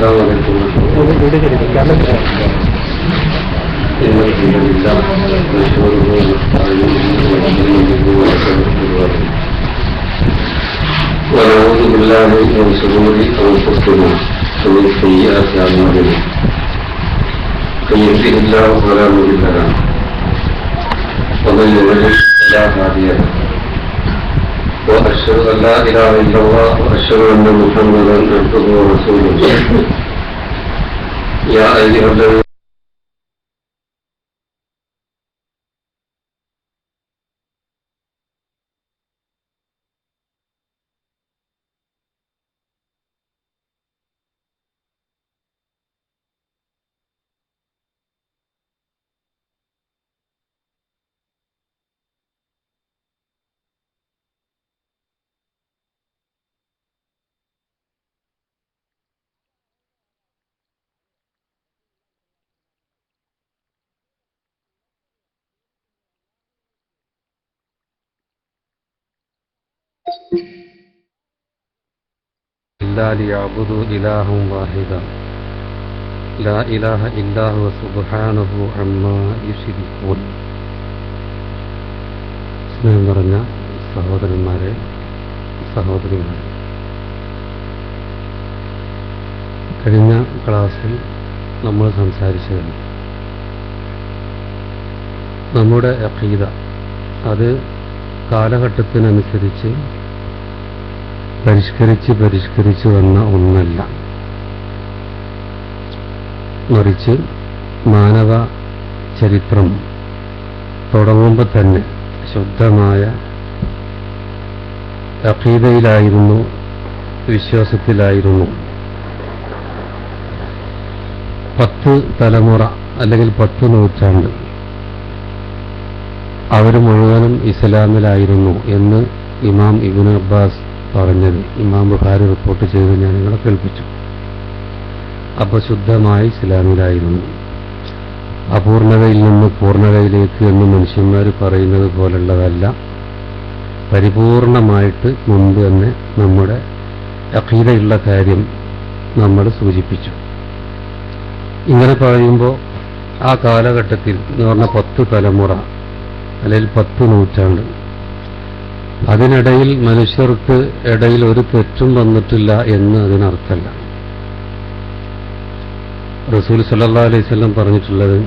ونعوذ بالله من شرور أنفسنا ومن سيئات أعمالنا من يهده الله فلا مضل له ومن يضلل فلا هادي له وأشهد أن لا إله إلا الله وأشهد أن محمدا عبده ورسوله يا أيها الذين إلا ليعبدوا إلها واحدا لا إله إلا هو سبحانه عما يشركون. സ്നേഹം നിറഞ്ഞ സഹോദരന്മാരെ, സഹോദരിമാരെ, കഴിഞ്ഞ ക്ലാസ്സിൽ നമ്മൾ സംസാരിച്ചത് നമ്മുടെ അഖീദ അത് കാലഘട്ടത്തിനനുസരിച്ച് പരിഷ്കരിച്ച് വന്ന ഒന്നല്ല, മറിച്ച് മാനവ ചരിത്രം തുടങ്ങുമ്പോൾ തന്നെ ശുദ്ധമായ അഖീദയിലായിരുന്നു, വിശ്വാസത്തിലായിരുന്നു. 10 തലമുറ അല്ലെങ്കിൽ 10 നൂറ്റാണ്ട് അവർ മുഴുവനും ഇസ്ലാമിലായിരുന്നു എന്ന് ഇമാം ഇബ്നു അബ്ബാസ് പറഞ്ഞത് ഇമാം ബുഖാരി റിപ്പോർട്ട് ചെയ്ത് ഞാൻ നിങ്ങളെ കേൾപ്പിച്ചു. അപ്പോൾ ശുദ്ധമായി ഇസ്ലാമിലായിരുന്നു. അപൂർണതയിൽ നിന്ന് പൂർണ്ണതയിലേക്ക് എന്ന് മനുഷ്യന്മാർ പറയുന്നത് പോലുള്ളതല്ല, പരിപൂർണമായിട്ട് മുൻപ് തന്നെ നമ്മുടെ അഖീദയുള്ള കാര്യം നമ്മൾ സൂചിപ്പിച്ചു. ഇങ്ങനെ പറയുമ്പോൾ ആ കാലഘട്ടത്തിൽ എന്ന് പറഞ്ഞ 10 തലമുറ അല്ലെങ്കിൽ 10 നൂറ്റാണ്ട്, അതിനിടയിൽ മനുഷ്യർക്ക് ഇടയിൽ ഒരു തെറ്റും വന്നിട്ടില്ല എന്ന് അതിനർത്ഥമല്ല. റസൂൽ സല്ലല്ലാഹു അലൈഹി വസല്ലം പറഞ്ഞിട്ടുള്ളത്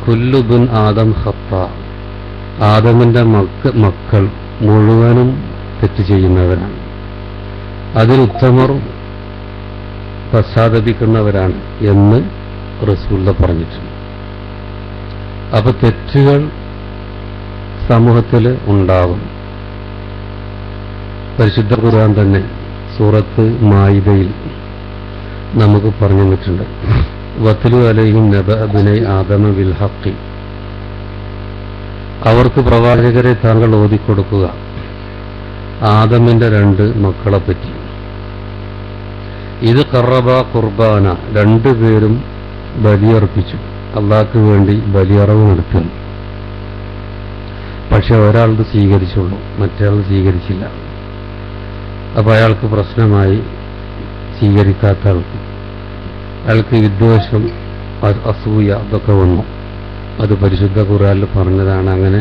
കുല്ലു ബിൻ ആദം ഖത്താ, ആദമിന്റെ മക്കൾ മുഴുവനും തെറ്റ് ചെയ്യുന്നവരാണ്, അതിലുത്തമർ പശ്ചാത്തപിക്കുന്നവരാണ് എന്ന് റസൂൽ പറഞ്ഞിട്ടുണ്ട്. അപ്പൊ തെറ്റുകൾ സമൂഹത്തിൽ ഉണ്ടാകും. പരിശുദ്ധ ഖുർആൻ തന്നെ സൂറത്ത് മായിദയിൽ നമുക്ക് പറഞ്ഞു തന്നിട്ടുണ്ട്, വത്ലു അലൈഹിം നബഅ ബനി ആദമ ബിൽ ഹഖ്, അവർക്ക് പ്രവാചകരെ താങ്കൾ ഓതിക്കൊടുക്കുക ആദമിന്റെ 2 മക്കളെ പറ്റി. ഇത് ഖറബ ഖുർബാന, 2 പേരും ബലിയർപ്പിച്ചു, അള്ളാഹ്ക്ക് വേണ്ടി ബലിയറവ് നടത്തുന്നു. പക്ഷെ ഒരാൾക്ക് സ്വീകരിച്ചുള്ളൂ, മറ്റേയാൾ സ്വീകരിച്ചില്ല. അപ്പോൾ അയാൾക്ക് പ്രശ്നമായി, സ്വീകരിക്കാത്ത ആൾക്ക്. അയാൾക്ക് വിദ്വേഷം, അസൂയ അതൊക്കെ വന്നു. അത് പരിശുദ്ധ ഖുർആനിൽ പറഞ്ഞതാണ്. അങ്ങനെ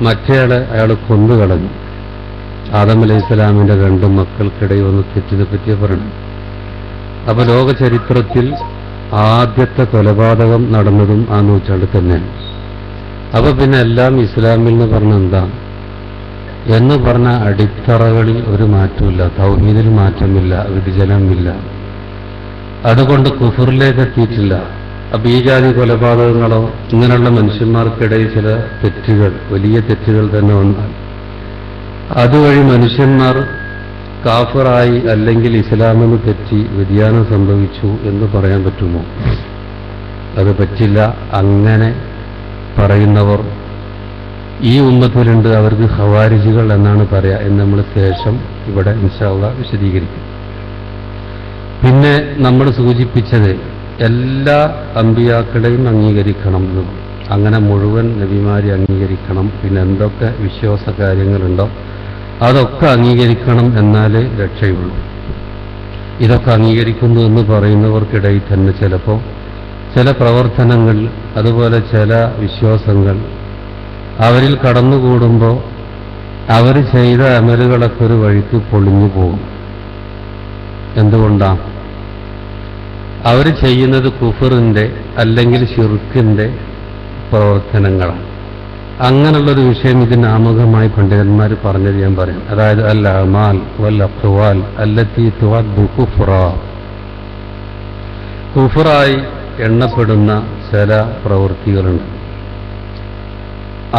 മറ്റേയാളെ അയാൾ കൊന്നുകളഞ്ഞു. ആദം അലൈഹി സ്വലാമിന്റെ 2 മക്കൾക്കിടയിൽ വന്ന് തെറ്റിനെ പറ്റിയ പറയണം. അപ്പൊ ലോക ചരിത്രത്തിൽ ആദ്യത്തെ കൊലപാതകം നടന്നതും ആ നൂറ്റാണ്ടിൽ തന്നെയാണ്. അപ്പൊ പിന്നെ എല്ലാം ഇസ്ലാമിൽ എന്ന് പറഞ്ഞ എന്താണ് എന്ന് പറഞ്ഞ അടിത്തറകളിൽ ഒരു മാറ്റമില്ല, തൗഹീദിൽ മാറ്റമില്ല, വിഭജനമില്ല. അതുകൊണ്ട് കുഫറിലേക്ക് എത്തിയിട്ടില്ല. അപ്പൊ ഈ ജാതി കൊലപാതകങ്ങളോ ഇങ്ങനെയുള്ള മനുഷ്യന്മാർക്കിടയിൽ ചില തെറ്റുകൾ, വലിയ തെറ്റുകൾ തന്നെ വന്നാൽ അതുവഴി മനുഷ്യന്മാർ കാഫിറായി അല്ലെങ്കിൽ ഇസ്ലാമെന്ന് തെറ്റി വ്യതിയാനം സംഭവിച്ചു എന്ന് പറയാൻ പറ്റുമോ? അത് പറ്റില്ല. അങ്ങനെ പറയുന്നവർ ഈ ഉമ്മത്തിലുണ്ട്. അവർക്ക് ഖവാരിജികൾ എന്നാണ് പറയാ എന്ന് നമ്മൾ ശേഷം ഇവിടെ ഇൻഷാ അല്ലാഹ് വിശദീകരിക്കും. പിന്നെ നമ്മൾ സൂചിപ്പിച്ചത് എല്ലാ അമ്പിയാക്കളെയും അംഗീകരിക്കണം എന്നും, അങ്ങനെ മുഴുവൻ നബിമാരെ അംഗീകരിക്കണം. പിന്നെ എന്തൊക്കെ വിശ്വാസ കാര്യങ്ങളുണ്ടോ അതൊക്കെ അംഗീകരിക്കണം, എന്നാലേ രക്ഷയുള്ളൂ. ഇതൊക്കെ അംഗീകരിക്കുന്നു എന്ന് പറയുന്നവർക്കിടയിൽ തന്നെ ചിലപ്പോൾ ചില പ്രവർത്തനങ്ങൾ, അതുപോലെ ചില വിശ്വാസങ്ങൾ അവരിൽ കടന്നുകൂടുമ്പോൾ അവർ ചെയ്ത അമലുകളൊക്കെ ഒരു വഴിക്ക് പൊളിഞ്ഞു പോകും. എന്തുകൊണ്ടാണ്? അവർ ചെയ്യുന്നത് കുഫറിന്റെ അല്ലെങ്കിൽ ശിർക്കിന്റെ പ്രവർത്തനങ്ങളാണ്. അങ്ങനെയുള്ളൊരു വിഷയം ഇതിന് ആമുഖമായി പണ്ഡിതന്മാർ പറഞ്ഞത് ഞാൻ പറയാം. അതായത് അൽ അമാൽ വൽ അഖ്വാൽ അല്ലത്തി തുഅദ്ദു കുഫ്റാ, കുഫറായി എണ്ണപ്പെടുന്ന ചില പ്രവൃത്തികളുണ്ട്,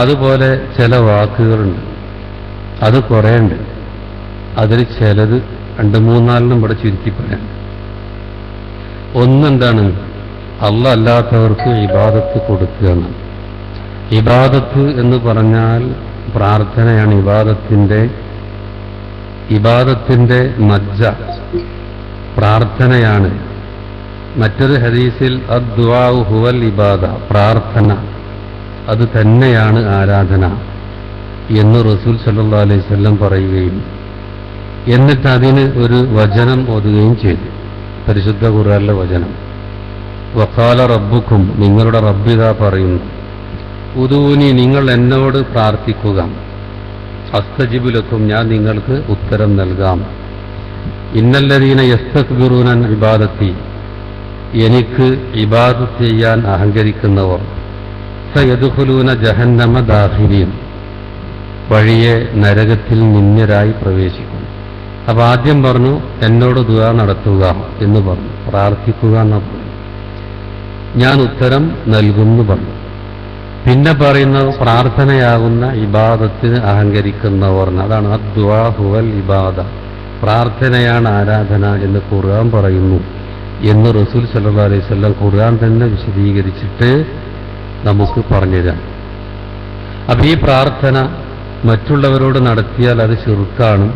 അതുപോലെ ചില വാക്കുകളുണ്ട്, അത് കുറേയുണ്ട്. അതിൽ ചിലത് 2-3 ഇവിടെ ചുരുക്കി പറയാം. ഒന്നെന്താണ്? അല്ലാഹ് അല്ലാത്തവർക്ക് ഇബാദത്ത് കൊടുക്കുക എന്നാണ്. ഇബാദത്ത് എന്ന് പറഞ്ഞാൽ പ്രാർത്ഥനയാണ്. ഇബാദത്തിന്റെ മജ്ജ പ്രാർത്ഥനയാണ്. മറ്റൊരു ഹദീസിൽ അദ്ദുആഉ ഹുവൽ ഇബാദ, പ്രാർത്ഥന അത് തന്നെയാണ് ആരാധന എന്ന് റസൂൽ സല്ലല്ലാഹു അലൈഹി വസല്ലം പറയുകയും എന്നിട്ട് അതിന് ഒരു വചനം ഓതുകയും ചെയ്തു. പരിശുദ്ധ ഖുർആനിലെ വചനം, വഖാല റബ്ബുക്കും, നിങ്ങളുടെ റബ്ബിതാ പറയുന്നു, ഉദൂനി, നിങ്ങൾ എന്നോട് പ്രാർത്ഥിക്കുക, അസ്തജിബു ലക്കും, ഞാൻ നിങ്ങൾക്ക് ഉത്തരം നൽകാം. ഇന്നല്ലദീന യസ്തക്ബിറൂന അൻ ഇബാദത്തി, എനിക്ക് ഇബാദത്ത് ചെയ്യാൻ അഹങ്കരിക്കുന്നവർ, സയദ്ഖുലൂന ജഹന്നമ ദാഖിലീൻ, വഴിയെ നരകത്തിൽ നിന്ദ്യരായി പ്രവേശിക്കും. അപ്പൊ ആദ്യം പറഞ്ഞു എന്നോട് ദുആ നടത്തുക എന്ന് പറഞ്ഞു, പ്രാർത്ഥിക്കുക എന്ന് പറഞ്ഞു, ഞാൻ ഉത്തരം നൽകുമെന്ന് പറഞ്ഞു. പിന്നെ പറയുന്ന പ്രാർത്ഥനയാകുന്ന ഇബാദത്തിന് അഹങ്കരിക്കുന്നവർ, അതാണ് അദ്ദുആ ഹുവൽ ഇബാദ, പ്രാർത്ഥനയാണ് ആരാധന എന്ന് ഖുർആൻ പറയുന്നു എന്ന് റസൂൽ സല്ലല്ലാഹു അലൈഹി വസല്ലം ഖുർആൻ തന്നെ വിശദീകരിച്ചിട്ട് നമുക്ക് പറഞ്ഞുതരാം. അപ്പൊ ഈ പ്രാർത്ഥന മറ്റുള്ളവരോട് നടത്തിയാൽ അത് ശിർക്കാണ്.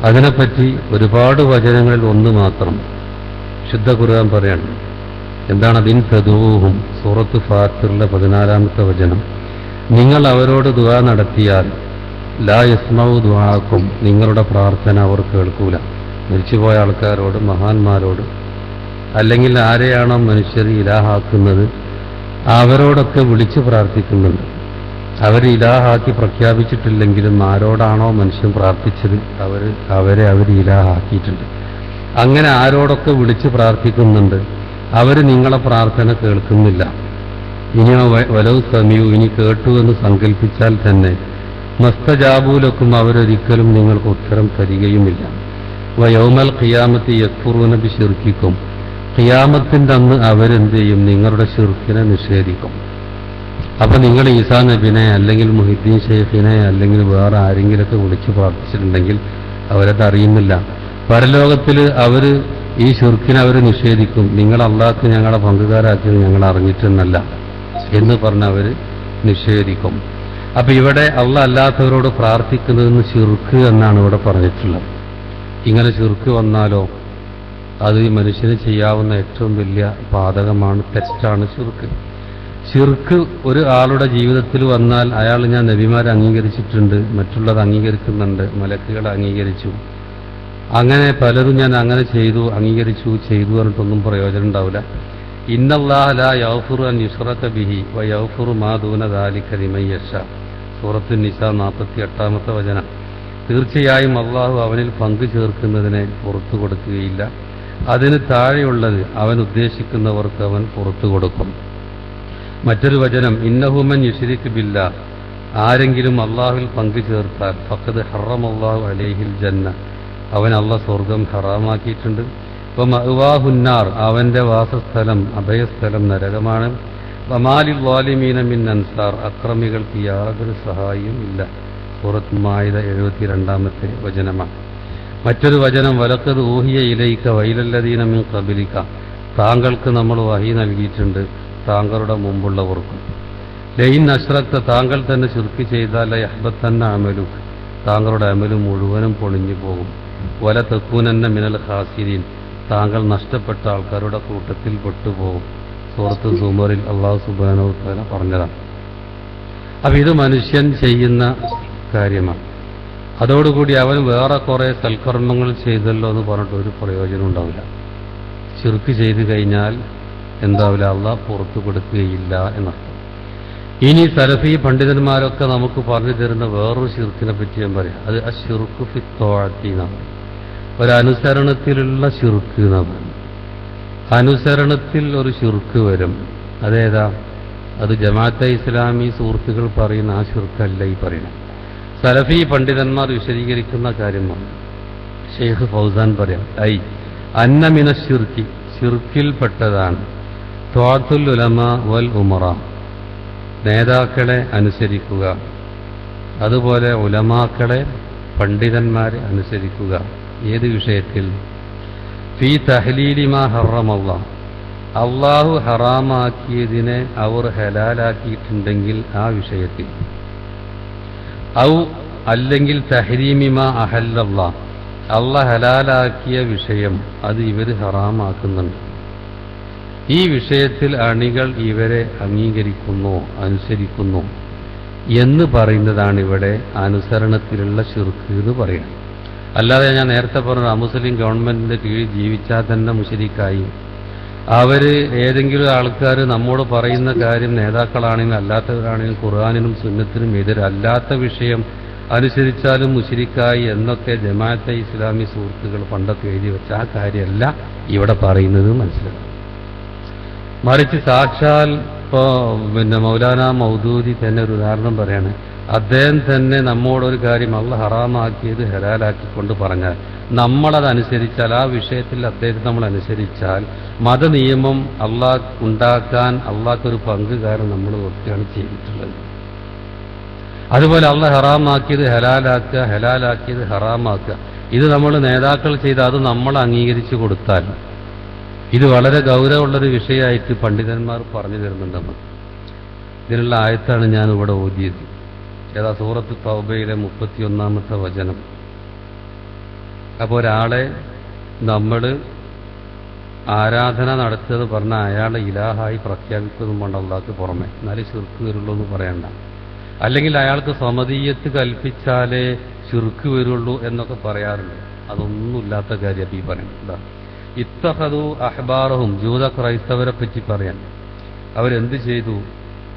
അതിനെപ്പറ്റി ഒരുപാട് വചനങ്ങളിൽ ഒന്ന് മാത്രം ശുദ്ധ ഖുർആൻ പറയാണ്. എന്താണ്? അതിൻ തദൂഹും, സൂറത്ത് ഫാത്തിറിലെ 14-ാമത്തെ വചനം, നിങ്ങൾ അവരോട് ദുആ നടത്തിയാൽ ലാ യസ്മഉ ദുആക്കും, നിങ്ങളുടെ പ്രാർത്ഥന അവർ കേൾക്കൂല. മരിച്ചുപോയ ആൾക്കാരോട്, മഹാന്മാരോട്, അല്ലെങ്കിൽ ആരെയാണോ മനുഷ്യർ ഇലാഹാക്കുന്നത് അവരോടൊക്കെ വിളിച്ച് പ്രാർത്ഥിക്കുന്നുണ്ട്. അവർ ഇലാഹാക്കി പ്രഖ്യാപിച്ചിട്ടില്ലെങ്കിലും ആരോടാണോ മനുഷ്യൻ പ്രാർത്ഥിച്ചത് അവരെ അവർ ഇലാഹാക്കിയിട്ടുണ്ട്. അങ്ങനെ ആരോടൊക്കെ വിളിച്ച് പ്രാർത്ഥിക്കുന്നുണ്ട്, അവർ നിങ്ങളെ പ്രാർത്ഥന കേൾക്കുന്നില്ല. ഇനിയോ വലൗ സമീഉ, ഇനി കേട്ടു എന്ന് സങ്കല്പിച്ചാൽ തന്നെ മസ്തജാബൂലക്കും, അവരൊരിക്കലും നിങ്ങൾക്ക് ഉത്തരം തരികയുമില്ല. വയൗമൽ ഖിയാമത്തി യക്ഫുറൂന ബിശിർക്കിക്കും, ഖിയാമത്തിന്റെ അന്ന് അവരെന്ത് ചെയ്യും? നിങ്ങളുടെ ശിർക്കിനെ നിഷേധിക്കും. അപ്പൊ നിങ്ങൾ ഈസാ നബിനെ അല്ലെങ്കിൽ മുഹിദ്ദീൻ ഷെയ്ഖിനെ അല്ലെങ്കിൽ വേറെ ആരെങ്കിലൊക്കെ വിളിച്ച് പ്രാർത്ഥിച്ചിട്ടുണ്ടെങ്കിൽ അവരത് അറിയുന്നില്ല. പരലോകത്തിൽ അവർ ഈ ശിർക്കിനെ അവർ നിഷേധിക്കും. നിങ്ങൾ അള്ളാഹ്ക്ക് ഞങ്ങളെ പങ്കുകാരാക്കിയത് ഞങ്ങൾ അറിഞ്ഞിട്ടെന്നല്ല എന്ന് പറഞ്ഞ് അവർ നിഷേധിക്കും. അപ്പൊ ഇവിടെ അള്ളാഹ് അല്ലാത്തവരോട് പ്രാർത്ഥിക്കുന്നതെന്ന് ശിർക്ക് എന്നാണ് ഇവിടെ പറഞ്ഞിട്ടുള്ളത്. ഇങ്ങനെ ശിർക്ക് വന്നാലോ അത് ഈ മനുഷ്യന് ചെയ്യാവുന്ന ഏറ്റവും വലിയ പാതകമാണ്, തെറ്റാണ് ശിർക്ക്. ശിർക്ക് ഒരു ആളുടെ ജീവിതത്തിൽ വന്നാൽ അയാൾ ഞാൻ നബിമാരെ അംഗീകരിച്ചിട്ടുണ്ട്, മറ്റുള്ളത് അംഗീകരിക്കുന്നുണ്ട്, മലക്കുകളെ അംഗീകരിച്ചു, അങ്ങനെ പലതും ഞാൻ അങ്ങനെ അംഗീകരിച്ചു പറഞ്ഞിട്ടൊന്നും പ്രയോജനം ഉണ്ടാവില്ല. ഇന്നല്ലാഹ ലാ യഗ്ഫിറു അൻ യുശ്റക ബിഹി വ യഗ്ഫിറു മാ ദൂന ദാലിക ലിമൻ യശാ, സൂറത്തുൻ നിസാ 48-ാമത്തെ വചനം. തീർച്ചയായും അള്ളാഹു അവനിൽ പങ്കു ചേർക്കുന്നതിനെ പുറത്തു കൊടുക്കുകയില്ല, അതിന് താഴെയുള്ളത് അവൻ ഉദ്ദേശിക്കുന്നവർക്ക് അവൻ പുറത്തു കൊടുക്കും. മറ്റൊരു വചനം, ഇന്നഹു മൻ യുശ്രിക് ബില്ലാഹ്, ആരെങ്കിലും അള്ളാഹുവിൽ പങ്കു ചേർത്താൽ ഫഖദ് ഹറമല്ലാഹു അലൈഹിൽ ജന്ന, അവൻ അള്ളാഹ് സ്വർഗം ഹറാമാക്കിയിട്ടുണ്ട്. വമഅവാഹുന്നാർ, അവന്റെ വാസസ്ഥലം, അഭയസ്ഥലം നരകമാണ്. വമാലിൽ ളാലിമീന മിൻ അൻസാർ, അക്രമികൾക്ക് യാതൊരു സഹായിയും ഇല്ല. സൂറത്ത് മാഇദ 72-ാമത്തെ വചനമാണ്. മറ്റൊരു വചനം, വലഖദ് ഊഹിയ ഇലൈക വൈലല്ലദീന മിൻ ഖബലിക, താങ്കൾക്ക് നമ്മൾ വഹി നൽകിയിട്ടുണ്ട് താങ്കളുടെ മുമ്പുള്ളവർക്കും. ലൈൻ അശ്റക്ത, താങ്കൾ തന്നെ ശിർക്ക് ചെയ്താൽ യഹ്ബത്തന്ന അമലു, താങ്കളുടെ അമലും മുഴുവനും പൊളിഞ്ഞു പോകും. വല തക്കൂനന്ന മിനൽ ഖാസിരീൻ, താങ്കൾ നഷ്ടപ്പെട്ട ആൾക്കാരുടെ കൂട്ടത്തിൽ പെട്ടുപോകും. സൂറത്ത് സുമറിൽ അല്ലാഹു സുബ്ഹാനഹു വ തആല പറഞ്ഞതാണ്. അപ്പൊ ഇത് മനുഷ്യൻ ചെയ്യുന്ന കാര്യമാണ്. അതോടുകൂടി അവൻ വേറെ കുറെ സൽക്കർമ്മങ്ങൾ ചെയ്തല്ലോ എന്ന് പറഞ്ഞിട്ട് ഒരു പ്രയോജനം ഉണ്ടാവില്ല. ശിർക്ക് ചെയ്തു കഴിഞ്ഞാൽ എന്താവില്ല, അള്ളാഹ് പുറത്തു കൊടുക്കുകയില്ല എന്നർത്ഥം. ഇനി സലഫി പണ്ഡിതന്മാരൊക്കെ നമുക്ക് പറഞ്ഞു തരുന്ന വേറൊരു ശിർക്കിനെ പറ്റി ഞാൻ പറയാം. അത് അശ്ശിർക്കു ഫി ത്വാഅത്തി എന്നാണ്. ഒരനുസരണത്തിലുള്ള ശിർക്ക് എന്നാണ്. അനുസരണത്തിൽ ഒരു ശിർക്ക് വരും. അതേതാ? അത് ജമാഅത്തെ ഇസ്ലാമി സുഹൃത്തുക്കൾ പറയുന്ന ആ ശിർക്കല്ല ഈ പറയുന്നത്. സലഫി പണ്ഡിതന്മാർ വിശദീകരിക്കുന്ന കാര്യമാണ്. ഷെയ്ഖ് ഫൗസാൻ പറയാം, അന്നമിന ശിർക്കി, ശിർക്കിൽപ്പെട്ടതാണ് ത്വാഅത്തുൽ ഉലമ വൽ ഉമറ, നേതാക്കളെ അനുസരിക്കുക, അതുപോലെ ഉലമാക്കളെ പണ്ഡിതന്മാരെ അനുസരിക്കുക. ഏത് വിഷയത്തിൽ? ഫീ തഹ്ലീലി മാ ഹറമല്ലാഹ്, അള്ളാഹു ഹറാമാക്കിയതിനെ അവർ ഹലാലാക്കിയിട്ടുണ്ടെങ്കിൽ ആ വിഷയത്തിൽ. ഔ അല്ലെങ്കിൽ തഹ്രീമി മാ അഹല്ലല്ലാഹ്, അള്ളാഹ് ഹലാലാക്കിയ വിഷയം അത് ഇവർ ഹറാമാക്കുന്നുണ്ട്. ഈ വിഷയത്തിൽ അണികൾ ഇവരെ അംഗീകരിക്കുന്നു, അനുസരിക്കുന്നു എന്ന് പറയുന്നതാണ് ഇവിടെ അനുസരണത്തിലുള്ള ശിർക്ക് എന്ന് പറയുന്നത്. അല്ലാതെ ഞാൻ നേരത്തെ പറഞ്ഞ അമുസ്ലിം ഗവൺമെന്റിന്റെ കീഴിൽ ജീവിച്ചാൽ തന്നെ മുശ്രിക്കായി. അവര് ഏതെങ്കിലും ആൾക്കാർ നമ്മോട് പറയുന്ന കാര്യം നേതാക്കളാണെങ്കിലും അല്ലാത്തവരാണെങ്കിലും ഖുർആനിനും സുന്നത്തിനും എതിരല്ലാത്ത വിഷയം അനുസരിച്ചാലും മുശ്രിക്കായി എന്നൊക്കെ ജമാഅത്തെ ഇസ്ലാമി സുഹൃത്തുക്കൾ പണ്ടൊക്കെ എഴുതി വെച്ച ആ കാര്യമല്ല ഇവിടെ പറയുന്നത് മനസ്സിലാക്കും. മറിച്ച് സാക്ഷാൽ മൗലാന മൗദൂദി തന്നെ ഒരു ഉദാഹരണം പറയാണ്. അദ്ദേഹം തന്നെ നമ്മോടൊരു കാര്യം അള്ളാഹ് ഹറാമാക്കിയത് ഹലാലാക്കിക്കൊണ്ട് പറഞ്ഞാൽ നമ്മളതനുസരിച്ചാൽ, ആ വിഷയത്തിൽ അദ്ദേഹത്തെ നമ്മൾ അനുസരിച്ചാൽ മതനിയമം അള്ളാഹ് ഉണ്ടാക്കാൻ അള്ളാഹ്ക്കൊരു പങ്കുകാരൻ നമ്മൾ ഒക്കെയാണ് ചെയ്തിട്ടുള്ളത്. അതുപോലെ അള്ളാഹ് ഹറാമാക്കിയത് ഹലാലാക്കുക, ഹലാലാക്കിയത് ഹറാമാക്കുക, ഇത് നമ്മൾ നേതാക്കൾ ചെയ്ത് അത് നമ്മൾ അംഗീകരിച്ചു കൊടുത്താൽ ഇത് വളരെ ഗൗരവമുള്ളൊരു വിഷയമായിട്ട് പണ്ഡിതന്മാർ പറഞ്ഞു തരുന്നുണ്ട് നമ്മൾ. ഇതിനുള്ള ആയത്താണ് ഞാൻ ഇവിടെ ഓതിയത്. ഏതാ? സൂറത്ത് തൗബയിലെ 31-ാമത്തെ വചനം. അപ്പോൾ ഒരാളെ നമ്മൾ ആരാധന നടത്തിയത് പറഞ്ഞാൽ അയാളെ ഇലാഹായി പ്രഖ്യാപിക്കുന്നതും കൊണ്ട് അള്ളാഹ്ക്ക് പുറമെ, എന്നാലും ശിർക്ക് വരുള്ളൂ എന്ന് പറയണ്ട. അല്ലെങ്കിൽ അയാൾക്ക് സമദീയത്ത് കൽപ്പിച്ചാലേ ശിർക്ക് വരുള്ളൂ എന്നൊക്കെ പറയാറുണ്ട്. അതൊന്നുമില്ലാത്ത കാര്യം ഈ പറയുന്നത്. ഇത്തഖദു അഹ്ബാറഹും, ജൂത ക്രൈസ്തവരെ പറ്റി പറയാൻ അവരെന്ത് ചെയ്തു?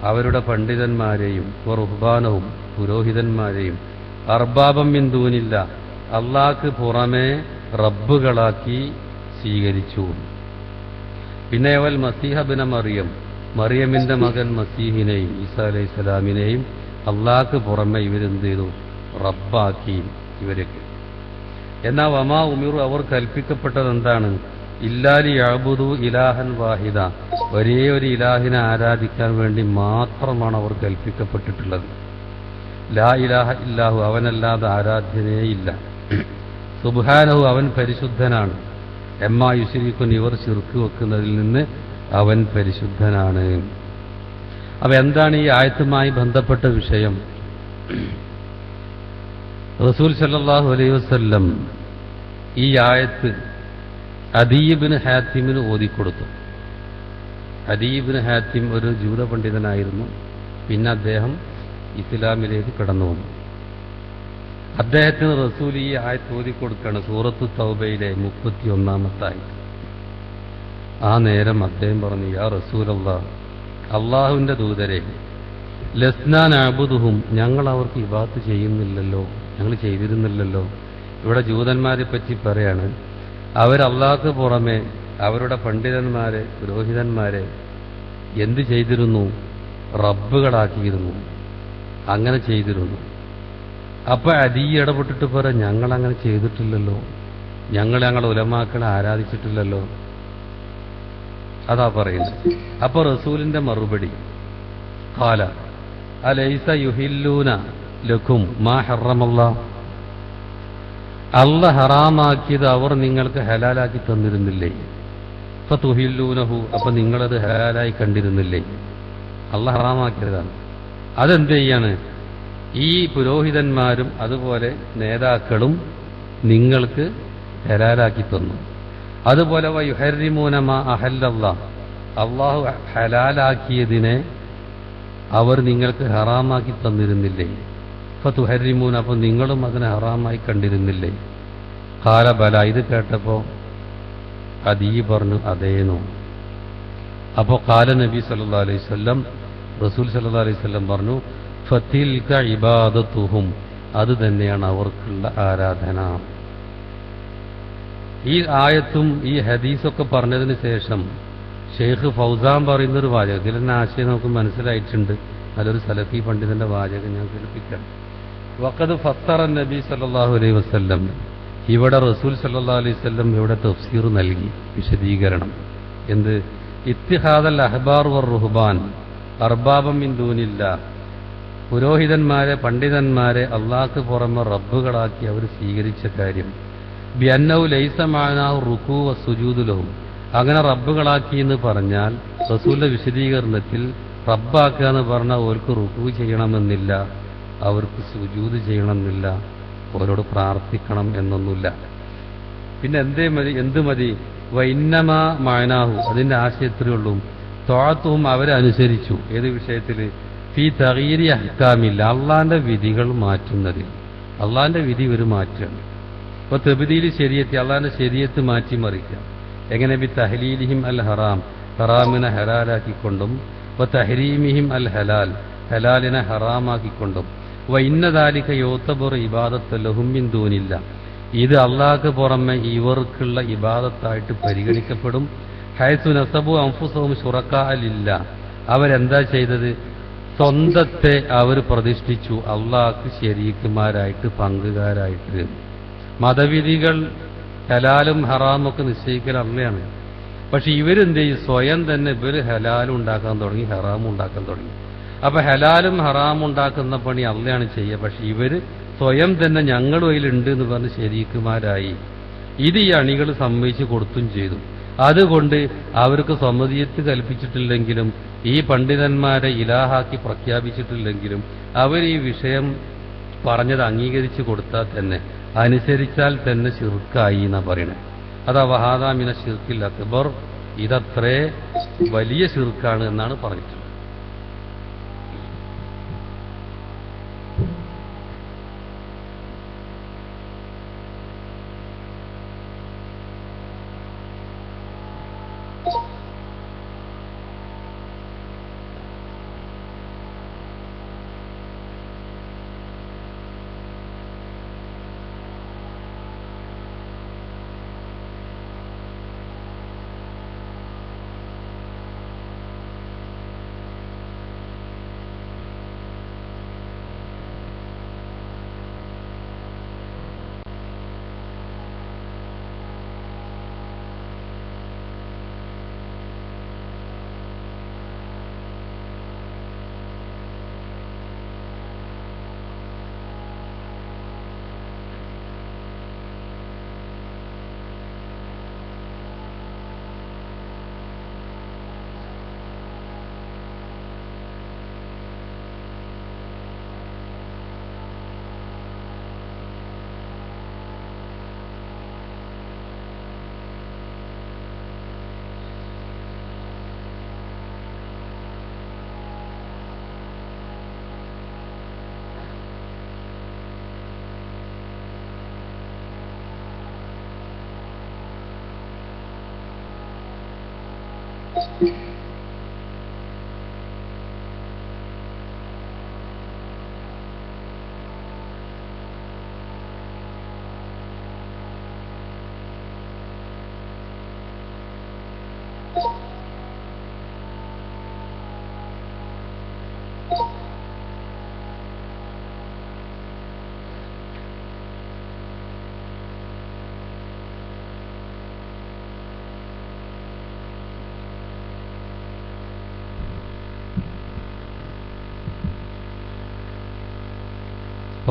അവരുടെ പണ്ഡിതന്മാരെയും റുഹ്ബാനവും പുരോഹിതന്മാരെയും അർബാബം മിൻ ദൂനില്ല, അള്ളാഹ്ക്ക് പുറമെ റബ്ബുകളാക്കി സ്വീകരിച്ചു. പിന്നെ അവൽ മസീഹ ബിന മറിയം, മറിയമിന്റെ മകൻ മസീഹിനെയും ഈസാ അലൈഹി സ്വലാമിനെയും അള്ളാഹ്ക്ക് പുറമെ ഇവരെന്ത് ചെയ്തു? റബ്ബാക്കി ഇവരൊക്കെ. എന്നാൽ വമാ ഉമിറു, അവർ കൽപ്പിക്കപ്പെട്ടത് എന്താണ്? ഇല്ലാലി യഅ്ബുദു ഇലാഹൻ വാഹിദ, ഒരേ ഒരു ഇലാഹിനെ ആരാധിക്കാൻ വേണ്ടി മാത്രമാണ് അവർ കൽപ്പിക്കപ്പെട്ടിട്ടുള്ളത്. ലാ ഇലാഹ ഇല്ലാഹു, അവനല്ലാതെ ആരാധ്യനേ ഇല്ല. സുബ്ഹാനഹു, അവൻ പരിശുദ്ധനാണ്. എമ്മാ യുശ്രിക്കുൻ, ഇവർ ശിർക്ക് വെക്കുന്നതിൽ നിന്ന് അവൻ പരിശുദ്ധനാണ്. അപ്പൊ എന്താണ് ഈ ആയത്തുമായി ബന്ധപ്പെട്ട വിഷയം? റസൂൽ സല്ലല്ലാഹു അലൈഹി വസല്ലം ഈ ആയത്ത് അദീ ഇബ്നു ഹാത്തിമിന് ഓതിക്കൊടുത്തു. അദീ ഇബ്നു ഹാത്തിം ഒരു ജൂത പണ്ഡിതനായിരുന്നു. പിന്നെ അദ്ദേഹം ഇസ്ലാമിലേക്ക് കടന്നു വന്നു. അദ്ദേഹത്തിന് റസൂൽ ഈ ആയത്ത് ഓതിക്കൊടുക്കുകയാണ്. സൂറത്തു തൗബയിലെ 31-ാമത്തെ ആയത്ത്. ആ നേരം അദ്ദേഹം പറഞ്ഞു, യാ റസൂലല്ലാഹ്, അള്ളാഹുവിന്റെ ദൂതരെ, ലസ്നാ നഅ്ബുദുഹും, ഞങ്ങൾ അവർക്ക് ഇബാദത്ത് ചെയ്യുന്നില്ലല്ലോ, ഞങ്ങൾ ചെയ്തിരുന്നില്ലല്ലോ. ഇവിടെ ജൂതന്മാരെ പറ്റി പറയാണ്. അവർ അള്ളാഹ്ക്ക് പുറമെ അവരുടെ പണ്ഡിതന്മാരെ പുരോഹിതന്മാരെ എന്ത് ചെയ്തിരുന്നു? റബ്ബുകളാക്കിയിരുന്നു. അങ്ങനെ ചെയ്തിരുന്നു. അപ്പൊ അദീ ഇടപെട്ടിട്ട് പറ, ഞങ്ങൾ അങ്ങനെ ചെയ്തിട്ടില്ലല്ലോ, ഞങ്ങളുടെ ഉലമാക്കളെ ആരാധിച്ചിട്ടില്ലല്ലോ. അതാ പറയുന്നത്. അപ്പൊ റസൂലിന്റെ മറുപടി, ഖാല അലൈസ യുഹില്ലൂന ലക്കും മാ ഹറമല്ലാഹ്, അല്ലാഹ് ഹറാമാക്കിയത് അവർ നിങ്ങൾക്ക് ഹലാലാക്കി തന്നിരുന്നില്ലേ? ഫതുഹില്ലൂനഹു, അപ്പൊ നിങ്ങളത് ഹലാലായി കണ്ടിരുന്നില്ലേ? അല്ലാഹ് ഹറാമാക്കിയതാണ്. അതെന്ത് ചെയ്യാണ്? ഈ പുരോഹിതന്മാരും അതുപോലെ നേതാക്കളും നിങ്ങൾക്ക് ഹലാലാക്കി തന്നു. അതുപോലെ വയുഹരിമൂന മാ അഹല്ലല്ലാഹ്, അള്ളാഹു ഹലാലാക്കിയതിനെ അവർ നിങ്ങൾക്ക് ഹറാമാക്കി തന്നിരുന്നില്ലേ? ഫതുഹരിമൂൻ, അപ്പോൾ നിങ്ങളും അതിനെ ഹറാമായി കണ്ടിരുന്നില്ലേ? ഖാല ബല, ഇത് കേട്ടപ്പോൾ അതീ പറഞ്ഞു അതേനോ. അപ്പോൾ ഖാല നബി സല്ലല്ലാഹു അലൈഹി വസല്ലം, റസൂൽ സല്ലല്ലാഹു അലൈഹി വസല്ലം പറഞ്ഞു, ഫതിൽക ഇബാദത്തുഹും, അത് തന്നെയാണ് അവർക്കുള്ള ആരാധന. ഈ ആയത്തും ഈ ഹദീസൊക്കെ പറഞ്ഞതിന് ശേഷം ഷെയ്ഖ് ഫൗസാൻ പറയുന്നൊരു വാചകം, ഇതിൽ തന്നെ ആശയം നമുക്ക് മനസ്സിലായിട്ടുണ്ട്. നല്ലൊരു സലഫി പണ്ഡിതന്റെ വാചകം ഞാൻ കേൾപ്പിക്കാം. വഖദ് ഫസ്സറ നബി സല്ലല്ലാഹു അലൈഹി വസല്ലം, ഇവിടെ റസൂൽ സല്ലല്ലാഹു അലൈഹി വസല്ലം ഇവിടെ തഫ്സീർ നൽകി, വിശദീകരണം. എന്ത്? ഇത്തിഹാദൽ അഹ്ബാർ വർ റുഹ്ബാൻ അർബാബം മിൻ ദൂനില്ലാഹ്, പുരോഹിതന്മാരെ പണ്ഡിതന്മാരെ അള്ളാഹ്ക്ക് പുറമെ റബ്ബുകളാക്കി അവർ സ്വീകരിച്ച കാര്യം. ബിഅന്നഹു ലൈസ മഅനാഹു റുകൂ വസ്സുജൂദു ലഹും, അങ്ങനെ റബ്ബുകളാക്കി എന്ന് പറഞ്ഞാൽ റസൂലിന്റെ വിശദീകരണത്തിൽ റബ്ബാക്കുക എന്ന് പറഞ്ഞാൽ അവർക്ക് റുകൂ ചെയ്യണമെന്നില്ല, അവർക്ക് സുജൂദ് ചെയ്യണമെന്നില്ല, അവരോട് പ്രാർത്ഥിക്കണം എന്നൊന്നുമില്ല. പിന്നെ എന്ത് മതി? വൈന്നമാ മഅനാഹു, അതിന്റെ ആശയത്തിലുള്ളൂ ത്വാഅത്തുഹും, അവരെ അനുസരിച്ചു. ഏത് വിഷയത്തിൽ? ഫീ തഗ്യീരി അഹ്കാമില്ല, അള്ളാന്റെ വിധികൾ മാറ്റുന്നതിൽ. അള്ളാന്റെ വിധി ഒരു മാറ്റാണ്. അപ്പോൾ തബ്ദീലി ശരീഅത്തി, അള്ളാന്റെ ശരീഅത്ത് മാറ്റിമറിക്കാം. എങ്ങനെ? ബി തഹ്ലീലിഹിം അൽ ഹറാം, ഹറാമിനെ ഹലാലാക്കിക്കൊണ്ടും, വ തഹ്രീമിഹിം അൽ ഹലാൽ, ഹലാലിനെ ഹറാമാക്കിക്കൊണ്ടും. വ ഇന്ന ദാലിക യുതബറു ഇബാദത്തു ലഹും മിൻ ദൂനില്ലാ, ഇത് അള്ളാഹ്ക്ക് പുറമെ ഇവർക്കുള്ള ഇബാദത്തായിട്ട് പരിഗണിക്കപ്പെടും. ഹൈസു നസബു അൻഫുസഹും ശുറക്കാ ലില്ലാ, അവരെന്താ ചെയ്തത്? സ്വന്തത്തെ അവർ പ്രതിഷ്ഠിച്ചു അള്ളാഹ്ക്ക് ശരീക്കുമാരായിട്ട്, പങ്കുകാരായിട്ട്. മതവിധികൾ ഹലാലും ഹറാമൊക്കെ നിശ്ചയിക്കൽ അള്ളയാണ്. പക്ഷെ ഇവരെന്ത് ചെയ്യും? സ്വയം തന്നെ ഇവര് ഹലാലും ഉണ്ടാക്കാൻ തുടങ്ങി, ഹറാമും ഉണ്ടാക്കാൻ തുടങ്ങി. അപ്പൊ ഹലാലും ഹറാമും ഉണ്ടാക്കുന്ന പണി അള്ളയാണ് ചെയ്യുക. പക്ഷെ ഇവര് സ്വയം തന്നെ ഞങ്ങളും അതിലുണ്ട് എന്ന് പറഞ്ഞ് ശരീക്കുമാരായി. ഇത് ഈ അണികൾ സമ്മതിച്ചു കൊടുത്തും ചെയ്തു. അതുകൊണ്ട് അവർക്ക് സമ്മതിയത്ത് കൽപ്പിച്ചിട്ടില്ലെങ്കിലും, ഈ പണ്ഡിതന്മാരെ ഇലാഹാക്കി പ്രഖ്യാപിച്ചിട്ടില്ലെങ്കിലും, അവർ ഈ വിഷയം പറഞ്ഞത് അംഗീകരിച്ചു കൊടുത്താൽ തന്നെ, അനുസരിച്ചാൽ തന്നെ ശിർക്കായി എന്നാ പറയണേ. അതാ വഹാദാ മിന ശിർക്കിൽ അക്ബർ, ഇതത്രേ വലിയ ശിർക്കാണ് എന്നാണ് പറഞ്ഞിട്ടുള്ളത്.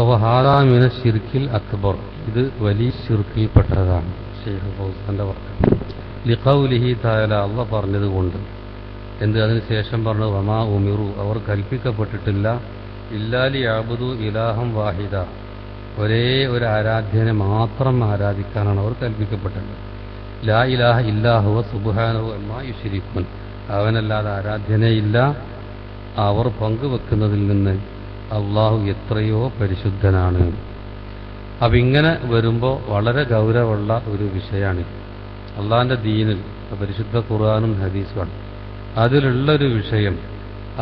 വഹാദാമിന ഷിർക്കിൽ അക്ബർ, ഇത് വലിയ ഷിർക്കിൽപ്പെട്ടതാണ്. ഷെയ്ഖ് ഫൗസാന്റെ വാക്ക്. ലിഖൗലിഹി തആല, അല്ലാഹ് പറഞ്ഞതുകൊണ്ട്. എന്ത്? അതിനുശേഷം പറഞ്ഞു വമാ ഉമിറു, അവർ കൽപ്പിക്കപ്പെട്ടിട്ടില്ല ഇല്ലാ ലിയഅ്ബുദു ഇലാഹം വാഹിദ, ഒരേ ഒരു ആരാധ്യനെ മാത്രം ആരാധിക്കാനാണ് അവർ കൽപ്പിക്കപ്പെട്ടത്. ലാ ഇലാഹ ഇല്ലാ ഹുവ സുബ്ഹാനഹു അമ്മാ യുശ്രികൂൻ, അവനല്ലാതെ ആരാധ്യനേ ഇല്ല, അവർ പങ്കുവെക്കുന്നതിൽ നിന്ന് അള്ളാഹു എത്രയോ പരിശുദ്ധനാണ്. അപ്പം ഇങ്ങനെ വരുമ്പോൾ വളരെ ഗൗരവമുള്ള ഒരു വിഷയമാണ് അള്ളാഹിൻ്റെ ദീനിൽ, പരിശുദ്ധ ഖുർആനും ഹദീസുമാണ് അതിലുള്ളൊരു വിഷയം.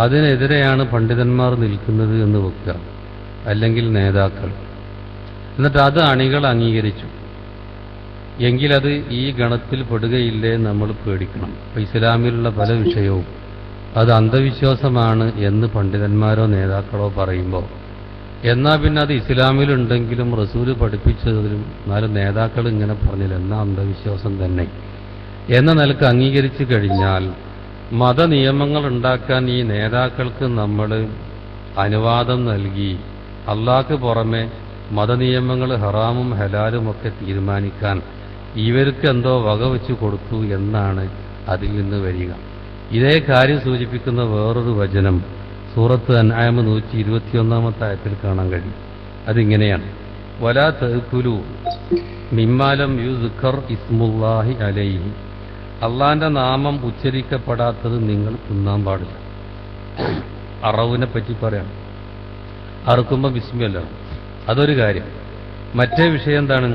അതിനെതിരെയാണ് പണ്ഡിതന്മാർ നിൽക്കുന്നത് എന്ന് വെക്കുക, അല്ലെങ്കിൽ നേതാക്കൾ. എന്നിട്ട് അത് അണികൾ അംഗീകരിച്ചു എങ്കിലത് ഈ ഗണത്തിൽ പെടുകയില്ലേ നമ്മൾ പേടിക്കണം. അപ്പം ഇസ്ലാമിലുള്ള പല വിഷയവും അത് അന്ധവിശ്വാസമാണ് എന്ന് പണ്ഡിതന്മാരോ നേതാക്കളോ പറയുമ്പോൾ, എന്നാൽ പിന്നെ അത് ഇസ്ലാമിലുണ്ടെങ്കിലും റസൂല് പഠിപ്പിച്ചതിലും എന്നാലും നേതാക്കൾ ഇങ്ങനെ പറഞ്ഞില്ല, എന്നാ അന്ധവിശ്വാസം തന്നെ എന്ന നിലക്ക് അംഗീകരിച്ചു കഴിഞ്ഞാൽ മതനിയമങ്ങൾ ഉണ്ടാക്കാൻ ഈ നേതാക്കൾക്ക് നമ്മൾ അനുവാദം നൽകി. അള്ളാഹ്ക്ക് പുറമെ മതനിയമങ്ങൾ ഹറാമും ഹലാലും ഒക്കെ തീരുമാനിക്കാൻ ഇവർക്ക് എന്തോ വകവെച്ചു കൊടുത്തു എന്നാണ് അതിൽ നിന്ന് വരിക. ഇതേ കാര്യം സൂചിപ്പിക്കുന്ന വേറൊരു വചനം സൂറത്ത് അൻആം 121 ആയത്തിൽ കാണാൻ കഴിയും. അതിങ്ങനെയാണ്: വലാ തഅ്കുലു മിമ്മാലം യുസ്കർ ഇസ്മുല്ലാഹി അലൈഹി. അള്ളാന്റെ നാമം ഉച്ചരിക്കപ്പെടാത്തത് നിങ്ങൾ തിന്നാൻ പാടില്ല. അറവിനെ പറ്റി പറയാം. അറുക്കുമ്പോൾ ബിസ്മില്ല, അതൊരു കാര്യം. മറ്റേ വിഷയം എന്താണ്?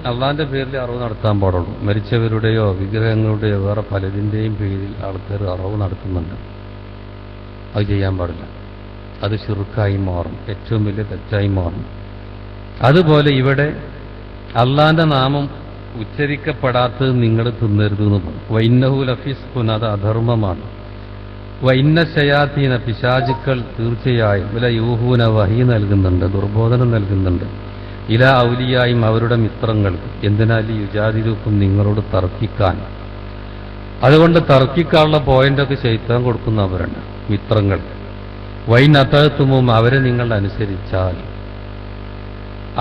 അള്ളാന്റെ പേരിൽ അറവ് നടത്താൻ പാടുള്ളൂ. മരിച്ചവരുടെയോ വിഗ്രഹങ്ങളുടെയോ വേറെ പലതിൻ്റെയും പേരിൽ ആൾക്കാർ അറവ് നടത്തുന്നുണ്ട്, അത് ചെയ്യാൻ പാടില്ല. അത് ശിർക്കായി മാറും, ഏറ്റവും വലിയ തെറ്റായി മാറും. അതുപോലെ ഇവിടെ അള്ളാന്റെ നാമം ഉച്ചരിക്കപ്പെടാത്തത് നിങ്ങൾ തിന്നരുത് എന്ന് പറഞ്ഞു. വൈന്നഹു ലഫിസ്ഖുൻ, അത് അധർമ്മമാണ്. വൈന്ന ശയാത്തീന, പിശാചുക്കൾ തീർച്ചയായും ഇല യൂഹൂന, വഹി നൽകുന്നുണ്ട്, ദുർബോധനം നൽകുന്നുണ്ട്, ഇല ഔലിയായും അവരുടെ മിത്രങ്ങൾക്ക്. എന്തിനാൽ യുജാദിലുക്കും, നിങ്ങളോട് തർക്കിക്കാൻ. അതുകൊണ്ട് തർക്കിക്കാനുള്ള പോയിന്റൊക്കെ ശൈത്താൻ കൊടുക്കുന്നവരുണ്ട്, മിത്രങ്ങൾ. വൈനതഅ്തുമും, അവരെ നിങ്ങൾ അനുസരിച്ചാൽ.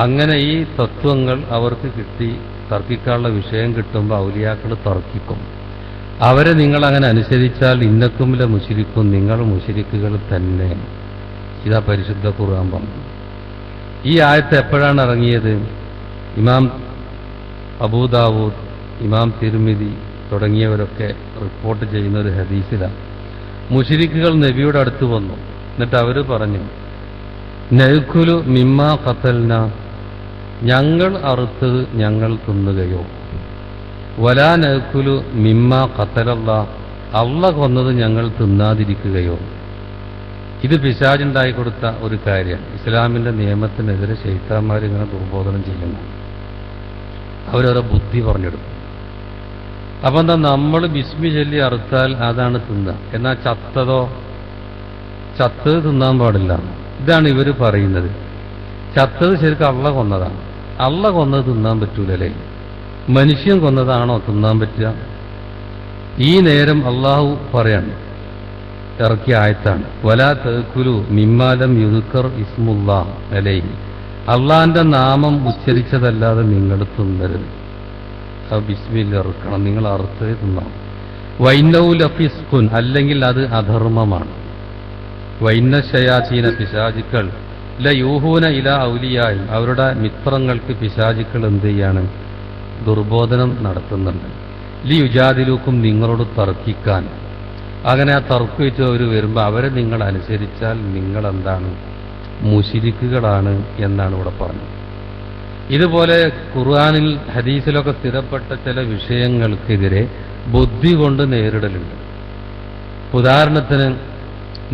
അങ്ങനെ ഈ തത്വങ്ങൾ അവർക്ക് കിട്ടി, തർക്കിക്കാനുള്ള വിഷയം കിട്ടുമ്പോൾ ഔലിയാക്കൾ തർക്കിക്കും. അവരെ നിങ്ങൾ അങ്ങനെ അനുസരിച്ചാൽ ഇന്നക്കുമില്ല മുശ്രിക്കും, നിങ്ങൾ മുശ്രിക്കുകൾ തന്നെ. ഇതാ പരിശുദ്ധ ഖുർആൻ പറഞ്ഞു. ഈ ആയത്ത് എപ്പോഴാണ് ഇറങ്ങിയത്? ഇമാം അബൂദാവൂദ്, ഇമാം തിർമിദി തുടങ്ങിയവരൊക്കെ റിപ്പോർട്ട് ചെയ്യുന്ന ഒരു ഹദീസിലാണ്. മുശ്രിക്കുകൾ നബിയുടെ അടുത്ത് വന്നു. എന്നിട്ട് അവർ പറഞ്ഞു, നഅ്കുലു മിമ്മാ ഖതൽന, ഞങ്ങൾ അറുത്തത് ഞങ്ങൾ തിന്നുകയോ, വലാ നഅ്കുലു മിമ്മാ ഖതലല്ലാഹ്, അള്ളാഹ് കൊന്നത് ഞങ്ങൾ തിന്നാതിരിക്കുകയോ. ഇത് പിശാചുണ്ടായി കൊടുത്ത ഒരു കാര്യമാണ്. ഇസ്ലാമിന്റെ നിയമത്തിനെതിരെ ശൈത്താന്മാർ ഇങ്ങനെ ദുർബോധനം ചെയ്യുന്നു. അവരോരോ ബുദ്ധി പറഞ്ഞെടുക്കും. അപ്പം എന്താ, നമ്മൾ ബിസ്മി ചൊല്ലി അറുത്താൽ അതാണ് തിന്നുക, എന്നാൽ ചത്തത് തിന്നാൻ പാടില്ല. ഇതാണ് ഇവർ പറയുന്നത്. ചത്തത് ശരിക്കും അള്ളാഹ് കൊന്നതാണ്. അള്ളാഹ് കൊന്നത് തിന്നാൻ പറ്റൂലല്ലേ? മനുഷ്യൻ കൊന്നതാണോ തിന്നാൻ പറ്റുക? ഈ നേരം അള്ളാഹു പറയാണ്, ഇറക്കിയ ആയത്താണ്, വലാ തഅ്കുലു മിമ്മാലം യുദ്കർ ഇസ്മുല്ലാഹ് അലൈഹി. അള്ളാന്റെ നാമം ഉച്ചരിച്ചതല്ലാതെ നിങ്ങൾ തിന്നരുത്. ബിസ്മില്ല ഇറക്കണം, നിങ്ങൾ അറുത്തേ തിന്നാം. വൈന്നഹു ലഫിസ്ഖുൻ, അല്ലെങ്കിൽ അത് അധർമ്മമാണ്. വൈന്ന ശയാതീന, പിശാചുക്കൾ ലയൂഹൂന ഇല ഔലിയായി, അവരുടെ മിത്രങ്ങൾക്ക് പിശാചുക്കൾ എന്ത് ചെയ്യാണ്? ദുർബോധനം നടത്തുന്നുണ്ട്. ലിയുജാദിലുക്കും, നിങ്ങളോട് തർക്കിക്കാൻ. അങ്ങനെ ആ തർക്കിച്ച് അവർ വരുമ്പോൾ അവരെ നിങ്ങൾ അനുസരിച്ചാൽ നിങ്ങൾ എന്താണ്? മുശ്രിക്കുകളാണ് എന്നാണ് ഇവിടെ പറഞ്ഞത്. ഇതുപോലെ ഖുർആനിൽ ഹദീസിലൊക്കെ സ്ഥിരപ്പെട്ട ചില വിഷയങ്ങൾക്കെതിരെ ബുദ്ധി കൊണ്ട് നേരിടലുണ്ട്. ഉദാഹരണത്തിന്,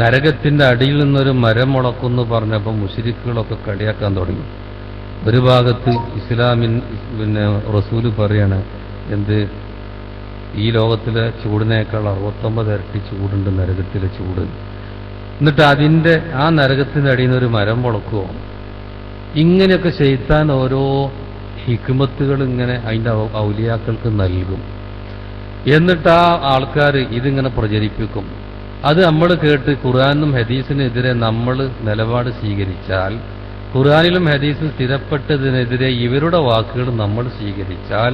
നരകത്തിന്റെ അടിയിൽ നിന്നൊരു മരം മുളക്കുമെന്ന് പറഞ്ഞപ്പോൾ മുശ്രിക്കുകളൊക്കെ കളിയാക്കാൻ തുടങ്ങി. ഒരു ഭാഗത്ത് പിന്നെ റസൂല് പറയാണ്, എന്ത്, ഈ ലോകത്തിലെ ചൂടിനേക്കാൾ 69 ഇരട്ടി ചൂടുണ്ട് നരകത്തിലെ ചൂട്. എന്നിട്ട് ആ നരകത്തിന്റെ അടിയിൽ നിന്ന് ഒരു മരം മുളക്കുമോ? ഇങ്ങനെയൊക്കെ ശൈത്താൻ ഓരോ ഹിക്മത്തുകൾ ഇങ്ങനെ അതിൻ്റെ ഔലിയാക്കൾക്ക് നൽകും. എന്നിട്ട് ആ ആൾക്കാർ ഇതിങ്ങനെ പ്രചരിപ്പിക്കും. അത് നമ്മൾ കേട്ട് ഖുർആനും ഹദീസിനെതിരെ നമ്മൾ നിലപാട് സ്വീകരിച്ചാൽ, ഖുർആനിലും ഹദീസും സ്ഥിരപ്പെട്ടതിനെതിരെ ഇവരുടെ വാക്കുകൾ നമ്മൾ സ്വീകരിച്ചാൽ,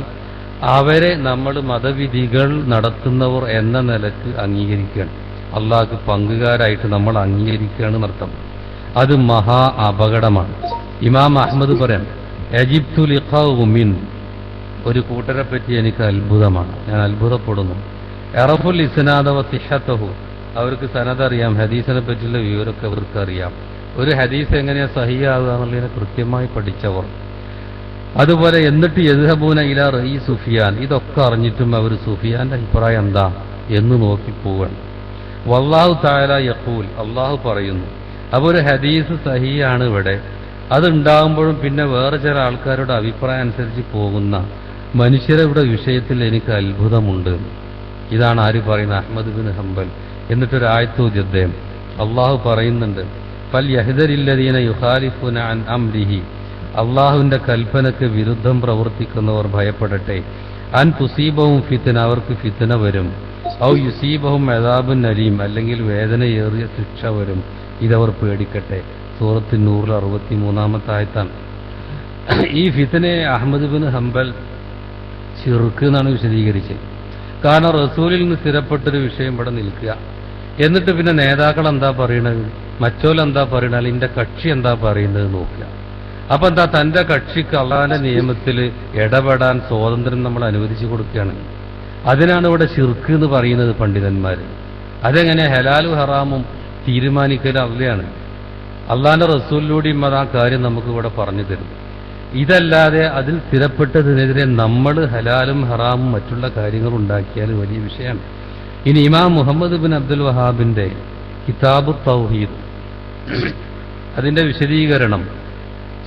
അവരെ നമ്മൾ മതവിധികൾ നടത്തുന്നവർ എന്ന നിലക്ക് അംഗീകരിക്കുകയാണ്. അള്ളാഹ്ക്ക് പങ്കുകാരായിട്ട് നമ്മൾ അംഗീകരിക്കുകയാണ് എന്നർത്ഥം. അത് മഹാ അപകടമാണ്. ഇമാം അഹ്മദ് പറയാൻ, എജിബ്തു ലിഖാഉ മിൻ, ഒരു കൂട്ടരെ പറ്റി എനിക്ക് അത്ഭുതമാണ്, ഞാൻ അത്ഭുതപ്പെടുന്നു. എറഫുൽ ഇസ്നാദ വ സിഹ്ഹതഹു, അവർക്ക് സനദ് അറിയാം, ഹദീസിനെ പറ്റിയുള്ള വിവരമൊക്കെ അവർക്ക് അറിയാം. ഒരു ഹദീസ് എങ്ങനെയാ സഹിയാകുക എന്നുള്ളതിനെ കൃത്യമായി പഠിച്ചവർ. അതുപോലെ എന്നിട്ട് യദ്ഹബൂന ഇലാ റഈ സുഫിയാൻ, ഇതൊക്കെ അറിഞ്ഞിട്ടും അവർ സുഫിയാന്റെ അഭിപ്രായം എന്താ എന്ന് നോക്കി പോവാണ്. വല്ലാഹു തആല യഖൂൽ, അള്ളാഹു പറയുന്നു. അപ്പോൾ ഒരു ഹദീസ് സഹിയാണ് ഇവിടെ, അതുണ്ടാകുമ്പോഴും പിന്നെ വേറെ ചില ആൾക്കാരുടെ അഭിപ്രായം അനുസരിച്ച് പോകുന്ന മനുഷ്യരുടെ വിഷയത്തിൽ എനിക്ക് അത്ഭുതമുണ്ട്. ഇതാണ് ആര് പറയുന്നത്? Ahmad bin Hanbal. എന്നിട്ടൊരു ആയത്തോതി അദ്ദേഹം അള്ളാഹു പറയുന്നുണ്ട്, ഫൽ യഹ്ദരില്ലദീന യുഖാലിഫൂന അൻ അംരിഹി, അള്ളാഹുവിന്റെ കൽപ്പനക്ക് വിരുദ്ധം പ്രവർത്തിക്കുന്നവർ ഭയപ്പെടട്ടെ. അൻ തുസീബഹും ഫിത്ന, അവർക്ക് ഫിത്ന വരും. ഔ യുസീബഹും അദാബുൻ അലീം, അല്ലെങ്കിൽ വേദനയേറിയ ശിക്ഷ വരും. ഇതവർ പേടിക്കട്ടെ. സൂറത്ത് നൂറിൽ 63-ാമത്തെ ആയത്താണ്. ഈ ഫിത്നയെ അഹ്മദ് ബിൻ ഹംബൽ ശിർക്ക് എന്നാണ് വിശദീകരിച്ചത്. കാരണം റസൂലിൽ നിന്ന് സ്ഥിരപ്പെട്ടൊരു വിഷയം ഇവിടെ നിൽക്കുക, എന്നിട്ട് പിന്നെ നേതാക്കൾ എന്താ പറയണത്, മറ്റോലെന്താ പറയണത്, ഇതിന്റെ കക്ഷി എന്താ പറയുന്നത് നോക്കുക. അപ്പൊ എന്താ, തന്റെ കക്ഷിക്ക് അള്ളാന്റെ നിയമത്തിൽ ഇടപെടാൻ സ്വാതന്ത്ര്യം നമ്മൾ അനുവദിച്ചു കൊടുക്കുകയാണ്. അതിനാണ് ഇവിടെ ശിർക്ക് എന്ന് പറയുന്നത് പണ്ഡിതന്മാര്. അതെങ്ങനെ ഹലാലും ഹറാമും തീരുമാനിക്കൽ അള്ളയാണ്. അള്ളാന്റെ റസൂലിലൂടെയും അത് ആ കാര്യം നമുക്ക് ഇവിടെ പറഞ്ഞു തരും. ഇതല്ലാതെ അതിൽ സ്ഥിരപ്പെട്ടതിനെതിരെ നമ്മൾ ഹലാലും ഹറാമും മറ്റുള്ള കാര്യങ്ങൾ ഉണ്ടാക്കിയാൽ വലിയ വിഷയമാണ്. ഇനി ഇമാം മുഹമ്മദ് ബിൻ അബ്ദുൽ വഹാബിന്റെ കിതാബു തൗഹീദ്, അതിന്റെ വിശദീകരണം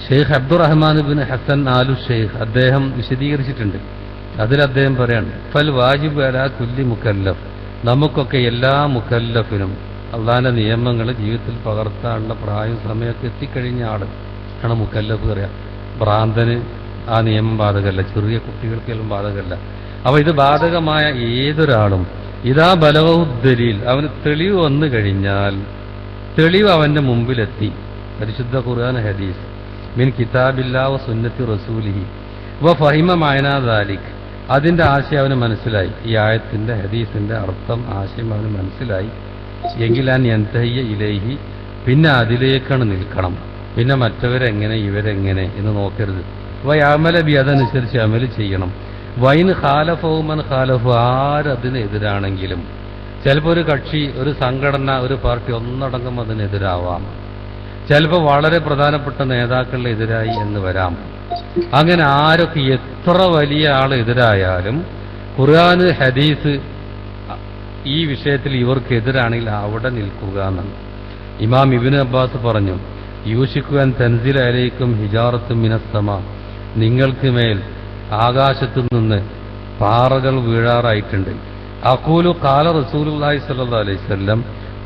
ഷെയ്ഖ് അബ്ദുറഹ്മാൻ ബിൻ ഹസൻ ആലു ഷെയ്ഖ് അദ്ദേഹം വിശദീകരിച്ചിട്ടുണ്ട്. അതിൽ അദ്ദേഹം പറയാണ്, ഫൽ വാജിബ് അലാ കുല്ലി മുക്കല്ലഫ്, നമുക്കൊക്കെ എല്ലാ മുക്കല്ലഫിനും അള്ളാന്റെ നിയമങ്ങൾ ജീവിതത്തിൽ പകർത്താനുള്ള പ്രായം സമയമൊക്കെ എത്തിക്കഴിഞ്ഞ ആള് ആണ് മുക്കല്ലഫ് പറയാം. ഭ്രാന്തന് ആ നിയമം ബാധകമല്ല, ചെറിയ കുട്ടികൾക്കെല്ലാം ബാധകമല്ല. അപ്പൊ ഇത് ബാധകമായ ഏതൊരാളും ഇതാ ബലവഹുദ്ദലീൽ, അവന് തെളിവ് വന്നു കഴിഞ്ഞാൽ, തെളിവ് അവന്റെ മുമ്പിലെത്തി, പരിശുദ്ധ ഖുർആൻ ഹദീസ് മിൻ കിതാബില്ലാഹി വ സുന്നത്തി റസൂലിഹി വ ഫഹിമ മഅനാ ദാലിക്, അതിന്റെ ആശയം അവന് മനസ്സിലായി, ഈ ആയത്തിന്റെ ഹദീസിന്റെ അർത്ഥം ആശയം അവന് മനസ്സിലായി എങ്കിൽ അൻ യൻതഹിയ ഇലൈഹി, പിന്നെ അതിലേക്കാണ് നിൽക്കണം. പിന്നെ മറ്റവരെങ്ങനെ ഇവരെങ്ങനെ എന്ന് നോക്കരുത്. വയഅമല ബി, അതനുസരിച്ച് അമല് ചെയ്യണം. വൈൻ ഖാലഫഹു മൻ ഖാലഫു, ആരതിനെതിരാണെങ്കിലും, ചിലപ്പോൾ ഒരു കക്ഷി, ഒരു സംഘടന, ഒരു പാർട്ടി ഒന്നടങ്കം അതിനെതിരാവാം. ചിലപ്പോൾ വളരെ പ്രധാനപ്പെട്ട നേതാക്കളുടെ എതിരായി എന്ന് വരാം. അങ്ങനെ ആരൊക്കെ എത്ര വലിയ ആളെതിരായാലും ഖുർആന് ഹദീസ് ഈ വിഷയത്തിൽ ഇവർക്കെതിരാണെങ്കിൽ അവിടെ നിൽക്കുക എന്നാണ്. ഇമാം ഇബ്നു അബ്ബാസ് പറഞ്ഞു, യൂഷിക്കുവാൻ തൻസിൽ അലൈക്കും ഹിജാറത്തും മിനസ്സമ, നിങ്ങൾക്ക് മേൽ ആകാശത്തു നിന്ന് പാറകൾ വീഴാറായിട്ടുണ്ട്. അഖൂലു ഖാല റസൂലുള്ളാഹി സ്വല്ലല്ലാഹു അലൈഹി വസല്ലം,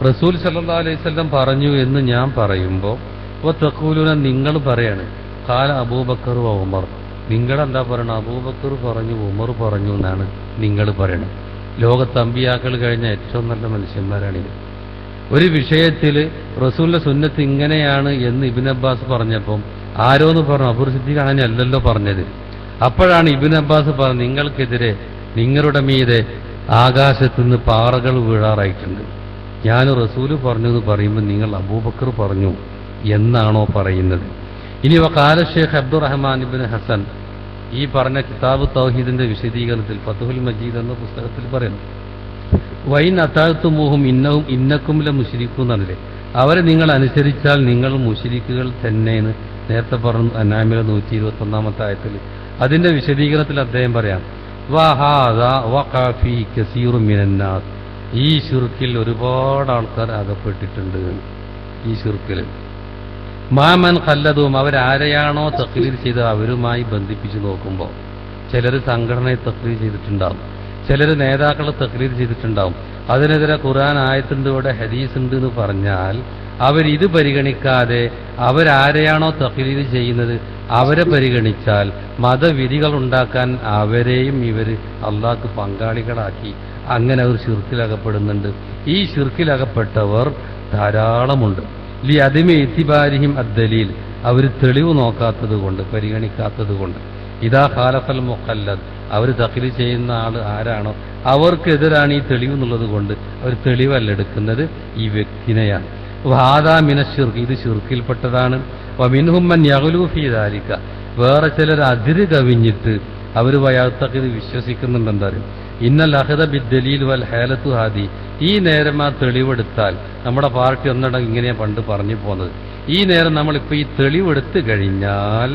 റസൂൽ സല്ലല്ലാഹു അലൈഹി വസല്ലം പറഞ്ഞു എന്ന് ഞാൻ പറയുമ്പോൾ, വ തഖൂലുന, നിങ്ങൾ പറയാണ്, ഖാല അബൂബക്കർ വ ഉമർ, നിങ്ങളെന്താ പറയണം, അബൂബക്കർ പറഞ്ഞു ഉമർ പറഞ്ഞു എന്നാണ് നിങ്ങൾ പറയണം. ലോകത്ത് അമ്പിയാക്കൾ കഴിഞ്ഞ ഏറ്റവും നല്ല മനുഷ്യന്മാരാണിത്. ഒരു വിഷയത്തിൽ റസൂലിന്റെ സുന്നത്ത് ഇങ്ങനെയാണ് എന്ന് ഇബ്നു അബ്ബാസ് പറഞ്ഞപ്പം ആരോന്ന് പറഞ്ഞു, അബൂ സിദ്ദീഖ് അങ്ങനെയല്ലല്ലോ പറഞ്ഞത്. അപ്പോഴാണ് ഇബ്നു അബ്ബാസ് പറഞ്ഞു, നിങ്ങൾക്കെതിരെ, നിങ്ങളുടെ മീതെ ആകാശത്തുനിന്ന് പാറകൾ വീഴാറായിട്ടുണ്ട്. ഞാൻ റസൂല് പറഞ്ഞു എന്ന് പറയുമ്പോൾ നിങ്ങൾ അബൂബക്കർ പറഞ്ഞു എന്നാണോ പറയുന്നത്? ഇനി വഖാല ഷെയ്ഖ് അബ്ദുറഹ്മാൻ ഇബ്നു ഹസൻ, ഈ പറഞ്ഞ കിതാബ് തൗഹീദിന്റെ വിശദീകരണത്തിൽ ഫത്ഹുൽ മജീദ് എന്ന പുസ്തകത്തിൽ പറയുന്നു, വൈൻ അതാഴ്ത്തുമൂഹും ഇന്നക്കും ല മുശ്രിക്കൂ എന്നല്ലേ, അവരെ നിങ്ങൾ അനുസരിച്ചാൽ നിങ്ങൾ മുശ്രിക്കുകൾ തന്നെയെന്ന് നേരത്തെ പറഞ്ഞു അൻആമിലെ 121-ാമത്തെ ആയത്തിൽ. അതിന്റെ വിശദീകരണത്തിൽ അദ്ദേഹം പറയാം, വഹാദാ വഖഅ ഫീഹി കസീറുൻ മിനന്നാസ്, ഈ ശിർക്കിൽ ഒരുപാട് ആൾക്കാർ അകപ്പെട്ടിട്ടുണ്ട്. ഈ ശിർക്കിൽ മാമൻ ഖല്ലദും, അവരാരെയാണോ തഖ്ലീദ് ചെയ്ത് അവരുമായി ബന്ധിപ്പിച്ച് നോക്കുമ്പോൾ, ചിലർ സംഘടനയെ തഖ്ലീദ് ചെയ്തിട്ടുണ്ടാവും, ചിലർ നേതാക്കളെ തഖ്ലീദ് ചെയ്തിട്ടുണ്ടാവും. അതിനെതിരെ ഖുർആൻ ആയത്തുണ്ട്, ഇവിടെ ഹദീസ് ഉണ്ട് എന്ന് പറഞ്ഞാൽ അവരിത് പരിഗണിക്കാതെ അവരാരെയാണോ തഖ്ലീദ് ചെയ്യുന്നത് അവരെ പരിഗണിച്ചാൽ മതവിധികൾ ഉണ്ടാക്കാൻ അവരെയും ഇവർ അള്ളാഹ്ക്ക് പങ്കാളികളാക്കി അങ്ങനെ അവർ ശിർക്കിലകപ്പെടുന്നുണ്ട്. ഈ ശിർക്കിലകപ്പെട്ടവർ ധാരാളമുണ്ട്. ലി അദിമി ഇത്തിബാരിഹിം അദ്ദലീൽ, അവർ തെളിവ് നോക്കാത്തത് കൊണ്ട്, പരിഗണിക്കാത്തത് കൊണ്ട്. ഇതാ ഖാലഫൽ മുഖല്ലദ്, അവർ തഖ്ലീദ് ചെയ്യുന്ന ആൾ ആരാണോ അവർക്കെതിരാണ് ഈ തെളിവ് എന്നുള്ളത് കൊണ്ട് അവർ തെളിവല്ല എടുക്കുന്നത്, ഈ വ്യക്തിനെയാണ്. ഹാദാ മിന ശിർക്ക്, ഇത് ശിർക്കിൽപ്പെട്ടതാണ്. വമിൻഹും മൻ യഗ്ലൂ ഫീ ദാലിക, വേറെ ചിലർ അതിര് കവിഞ്ഞിട്ട് അവർ വയാത്തക്കിത് വിശ്വസിക്കുന്നുണ്ട്. എന്താ പറയുക, ഇന്നൽ അഹദ ബിദ്ദലീൽ വൽ ഹേലത്തു ഹാദി, ഈ നേരം ആ തെളിവെടുത്താൽ, നമ്മുടെ പാർട്ടി ഒന്നടങ്കം ഇങ്ങനെയാ പണ്ട് പറഞ്ഞു പോകുന്നത്, ഈ നേരം നമ്മളിപ്പോൾ ഈ തെളിവെടുത്ത് കഴിഞ്ഞാൽ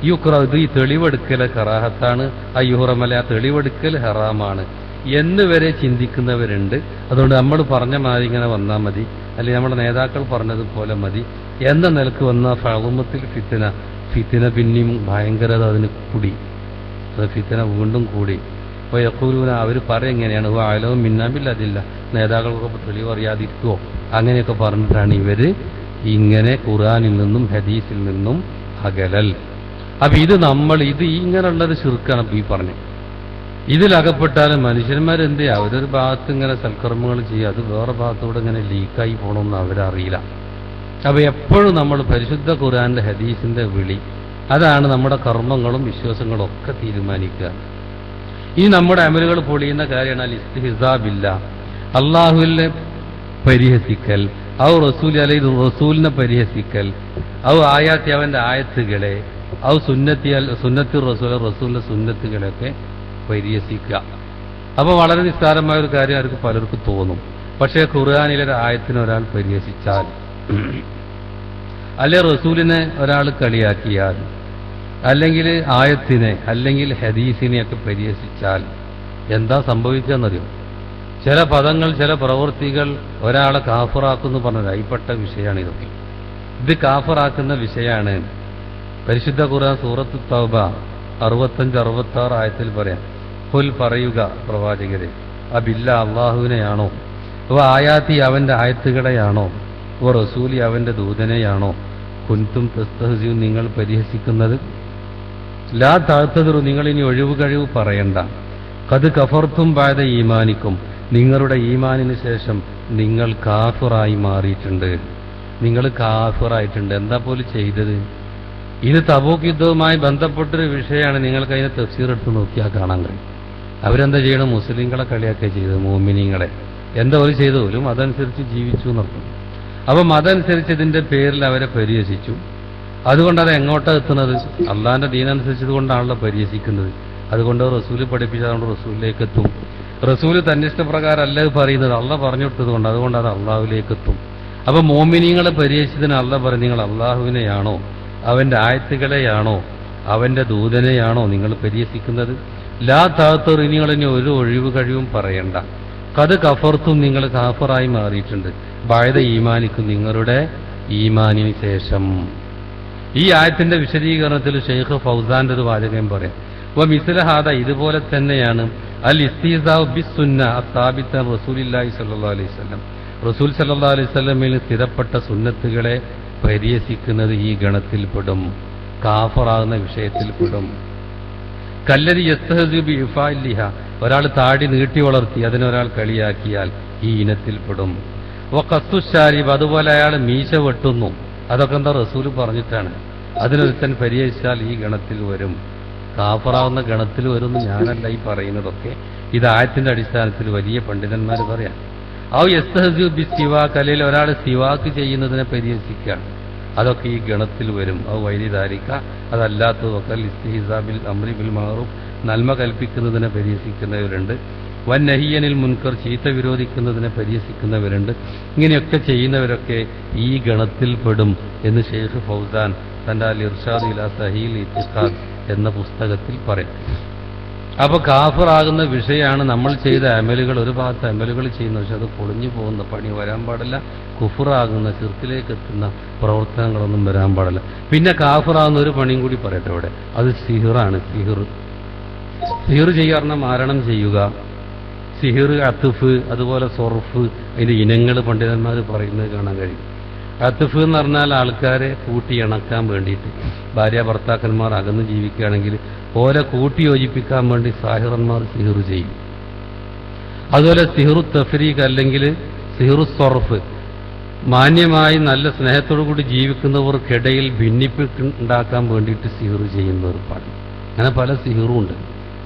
ഈ തെളിവെടുക്കൽ കറാഹത്താണ്, അയ്യുഹറമല ആ തെളിവെടുക്കൽ ഹറാമാണ് എന്ന് വരെ ചിന്തിക്കുന്നവരുണ്ട്. അതുകൊണ്ട് നമ്മൾ പറഞ്ഞ മാതിരി ഇങ്ങനെ വന്നാൽ മതി, അല്ലെങ്കിൽ നമ്മുടെ നേതാക്കൾ പറഞ്ഞതുപോലെ മതി എന്ന നിലക്ക് വന്ന ഫഅളുമത്തിൽ ഫിത്തിന പിന്നെയും ഭയങ്കരത അതിന് കൂടി, അത് ഫിത്തിന വീണ്ടും കൂടി. അപ്പോൾ യഖൂലൂന, അവർ പറയും എങ്ങനെയാണ്, ആലവും മിന്നാബില്ലതില്ല, നേതാക്കൾക്കൊക്കെ തെളിവ് അറിയാതിരിക്കുമോ, അങ്ങനെയൊക്കെ പറഞ്ഞിട്ടാണ് ഇവർ ഇങ്ങനെ ഖുർആനിൽ നിന്നും ഹദീസിൽ നിന്നും അകലൽ. അപ്പം ഇത് ഇങ്ങനെയുള്ളൊരു ശിർക്കാണ് ഈ പറഞ്ഞത്. ഇതിലകപ്പെട്ടാലും മനുഷ്യന്മാരെന്ത് ചെയ്യുക, അവരൊരു ഭാഗത്ത് ഇങ്ങനെ സൽക്കർമ്മങ്ങൾ ചെയ്യുക, അത് വേറെ ഭാഗത്തൂടെ ഇങ്ങനെ ലീക്കായി പോകണമെന്ന് അവരറിയില്ല. അപ്പോൾ എപ്പോഴും നമ്മൾ പരിശുദ്ധ ഖുർആന്റെ ഹദീസിന്റെ വിളി, അതാണ് നമ്മുടെ കർമ്മങ്ങളും വിശ്വാസങ്ങളും ഒക്കെ തീരുമാനിക്കുക. ഈ നമ്മുടെ അമലുകൾ പൊളിയുന്ന കാര്യമാണ് അൽ ഇസ്തിഹ്സാബില്ല, അള്ളാഹുവിനെ പരിഹസിക്കൽ, ഔ റസൂൽ അല്ലെങ്കിൽ റസൂലിനെ പരിഹസിക്കൽ, ഔ ആയാത്തി അവന്റെ ആയത്തുകളെ, ഔ സുന്നത്തി റസൂലിന്റെ സുന്നത്തുകളൊക്കെ പരിഹസിക്കുക. അപ്പൊ വളരെ നിസ്സാരമായ ഒരു കാര്യം അവർക്ക് പലർക്കും തോന്നും. പക്ഷേ ഖുർആനിലെ ഒരു ആയത്തിനെ ഒരാൾ പരിഹസിച്ചാൽ, അല്ലെ റസൂലിനെ ഒരാൾ കളിയാക്കിയാൽ, അല്ലെങ്കിൽ ആയത്തിനെ അല്ലെങ്കിൽ ഹദീസിനെയൊക്കെ പരിഹസിച്ചാൽ എന്താ സംഭവിക്കുകയെന്നറിയോ? ചില പദങ്ങൾ, ചില പ്രവൃത്തികൾ ഒരാളെ കാഫറാക്കുന്നു പറഞ്ഞത് അയിപ്പെട്ട വിഷയമാണ് ഇതൊക്കെ. ഇത് കാഫറാക്കുന്ന വിഷയമാണ്. പരിശുദ്ധ ഖുർആൻ സൂറത്ത് തൗബ 65-66 ആയത്തിൽ പറയാം, ഖുൽ പറയുക പ്രവാചകരെ, അബില്ല അള്ളാഹുവിനെയാണോ, ആയാത്തി അവന്റെ ആയത്തുകളെയാണോ, റസൂലി അവന്റെ ദൂതനെയാണോ, കുൻതും തസ്തഹ്സിഊൻ നിങ്ങൾ പരിഹസിക്കുന്നത്, ലാ തഅ്തദിറു നിങ്ങൾ ഇനി ഒഴിവ് കഴിവ് പറയണ്ട, ഖദ് കഫർതും ബഅദ ഈമാനിക്കും നിങ്ങളുടെ ഈമാനിന് ശേഷം നിങ്ങൾ കാഫിറായി മാറിയിട്ടുണ്ട്, നിങ്ങൾ കാഫിറായിട്ടുണ്ട്. എന്താ പോലും ചെയ്തത്? ഇത് തബൂക്ക് യുദ്ധവുമായി ബന്ധപ്പെട്ടൊരു വിഷയമാണ്. നിങ്ങൾക്ക് അതിനെ തഫ്സീർ എടുത്ത് നോക്കിയാൽ കാണാൻ കഴിയും. അവരെന്താ ചെയ്യണം? മുസ്ലിങ്ങളെ കളിയാക്കുക ചെയ്തത്, മോമിനീങ്ങളെ. എന്താ അവർ ചെയ്തു? പോലും അതനുസരിച്ച് ജീവിച്ചു എന്നർത്ഥം. അപ്പം അതനുസരിച്ച് ഇതിന്റെ പേരിൽ അവരെ പരിഹസിച്ചു. അതുകൊണ്ട് അത് എങ്ങോട്ടാണ് എത്തുന്നത്? അള്ളാഹിന്റെ ദീനനുസരിച്ചത് കൊണ്ടാണല്ലോ പരിഹസിക്കുന്നത്. അതുകൊണ്ട് റസൂല് പഠിപ്പിച്ചതുകൊണ്ട് റസൂലിലേക്ക് എത്തും. റസൂല് തന്റെ ഇഷ്ടപ്രകാരം അല്ല പറയുന്നത്, അള്ളാഹ് പറഞ്ഞു കൊടുത്തത് കൊണ്ട്, അതുകൊണ്ട് അത് അള്ളാഹുവിലേക്ക് എത്തും. അപ്പൊ മോമിനീങ്ങളെ പരിഹസിച്ചതിന് അള്ളാഹ് പറയും, നിങ്ങൾ അള്ളാഹുവിനെയാണോ, അവന്റെ ആയത്തുകളെയാണോ, അവന്റെ ദൂതനെയാണോ നിങ്ങൾ പരിഹസിക്കുന്നത്? ലാ താത്തർ നിങ്ങൾ ഇനി ഒരു ഒഴിവ് കഴിവും പറയണ്ട, കത് കഫർത്തും നിങ്ങൾ കാഫറായി മാറിയിട്ടുണ്ട്, ബഅദ ഈമാനിക്കും നിങ്ങളുടെ ഈമാനിന് ശേഷം. ഈ ആയത്തിന്റെ വിശദീകരണത്തിൽ ഷെയ്ഖ് ഫൗസാന്റെ ഒരു വാചകം പറയാം, മിസ്ലഹാദ ഇതുപോലെ തന്നെയാണ് അൽ ഇസ്തിഹ്സാഉ ബിസ്സുന്ന അസ്സാബിത്ത റസൂലില്ലാഹി സ്വല്ലല്ലാഹു അലൈഹി വസല്ലം, റസൂൽ സല്ലല്ലാഹു അലൈഹി വസല്ലമയിൽ സ്ഥിരപ്പെട്ട സുന്നത്തുകളെ പരിഹസിക്കുന്നത് ഈ ഗണത്തിൽപ്പെടും, കാഫറാകുന്ന വിഷയത്തിൽപ്പെടും. കല്ലരി യസ്തഹ്സിഉ ബിഇഫാഇല്ലിഹ ഒരാൾ താടി നീട്ടി വളർത്തി അതിനൊരാൾ കളിയാക്കിയാൽ ഈ ഇനത്തിൽപ്പെടും. വഖസ്സുശാരിബ് അതുപോലെ അയാൾ മീശ വെട്ടുന്നു, അതൊക്കെ എന്താ റസൂല് പറഞ്ഞിട്ടാണ്, അതിനൊരുത്തൻ പരിഹസിച്ചാൽ ഈ ഗണത്തിൽ വരും, കാഫറാവുന്ന ഗണത്തിൽ വരുമെന്ന് ഞാനല്ല ഈ പറയുന്നതൊക്കെ. ഇത് ആയത്തിന്റെ അടിസ്ഥാനത്തിൽ വലിയ പണ്ഡിതന്മാർ പറയാം. ഔ യസ്തഹ്സിഉ ബിസ്സിവാക്ക് അല്ലെങ്കിൽ ഒരാൾ സിവാക്ക് ചെയ്യുന്നതിനെ പരിഹസിക്കുകയാണ്, അതൊക്കെ ഈ ഗണത്തിൽ വരും. ഔ വൈരിദാരിക്ക അതല്ലാത്തതൊക്കെ ഇസ്തിഹ്സാബിൽ അംരി ബിൽ മഅറൂഫ് നന്മ കൽപ്പിക്കുന്നതിനെ പരിഹസിക്കുന്നവരുണ്ട്, വൻ നഹിയനിൽ മുൻകർ ചീത്ത വിരോധിക്കുന്നതിനെ പരിഹസിക്കുന്നവരുണ്ട്. ഇങ്ങനെയൊക്കെ ചെയ്യുന്നവരൊക്കെ ഈ ഗണത്തിൽപ്പെടും എന്ന് ഷെയ്ഖ് ഫൗസാൻ തന്റെ അൽ ഇർഷാദ് ഇലാ സഹീൽ ഇത്തിഖാദ് എന്ന പുസ്തകത്തിൽ പറയും. അപ്പൊ കാഫിറാകുന്ന വിഷയമാണ് നമ്മൾ ചെയ്ത അമലുകൾ. ഒരു ഭാഗത്ത് അമലുകൾ ചെയ്യുന്ന, പക്ഷെ അത് പൊളിഞ്ഞു പോകുന്ന പണി വരാൻ പാടില്ല. കുഫറാകുന്ന ശിർക്കിലേക്ക് എത്തുന്ന പ്രവർത്തനങ്ങളൊന്നും വരാൻ പാടില്ല. പിന്നെ കാഫിറാകുന്ന ഒരു പണിയും കൂടി പറയട്ടെ ഇവിടെ, അത് സിഹിറാണ്. സിഹിർ ചെയ്യാറുന്ന മാരണം ചെയ്യുക, സിഹിർ, അത്തുഫ്, അതുപോലെ സൊർഫ്, അതിന്റെ ഇനങ്ങൾ പണ്ഡിതന്മാർ പറയുന്നത് കാണാൻ കഴിയും. അത്തുഫ് എന്ന് പറഞ്ഞാൽ ആൾക്കാരെ കൂട്ടി ഇണക്കാൻ വേണ്ടിയിട്ട്, ഭാര്യ ഭർത്താക്കന്മാർ അകന്ന് ജീവിക്കുകയാണെങ്കിൽ ഓരെ കൂട്ടി യോജിപ്പിക്കാൻ വേണ്ടി സാഹിറന്മാർ സിഹിർ ചെയ്യും. അതുപോലെ സിഹിറു തഫ്രീഖ് അല്ലെങ്കിൽ സിഹിറു സൊർഫ്, മാന്യമായി നല്ല സ്നേഹത്തോടു കൂടി ജീവിക്കുന്നവർക്കിടയിൽ ഭിന്നിപ്പുണ്ടാക്കാൻ വേണ്ടിയിട്ട് സിഹിർ ചെയ്യുന്ന ഒരു പണി. അങ്ങനെ പല സിഹിറും ഉണ്ട്.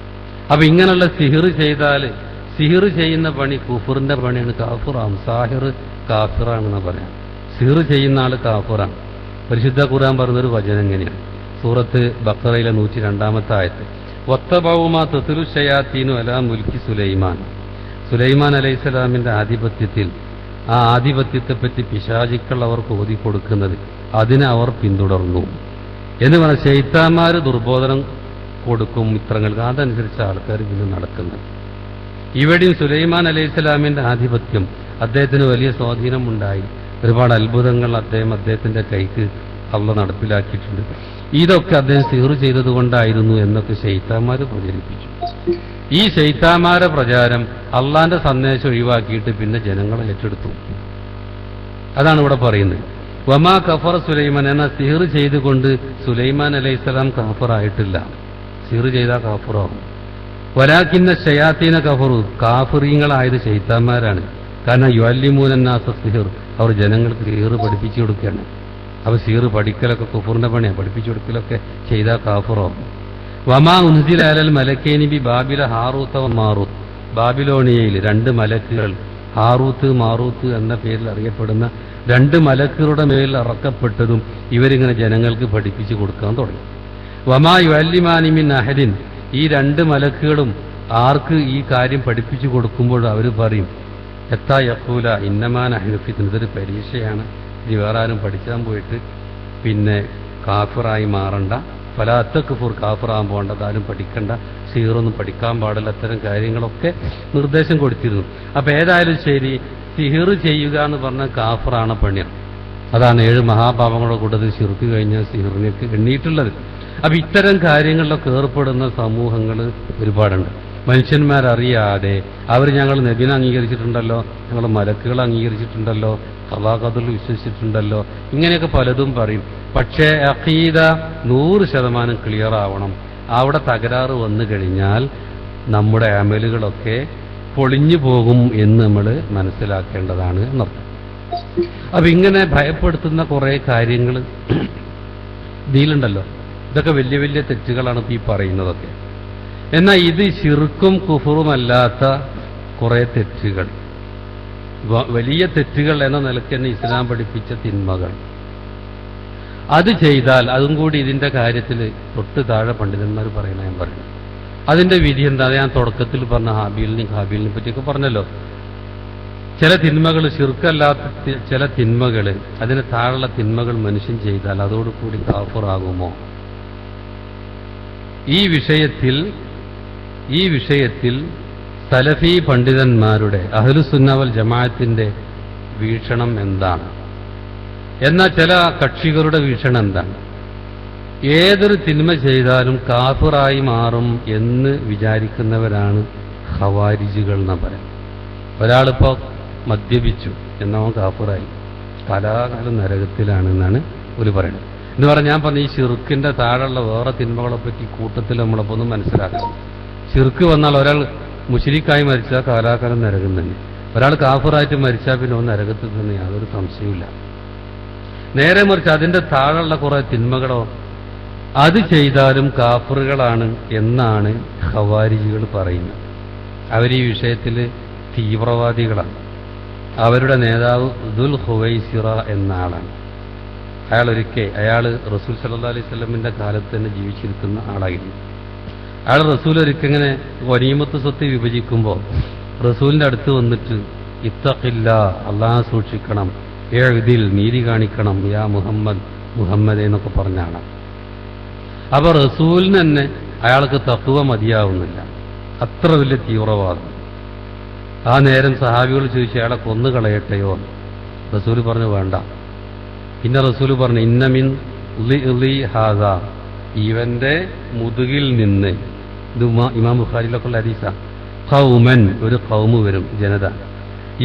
അപ്പൊ ഇങ്ങനെയുള്ള സിഹിർ ചെയ്താൽ, സിഹിർ ചെയ്യുന്ന പണി കുഫറിന്റെ പണിയാണ്, കാഫിറാണ്. സാഹിർ കാഫിറാണെന്ന് പറയാം, സിഹിർ ചെയ്യുന്ന ആൾ കാഫിറാണ്. പരിശുദ്ധ ഖുർആൻ പറഞ്ഞൊരു വചനം എങ്ങനെയാണ്? സൂറത്ത് ബഖറയിലെ 102-ാമത്തെ ആയത്ത്, വത്തബൗമാ തത്ലു ശയാത്തീനു അലാ മുൽക്കി സുലൈമാൻ. സുലൈമാൻ അലൈഹിസ്സലാമിന്റെ ആധിപത്യത്തിൽ ആ ആധിപത്യത്തെപ്പറ്റി പിശാചിക്കൾ അവർക്ക് ഓതിക്കൊടുക്കുന്നത് അതിനെ അവർ പിന്തുടർന്നു എന്ന് പറഞ്ഞാൽ ശൈത്താന്മാര് ദുർബോധനം കൊടുക്കും മിത്രങ്ങൾക്ക്, അതനുസരിച്ച് ആൾക്കാർ പിന്നെ നടക്കുന്നത്. ഇവിടെയും സുലൈമാൻ അലൈഹിസ്സലാമിന്റെ ആധിപത്യം അദ്ദേഹത്തിന് വലിയ സ്വാധീനമുണ്ടായി. ഒരുപാട് അത്ഭുതങ്ങൾ അദ്ദേഹത്തിന്റെ കൈക്ക് അള്ളാഹ് നടപ്പിലാക്കിയിട്ടുണ്ട്. ഇതൊക്കെ അദ്ദേഹം സിഹർ ചെയ്തതുകൊണ്ടായിരുന്നു എന്നൊക്കെ ശൈത്താന്മാര് പ്രചരിപ്പിച്ചു. ഈ ശൈത്താന്മാരുടെ പ്രചാരം അള്ളാന്റെ സന്ദേശം ഒഴിവാക്കിയിട്ട് പിന്നെ ജനങ്ങളെ ഏറ്റെടുത്തു. അതാണ് ഇവിടെ പറയുന്നത്. വമാ കഫർ സുലൈമാൻ എന്ന സിഹർ ചെയ്തുകൊണ്ട് സുലൈമാൻ അലൈഹിസ്സലാം കാഫറായിട്ടില്ല. സിഹർ ചെയ്താൽ കാഫറാവും. വലാക്കിന്ന ശയാത്തീന കഫറു, കാഫിറീങ്ങളായത് ശൈത്താന്മാരാണ്. കാരണം യുഅല്ലിമൂനന്നാസ സിഹർ, അവർ ജനങ്ങൾക്ക് സിഹർ പഠിപ്പിച്ചു കൊടുക്കുകയാണ്. അപ്പൊ സിഹർ പഠിക്കലൊക്കെ കുഫറിന്റെ പണിയാണ്, പഠിപ്പിച്ചു കൊടുക്കലൊക്കെ ചെയ്താൽ കാഫറാവും. വമാ ഉൻസില അലൽ മലക്കൈനി ബി ബാബില ഹാറൂത്ത മാറൂത്ത്, ബാബിലോണിയയിൽ 2 മലക്കുകൾ, ഹാറൂത്ത് മാറൂത്ത് എന്ന പേരിൽ അറിയപ്പെടുന്ന 2 മലക്കുകളുടെ മേൽ ഇറക്കപ്പെട്ടതും ഇവരിങ്ങനെ ജനങ്ങൾക്ക് പഠിപ്പിച്ചു കൊടുക്കാൻ തുടങ്ങി. വമാ യുഅല്ലിമാനി മിൻ അഹദിൻ, ഈ 2 മലക്കുകളും ആർക്ക് ഈ കാര്യം പഠിപ്പിച്ചു കൊടുക്കുമ്പോൾ അവർ പറയും എത്താ യഖൂല ഇന്നമാ നഹ്നു ഫിത്ന, ഇതൊരു പരീക്ഷയാണ്, ഇത് വേറെ ആരും പഠിച്ചാൻ പോയിട്ട് പിന്നെ കാഫിറായി മാറണ്ട, ഫലാ തക്ഫുർ, കാഫിറാൻ പോകണ്ട, അതാരും പഠിക്കണ്ട, സിഹറൊന്നും പഠിക്കാൻ പാടില്ല, അത്തരം കാര്യങ്ങളൊക്കെ നിർദ്ദേശം കൊടുത്തിരുന്നു. അപ്പൊ ഏതായാലും ശരി, സിഹർ ചെയ്യുക എന്ന് പറഞ്ഞാൽ കാഫിറാണ് പണിയാണ്. അതാണ് 7 മഹാപാപങ്ങളുടെ കൂട്ടത്തിൽ ശിർക്ക് കഴിഞ്ഞാൽ സിഹറിനേക്ക് എണ്ണിയിട്ടുള്ളത്. അപ്പൊ ഇത്തരം കാര്യങ്ങളിലൊക്കെ ഏർപ്പെടുന്ന സമൂഹങ്ങൾ ഒരുപാടുണ്ട്. മനുഷ്യന്മാരറിയാതെ അവർ ഞങ്ങൾ നബിനെ അംഗീകരിച്ചിട്ടുണ്ടല്ലോ, ഞങ്ങൾ മലക്കുകളെ അംഗീകരിച്ചിട്ടുണ്ടല്ലോ, ഖലാഖദിൽ വിശ്വസിച്ചിട്ടുണ്ടല്ലോ, ഇങ്ങനെയൊക്കെ പലതും പറയും. പക്ഷേ അഖീദ 100% ക്ലിയർ ആവണം. അവിടെ തകരാറ് വന്നു കഴിഞ്ഞാൽ നമ്മുടെ അമലുകളൊക്കെ പൊളിഞ്ഞു പോകും എന്ന് നമ്മൾ മനസ്സിലാക്കേണ്ടതാണ് എന്നർത്ഥം. അപ്പൊ ഇങ്ങനെ ഭയപ്പെടുത്തുന്ന കുറെ കാര്യങ്ങൾ ഇതിലുണ്ടല്ലോ. ഇതൊക്കെ വലിയ വലിയ തെറ്റുകളാണ് ഈ പറയുന്നതൊക്കെ. എന്നാൽ ഇത് ശിർക്കും കുഫറുമല്ലാത്ത കുറെ തെറ്റുകൾ, വലിയ തെറ്റുകൾ എന്ന നിലയ്ക്ക് തന്നെ ഇസ്ലാം പഠിപ്പിച്ച തിന്മകൾ, അത് ചെയ്താൽ അതും കൂടി ഇതിന്റെ കാര്യത്തിൽ തൊട്ട് താഴെ പണ്ഡിതന്മാർ പറയണ ഞാൻ പറയുന്നത്. അതിന്റെ വിധി എന്താ? ഞാൻ തുടക്കത്തിൽ പറഞ്ഞ ഹാബീലിനെ പറ്റിയൊക്കെ പറഞ്ഞല്ലോ. ചില തിന്മകൾ, ശിർക്കല്ലാത്ത ചില തിന്മകൾ, അതിന് താഴെയുള്ള തിന്മകൾ മനുഷ്യൻ ചെയ്താൽ അതോടുകൂടി കാഫിറാകുമോ? ഈ വിഷയത്തിൽ സലഫി പണ്ഡിതന്മാരുടെ അഹ്ലുസുന്ന വൽ ജമാഅത്തിന്റെ വീക്ഷണം എന്താണ്? എന്നാൽ ചില കക്ഷികളുടെ വീക്ഷണം എന്താണ്? ഏതൊരു തിന്മ ചെയ്താലും കാഫിറായി മാറും എന്ന് വിചാരിക്കുന്നവരാണ് ഖവാരിജികൾ എന്ന് പറയാം. ഒരാളിപ്പോ മദ്യപിച്ചു എന്നവൻ കാഫിറായി, കലാകാലം നരകത്തിലാണെന്നാണ് ഒരു പറയുന്നത്. എന്ന് പറഞ്ഞാൽ ഞാൻ പറഞ്ഞ ഈ ശിർക്കിന്റെ താഴെയുള്ള വേറെ തിന്മകളെ പറ്റി കൂട്ടത്തിൽ നമ്മളപ്പോൾ ഒന്ന് മനസ്സിലാക്കണം. ശിർക്ക് വന്നാൽ ഒരാൾ മുശ്രിക്കായി മരിച്ചാൽ കാലാകാലം നരകം തന്നെ, ഒരാൾ കാഫിറായിട്ട് മരിച്ചാൽ പിന്നെ ഒന്ന് നരകത്തിൽ തന്നെ, യാതൊരു സംശയവുമില്ല. നേരെ മറിച്ച് അതിന്റെ താഴെയുള്ള കുറെ തിന്മകളോ അത് ചെയ്താലും കാഫിറുകളാണ് എന്നാണ് ഖവാരിജികൾ പറയുന്നത്. അവർ ഈ വിഷയത്തിൽ തീവ്രവാദികളാണ്. അവരുടെ നേതാവ് ദുൽ ഖുവൈസിറ എന്ന ആളാണ്. അയാൾ റസൂൽ സല്ലല്ലാഹു അലൈഹി വസല്ലമിന്റെ കാലത്ത് തന്നെ ജീവിച്ചിരിക്കുന്ന ആളായിരുന്നു. അയാൾ റസൂൽ ഒരിക്കങ്ങനെ ഗനീമത്ത് സ്വത്ത് വിഭജിക്കുമ്പോൾ റസൂലിന്റെ അടുത്ത് വന്നിട്ട് ഇത്തഖില്ലാ, അല്ലാഹ് സൂക്ഷിക്കണം, ഇതിൽ നീതി കാണിക്കണം, യാ മുഹമ്മദ് എന്നൊക്കെ പറഞ്ഞ ആളാണ്. അപ്പൊ റസൂലിന് തന്നെ അയാൾക്ക് തഖ്വ മതിയാവുന്നില്ല, അത്ര വലിയ തീവ്രവാദം. ആ നേരം സഹാബികൾ ചോദിച്ചു അയാളെ കൊന്നു കളയട്ടെയോ? റസൂൽ പറഞ്ഞു വേണ്ട. പിന്നെ റസൂൽ പറഞ്ഞു ഇന്നമിൻ ഹാദ, ഇവന്റെ മുതുകിൽ നിന്ന്, ഇത് ഇമാം ബുഖാരിയിലൊക്കെ ഉള്ള ഹദീസാ, ഖൗമൻ, ഒരു ഖൗമ് വരും, ജനത,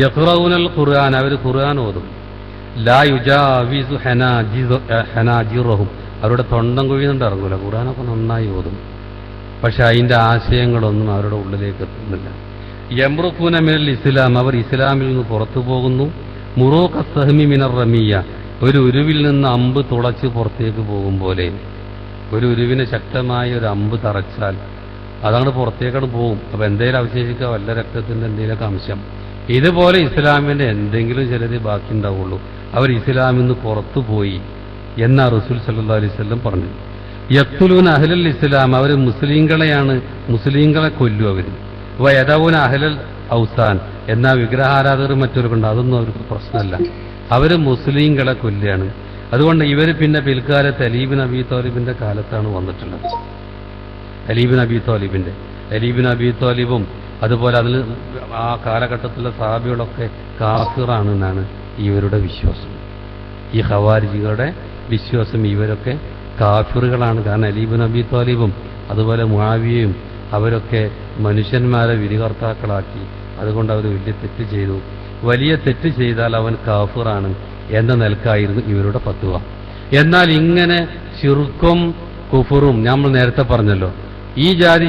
യഖ്റഊനൽ ഖുർആൻ, അവർ ഖുർആൻ ഓതും, ലാ യുജാവിസു ഹനാജിറഹും, അവരുടെ തൊണ്ടം കുഴിയുന്നുണ്ട് ഇറങ്ങൂല, ഖുർആനൊക്കെ നന്നായി ഓതും, പക്ഷെ അതിന്റെ ആശയങ്ങളൊന്നും അവരുടെ ഉള്ളിലേക്ക് എത്തുന്നില്ല. യംറുഖൂന മിനൽ ഇസ്ലാം, അവർ ഇസ്ലാമിൽ നിന്ന് പുറത്തു പോകുന്നു. മുറൂഖ സഹ്മി മിനർ റമിയ, ഒരു ഉരുവിൽ നിന്ന് അമ്പ് തുളച്ച് പുറത്തേക്ക് പോകും പോലെ. ഒരു ഉരുവിനെ ശക്തമായ ഒരു അമ്പ് തറച്ചാൽ അതങ്ങോട്ട് പുറത്തേക്കാണ് പോകും. അപ്പൊ എന്തെങ്കിലും അവശേഷിക്കുക, വല്ല രക്തത്തിന്റെ എന്തെങ്കിലുമൊക്കെ അംശം. ഇതുപോലെ ഇസ്ലാമിന്റെ എന്തെങ്കിലും ചിലത് ബാക്കി ഉണ്ടാവുള്ളൂ. അവർ ഇസ്ലാമിൽ നിന്ന് പുറത്തു പോയി എന്നാ റസൂൽ സല്ലല്ലാഹു അലൈഹി വസല്ലം പറഞ്ഞു. യഖ്തുലൂന അഹ്ലൽ ഇസ്ലാം, അവർ മുസ്ലിങ്ങളെ കൊല്ലും അവർ. വയദഊന അഹ്ലൽ ഔസാൻ, എന്നാ വിഗ്രഹാരാധകർ മറ്റൊരുക്കുണ്ട്, അതൊന്നും അവർക്ക് പ്രശ്നമല്ല, അവർ മുസ്ലിങ്ങളെ കൊല്ലുകയാണ്. അതുകൊണ്ട് ഇവർ പിന്നെ പിൽക്കാലത്ത് അലീബിൻ അബി താലിബിന്റെ കാലത്താണ് വന്നിട്ടുള്ളത്. അലീബിൻ അബി താലിബും അതുപോലെ അതിൽ ആ കാലഘട്ടത്തിലെ സഹാബികളൊക്കെ കാഫിറാണെന്നാണ് ഇവരുടെ വിശ്വാസം. ഈ ഖവാരിജികളുടെ വിശ്വാസം ഇവരൊക്കെ കാഫിറുകളാണ്. കാരണം അലീബിൻ അബി താലിബും അതുപോലെ മുആവിയയും അവരൊക്കെ മനുഷ്യന്മാരെ വിധികർത്താക്കളാക്കി. അതുകൊണ്ട് അവർ വലിയ തെറ്റ് ചെയ്തു. വലിയ തെറ്റ് ചെയ്താൽ അവൻ കാഫിറാണ് എന്ന നിലക്കായിരുന്നു ഇവരുടെ ഫത്വ. എന്നാൽ ഇങ്ങനെ ശിർക്കും കുഫറും നമ്മൾ നേരത്തെ പറഞ്ഞല്ലോ, ഈ ജാതി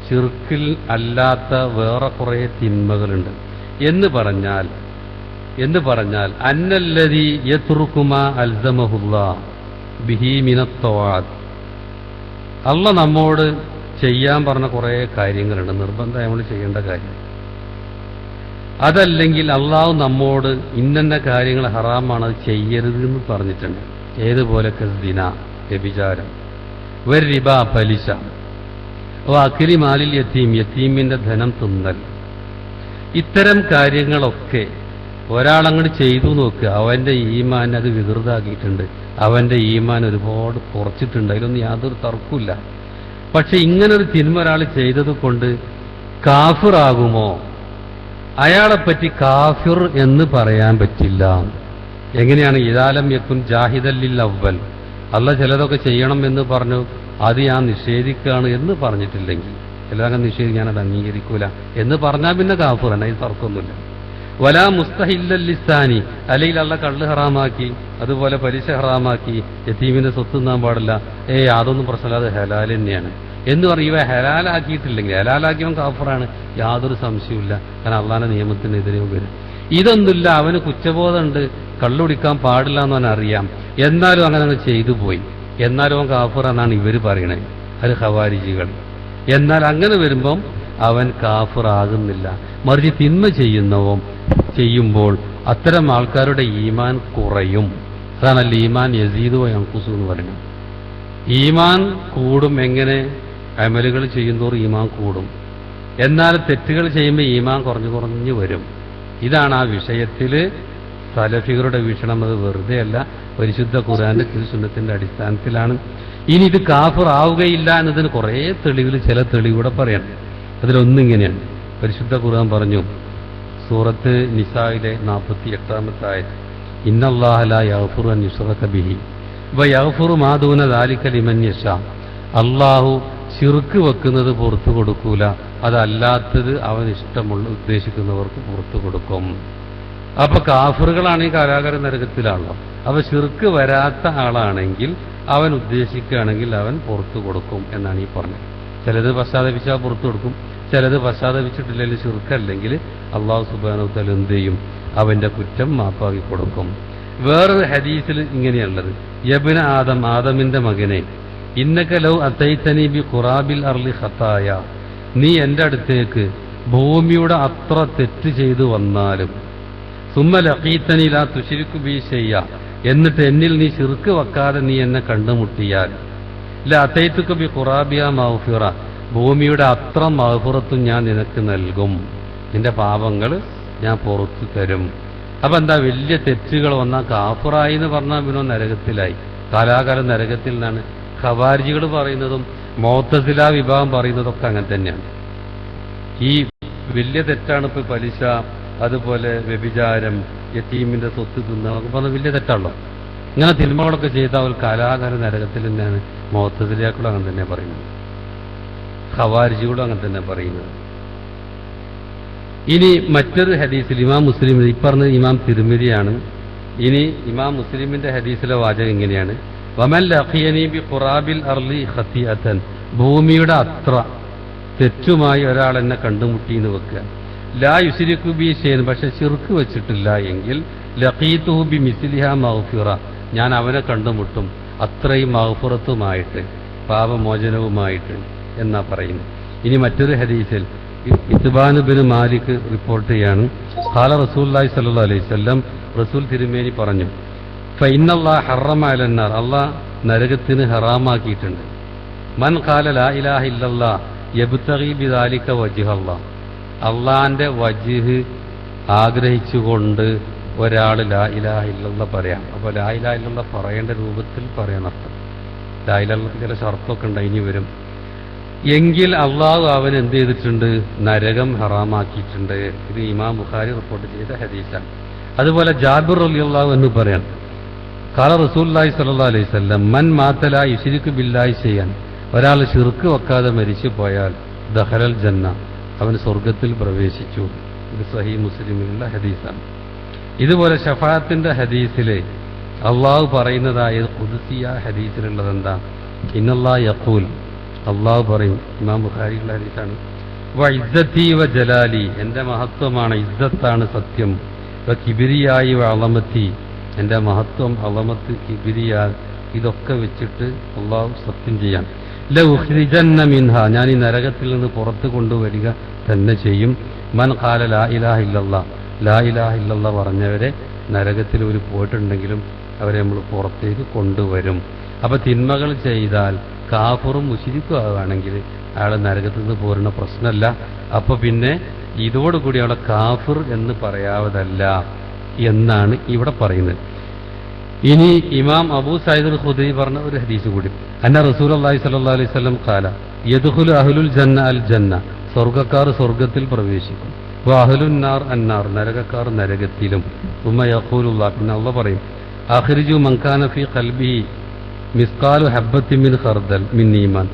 ശിർക്കിൽ അല്ലാത്ത വേറെ കുറെ തിന്മകളുണ്ട് എന്ന് പറഞ്ഞാൽ അന്നല്ലദീ യത്റുകുമാ അൽസമഹുല്ലാഹ് ബിഹി മിനത്ത് തവാഅത്ത്, അല്ലാഹ് നമ്മോട് ചെയ്യാൻ പറഞ്ഞ കുറെ കാര്യങ്ങളുണ്ട്, നിർബന്ധം നമ്മൾ ചെയ്യേണ്ട കാര്യം. അതല്ലെങ്കിൽ അള്ളാഹു നമ്മോട് ഇന്ന കാര്യങ്ങൾ ഹറാമാണ്, അത് ചെയ്യരുത് എന്ന് പറഞ്ഞിട്ടുണ്ട്. ഏതുപോലെ ദിന, വ്യഭിചാരം, റിബ, പലിശ, അഖിലി മാലിൽ യത്തീം, യത്തീമിന്റെ ധനം തിന്നൽ, ഇത്തരം കാര്യങ്ങളൊക്കെ ഒരാളങ്ങോട്ട് ചെയ്തു നോക്കുക, അവന്റെ ഈമാൻ അത് വികൃതാക്കിയിട്ടുണ്ട്, അവന്റെ ഈമാൻ ഒരുപാട് കുറച്ചിട്ടുണ്ട്, അതിലൊന്നും യാതൊരു തർക്കമില്ല. പക്ഷെ ഇങ്ങനൊരു തിന്മ ഒരാൾ ചെയ്തത് കൊണ്ട് കാഫിറാകുമോ? അയാളെപ്പറ്റി കാഫിർ എന്ന് പറയാൻ പറ്റില്ല. എങ്ങനെയാണ്? ഇദാലം യക്കുൻ ജാഹിദല്ലിൽ അവ്വൽ, അല്ല ചിലതൊക്കെ ചെയ്യണം എന്ന് പറഞ്ഞു, അത് ഞാൻ നിഷേധിക്കുകയാണ് എന്ന് പറഞ്ഞിട്ടില്ലെങ്കിൽ, ചിലതങ്ങനെ നിഷേധിക്കാൻ ഞാനത് അംഗീകരിക്കൂല എന്ന് പറഞ്ഞാൽ പിന്നെ കാഫിർ തന്നെ, ഇത് തർക്കമൊന്നുമില്ല. വലാ മുസ്തഹില്ലല്ലിസാനി, അല്ലെങ്കിൽ അല്ല കള്ള് ഹറാമാക്കി, അതുപോലെ പലിശ ഹറാമാക്കി, യതീമിന്റെ സ്വത്ത് തിന്നാൻ പാടില്ല, അതൊന്നും പ്രശ്നമില്ല, അത് ഹലാൽ തന്നെയാണ് എന്ന് പറയും. ഇവ ഹലാലാക്കിയിട്ടില്ലെങ്കിൽ, ഹലാലാക്കിയവൻ കാഫിറാണ്, യാതൊരു സംശയമില്ല. കാരണം അള്ളാന്റെ നിയമത്തിനെതിരെ വരും. ഇതൊന്നുമില്ല, അവന് കുറ്റബോധമുണ്ട്, കള്ളുടിക്കാൻ പാടില്ല എന്ന് അവൻ അറിയാം, എന്നാലും അങ്ങനെ ചെയ്തു പോയി, എന്നാലും അവൻ കാഫിറാണെന്നാണ് ഇവർ പറയണത്, അത് ഖവാരിജികൾ. എന്നാൽ അങ്ങനെ വരുമ്പം അവൻ കാഫിറാകുന്നില്ല. മറിച്ച് തിന്മ ചെയ്യുമ്പോൾ അത്തരം ആൾക്കാരുടെ ഈമാൻ കുറയും. അതാണല്ല ഈമാൻ യസീദു വ യൻഖുസു എന്ന് പറയുന്നത്. ഈമാൻ കൂടും. എങ്ങനെ? അമലുകൾ ചെയ്യുന്നതോറും ഈമാൻ കൂടും. എന്നാൽ തെറ്റുകൾ ചെയ്യുമ്പോൾ ഈമാൻ കുറഞ്ഞു വരും. ഇതാണ് ആ വിഷയത്തിൽ സലഫികളുടെ വീക്ഷണം. അത് വെറുതെ അല്ല, പരിശുദ്ധ ഖുർആന്റെ തിരുസുന്നത്തിന്റെ അടിസ്ഥാനത്തിലാണ്. ഇനി ഇത് കാഫിർ ആവുകയില്ല എന്നതിന് കുറേ തെളിവുകൾ, ചില തെളിവുകൂടെ പറയണം. അതിലൊന്നിങ്ങനെയാണ്, പരിശുദ്ധ ഖുർആൻ പറഞ്ഞു സൂറത്ത് നിസായിലെ 48-ാമത്തെ ആയത്ത്, ഇന്നല്ലാഹ ലാ യഗ്ഫിറു അൻ യുശ്റക ബിഹി വയഗ്ഫിറു മാ ദൂന ദാലിക ലിമൻ യശാ. അള്ളാഹു ശിർക്ക് വെക്കുന്നത് പുറത്തു കൊടുക്കൂല, അതല്ലാത്തത് അവൻ ഉദ്ദേശിക്കുന്നവർക്ക് പുറത്തു കൊടുക്കും. അപ്പൊ കാഫിറുകളാണ് ഈ കാരാഗര നരകത്തിലാണല്ലോ. അപ്പൊ ശിർക്ക് വരാത്ത ആളാണെങ്കിൽ അവൻ ഉദ്ദേശിക്കുകയാണെങ്കിൽ അവൻ പുറത്തു കൊടുക്കും എന്നാണ് ഈ പറഞ്ഞത്. ചിലത് പശ്ചാത്തപിച്ചാൽ പുറത്തു കൊടുക്കും, ചിലത് പശ്ചാത്തപിച്ചിട്ടില്ലെങ്കിൽ ശിർക്കല്ലെങ്കിൽ അള്ളാഹു സുബ്ഹാനഹു വ തആല എന്ത് ചെയ്യും? അവന്റെ കുറ്റം മാപ്പാക്കി കൊടുക്കും. വേറൊരു ഹദീസിൽ ഇങ്ങനെയുള്ളത്, യബ്ന ആദം, ആദമിന്റെ മകനെ, ഇന്നക ലൗ അതൈതനി ബി ഖുറാബിൽ അർളി ഖതായ, നീ എൻ്റെ അടുത്തേക്ക് ഭൂമിയുടെ അത്ര തെറ്റ് ചെയ്തു വന്നാലും, സുമ്മ ലഖീതനി ലാ തുശ്രികു ബി ഷൈഅ, എന്നിട്ട് എന്നിൽ നീ ശിർക്ക് വെക്കാതെ നീ എന്നെ കണ്ടുമുട്ടിയാൽ, ലാ അതൈതുക ബി ഖുറാബിയ മഗ്ഫിറ, ഭൂമിയുടെ അത്ര മഗ്ഫിറത്തും ഞാൻ നിനക്ക് നൽകും, നിന്റെ പാപങ്ങൾ ഞാൻ പുറത്തു തരും. അപ്പൊ എന്താ, വലിയ തെറ്റുകൾ വന്നാൽ കാഫിറായി എന്ന് പറഞ്ഞാൽ പിന്നെ നരകത്തിലായി, കാലാകാലം നരകത്തിൽ നിന്നാണ്. ഖവാരിജികൾ പറയുന്നതും മുഅ്തസില വിഭാഗം പറയുന്നതൊക്കെ അങ്ങനെ തന്നെയാണ്. ഈ വലിയ തെറ്റാണ് ഇപ്പൊ പലിശ, അതുപോലെ വ്യഭിചാരം, യതീമിന്റെ സ്വത്ത് തിന്നൊക്കെ പറഞ്ഞ വലിയ തെറ്റാണല്ലോ. ഇങ്ങനെ തിന്മകളൊക്കെ ചെയ്താൽ അവർ കാലാകാല നരകത്തിൽ തന്നെയാണ്. മുഅ്തസിലകളും അങ്ങനെ തന്നെ പറയുന്നത്, ഖവാരിജികളും അങ്ങനെ തന്നെ പറയുന്നത്. ഇനി മറ്റൊരു ഹദീസിൽ ഇമാം മുസ്ലിം, ഈ പറഞ്ഞത് ഇമാം തിർമിദിയാണ്. ഇനി ഇമാം മുസ്ലിമിന്റെ ഹദീസിലെ വാചകം ഇങ്ങനെയാണ്, വമൻ ലഖിയനി ബി ഖുറാബിൽ അർളി ഖതിഅതൻ, ഭൂമിയുടെ അത്ര തെറ്റുമായി ഒരാൾ എന്നെ കണ്ടുമുട്ടി എന്ന് വെക്കുക, ലാ യുശ്രികു ബി ഷൈഅൻ, പക്ഷെ ശിർക്ക് വെച്ചിട്ടില്ല എങ്കിൽ, ലഖീതുഹു ബി മിസ്ലിഹാ മഗ്ഫിറ, ഞാൻ അവനെ കണ്ടുമുട്ടും അത്രയും മഗ്ഫിറത്തുമായിട്ട്, പാപമോചനവുമായിട്ട് എന്നാ പറയുന്നു. ഇനി മറ്റൊരു ഹദീസിൽ ഇത്ബാൻ ബിൻ മാലിക് റിപ്പോർട്ട് ചെയ്യാണ്, ഖാല റസൂലുള്ളാഹി സ്വല്ലല്ലാഹു അലൈഹി വസല്ലം, റസൂൽ തിരുമേനി പറഞ്ഞു, ഫഇന്നല്ലാഹ ഹറമ അലന്നാർ, അല്ലാഹ് നരകത്തിന് ഹറാമാക്കിയിട്ടുണ്ട്. മൻ ഖാല ലാ ഇലാഹ ഇല്ലല്ലാഹ് യബ്തഗി ബിദാലിക വജ്ഹല്ലാഹ്, അള്ളാന്റെ വജ്ഹ് ആഗ്രഹിച്ചുകൊണ്ട് ഒരാൾ ലാ ഇലാഹ ഇല്ലല്ലാഹ് പറയാം. അപ്പോൾ ലാ ഇലാഹ ഇല്ലല്ലാഹ് പറയേണ്ട രൂപത്തിൽ പറയണം. അർത്ഥം ലാ ഇലാഹ ഇല്ലല്ലാഹ് ചില ഷർത്തൊക്കെ ഉണ്ട്, ഇനി വരും. എങ്കിൽ അള്ളാഹു അവൻ എന്ത് ചെയ്തിട്ടുണ്ട്? നരകം ഹറാമാക്കിയിട്ടുണ്ട്. ഇത് ഇമാം ബുഖാരി റിപ്പോർട്ട് ചെയ്ത ഹദീസാണ്. അതുപോലെ ജാബിർ റളിയല്ലാഹു അൻഹു പറയാൻ, ഖാല റസൂലുള്ളാഹി സ്വല്ലല്ലാഹു അലൈഹി വസല്ലം മൻ മാത ലാ യുശ്രികു ബില്ലാഹി ശൈഅൻ, ഒരാൾ ശിർക്ക് വെക്കാതെ മരിച്ചു പോയാൽ ദഖലൽ ജന്ന, അവൻ സ്വർഗത്തിൽ പ്രവേശിച്ചു. ഇത് സഹീഹ് മുസ്ലിമിലുള്ള ഹദീസാണ്. ഇതുപോലെ ഷഫാഅത്തിന്റെ ഹദീസിലെ അള്ളാഹു പറയുന്നതായ ഖുദ്സിയ ഹദീസിലുള്ളത് എന്താ? ഇന്നല്ലാഹു യഖൂൽ, അള്ളാഹു പറയും, ഇമാം ബുഖാരിയുള്ള ഹദീസാണ്, വ ഇസ്സത്തി വ ജലാലി, എന്റെ മഹത്വമാണ്, ഇസ്സത്താണ് സത്യം, വ കിബിരിയായി വ അളമത്തി, എന്റെ മഹത്വം, അളമത്ത്, കിബിരിയ, ഇതൊക്കെ വെച്ചിട്ട് അള്ളാഹു സത്യം ചെയ്യാൻ, ല ഉഖ്രിജന്ന മിൻഹ, ഞാൻ ഈ നരകത്തിൽ നിന്ന് പുറത്തു കൊണ്ടുവരിക തന്നെ ചെയ്യും. മൻ ഖാല ലാ ഇലാഹ ഇല്ലല്ലാഹ്, ലാ ഇലാഹ ഇല്ലല്ലാഹ് പറഞ്ഞവരെ നരകത്തിൽ ഒരു പോയിട്ടുണ്ടെങ്കിലും അവരെ നമ്മൾ പുറത്തേക്ക് കൊണ്ടുവരും. അപ്പൊ തിന്മകൾ ചെയ്താൽ കാഫറും മുശ്രിക്കും ആവുകയാണെങ്കിൽ അയാൾ നരകത്തിൽ നിന്ന് പോരുന്ന പ്രശ്നമല്ല. അപ്പൊ പിന്നെ ഇതോടുകൂടി അവളെ കാഫിർ എന്ന് പറയാവതല്ല എന്നാണ് ഇവിടെ പറയുന്നത്. ഇനി ഇമാം അബൂ സഈദ് അൽ ഖുദരി പറഞ്ഞ ഒരു ഹദീസ് കൂടി, അന്ന റസൂലുള്ളാഹി സ്വല്ലല്ലാഹു അലൈഹി വസല്ലം ഖാല യദ്ഖുലു അഹ്ലുൽ ജന്ന അൽ ജന്ന, സ്വർഗ്ഗക്കാർ സ്വർഗ്ഗത്തിൽ പ്രവേശിക്കും, വ അഹ്ലുൻ നാർ അന്നാർ, നരകക്കാർ നരകത്തിലും. ഉമ്മ യഖൂലുല്ലാഹ്, പിന്നെ അല്ലാഹു പറയും, അഖ്രിജു മൻ കാന ഫീ ഖൽബിഹി മിസ്കാലു ഹബ്ബത്തി മിൻ ഖർദൽ മിൻ ഈമാൻ,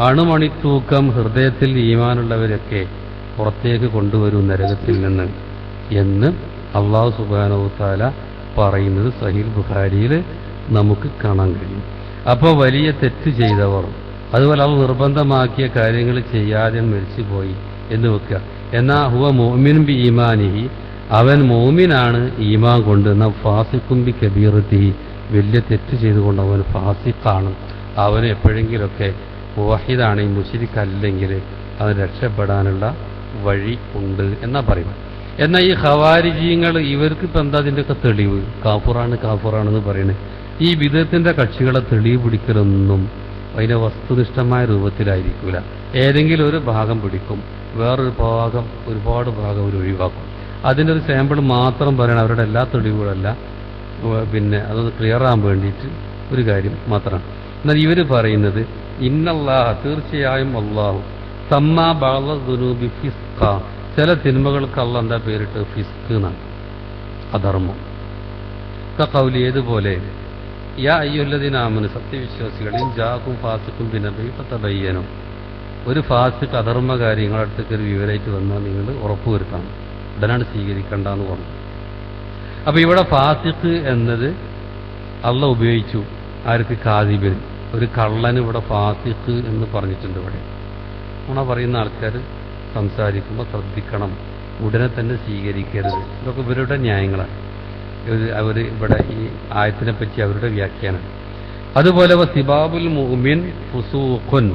അണുമണിത്തൂക്കം ഹൃദയത്തിൽ ഈമാനുള്ളവരൊക്കെ പുറത്തേക്ക് കൊണ്ടുവരും നരകത്തിൽ നിന്ന് എന്ന് അല്ലാഹു സുബ്ഹാനഹു വ തആല പറയുന്നത് സഹീഹ് ബുഖാരിയിൽ നമുക്ക് കാണാൻ കഴിയും. അപ്പോൾ വലിയ തെറ്റ് ചെയ്തവർ, അതുപോലെ അവർ നിർബന്ധമാക്കിയ കാര്യങ്ങൾ ചെയ്യാതെ മരിച്ചുപോയി എന്ന് വെക്കുക. എന്നാ ഹുവ മുഅ്മിൻ ബി ഈമാനിഹി, അവൻ മുഅ്മിനാണ് ഈമാൻ കൊണ്ട്. എന്നാൽ ഫാസിഖും ബി കബീറത്തിഹി, വലിയ തെറ്റ് ചെയ്തുകൊണ്ട് അവൻ ഫാസിഖാണ്. അവന് എപ്പോഴെങ്കിലൊക്കെ മുവഹിദാണ്, ഈ മുശ്രിക്ക് അല്ലെങ്കിൽ അവൻ രക്ഷപ്പെടാനുള്ള വഴി ഉണ്ട് എന്നാ പറയുന്നത്. എന്നാൽ ഈ ഖവാരിജീങ്ങൾ, ഇവർക്ക് ഇപ്പം എന്താ അതിൻ്റെയൊക്കെ തെളിവ്? കാഫുറാണെന്ന് പറയുന്നത്. ഈ വിദഗ്ധത്തിന്റെ കക്ഷികളെ തെളിവ് പിടിക്കലൊന്നും അതിനെ വസ്തുനിഷ്ഠമായ രൂപത്തിലായിരിക്കില്ല. ഏതെങ്കിലും ഒരു ഭാഗം പിടിക്കും, വേറൊരു ഭാഗം, ഒരുപാട് ഭാഗം അവർ ഒഴിവാക്കും. അതിൻ്റെ ഒരു സാമ്പിൾ മാത്രം പറയണം, അവരുടെ എല്ലാ തെളിവുകളല്ല. പിന്നെ അതൊന്ന് ക്ലിയർ ആകാൻ വേണ്ടിയിട്ട് ഒരു കാര്യം മാത്രമാണ്. എന്നാൽ ഇവർ പറയുന്നത് ഇന്നല്ലാഹ, തീർച്ചയായും അള്ളാഹു, സമ്മാ ബഅദ ദുനൂബി ഫിസ്ഖ, ചില തിന്മകൾക്ക് അള്ളാഹ് എന്താ പേരിട്ട്? ഫിസ്ക് എന്നാണ്, അധർമ്മം. കഖൗലി, ഏതുപോലെ യാ അയ്യുഹല്ലദീന ആമനു, സത്യവിശ്വാസികളിൽ ജാഅകും ഫാസിഖും ബിനബഇൻ ഫതബയ്യനു, ഒരു ഫാസിഖ് അധർമ്മ കാര്യങ്ങളടുത്തേക്ക് ഒരു വിവരമായിട്ട് വന്നാൽ നിങ്ങൾ ഉറപ്പുവരുത്തണം, ഉടനാണ് സ്വീകരിക്കേണ്ടെന്ന് പറഞ്ഞു. അപ്പൊ ഇവിടെ ഫാസിഖ് എന്നത് അള്ളാഹ് ഉപയോഗിച്ചു. ആർക്ക്? കാദിബിന്, ഒരു കള്ളന് ഇവിടെ ഫാസിഖ് എന്ന് പറഞ്ഞിട്ടുണ്ട്. ഇവിടെ നുണ പറയുന്ന ആൾക്കാർ സംസാരിക്കുമ്പോൾ ശ്രദ്ധിക്കണം, ഉടനെ തന്നെ സ്വീകരിക്കരുത്. ഇതൊക്കെ ഇവരുടെ ന്യായങ്ങളാണ്. അവർ ഇവിടെ ഈ ആയത്തിനെ പറ്റി അവരുടെ വ്യാഖ്യാനം. അതുപോലെ സിബാബുൽ മുഅ്മിൻ ഫുസൂഖുൻ,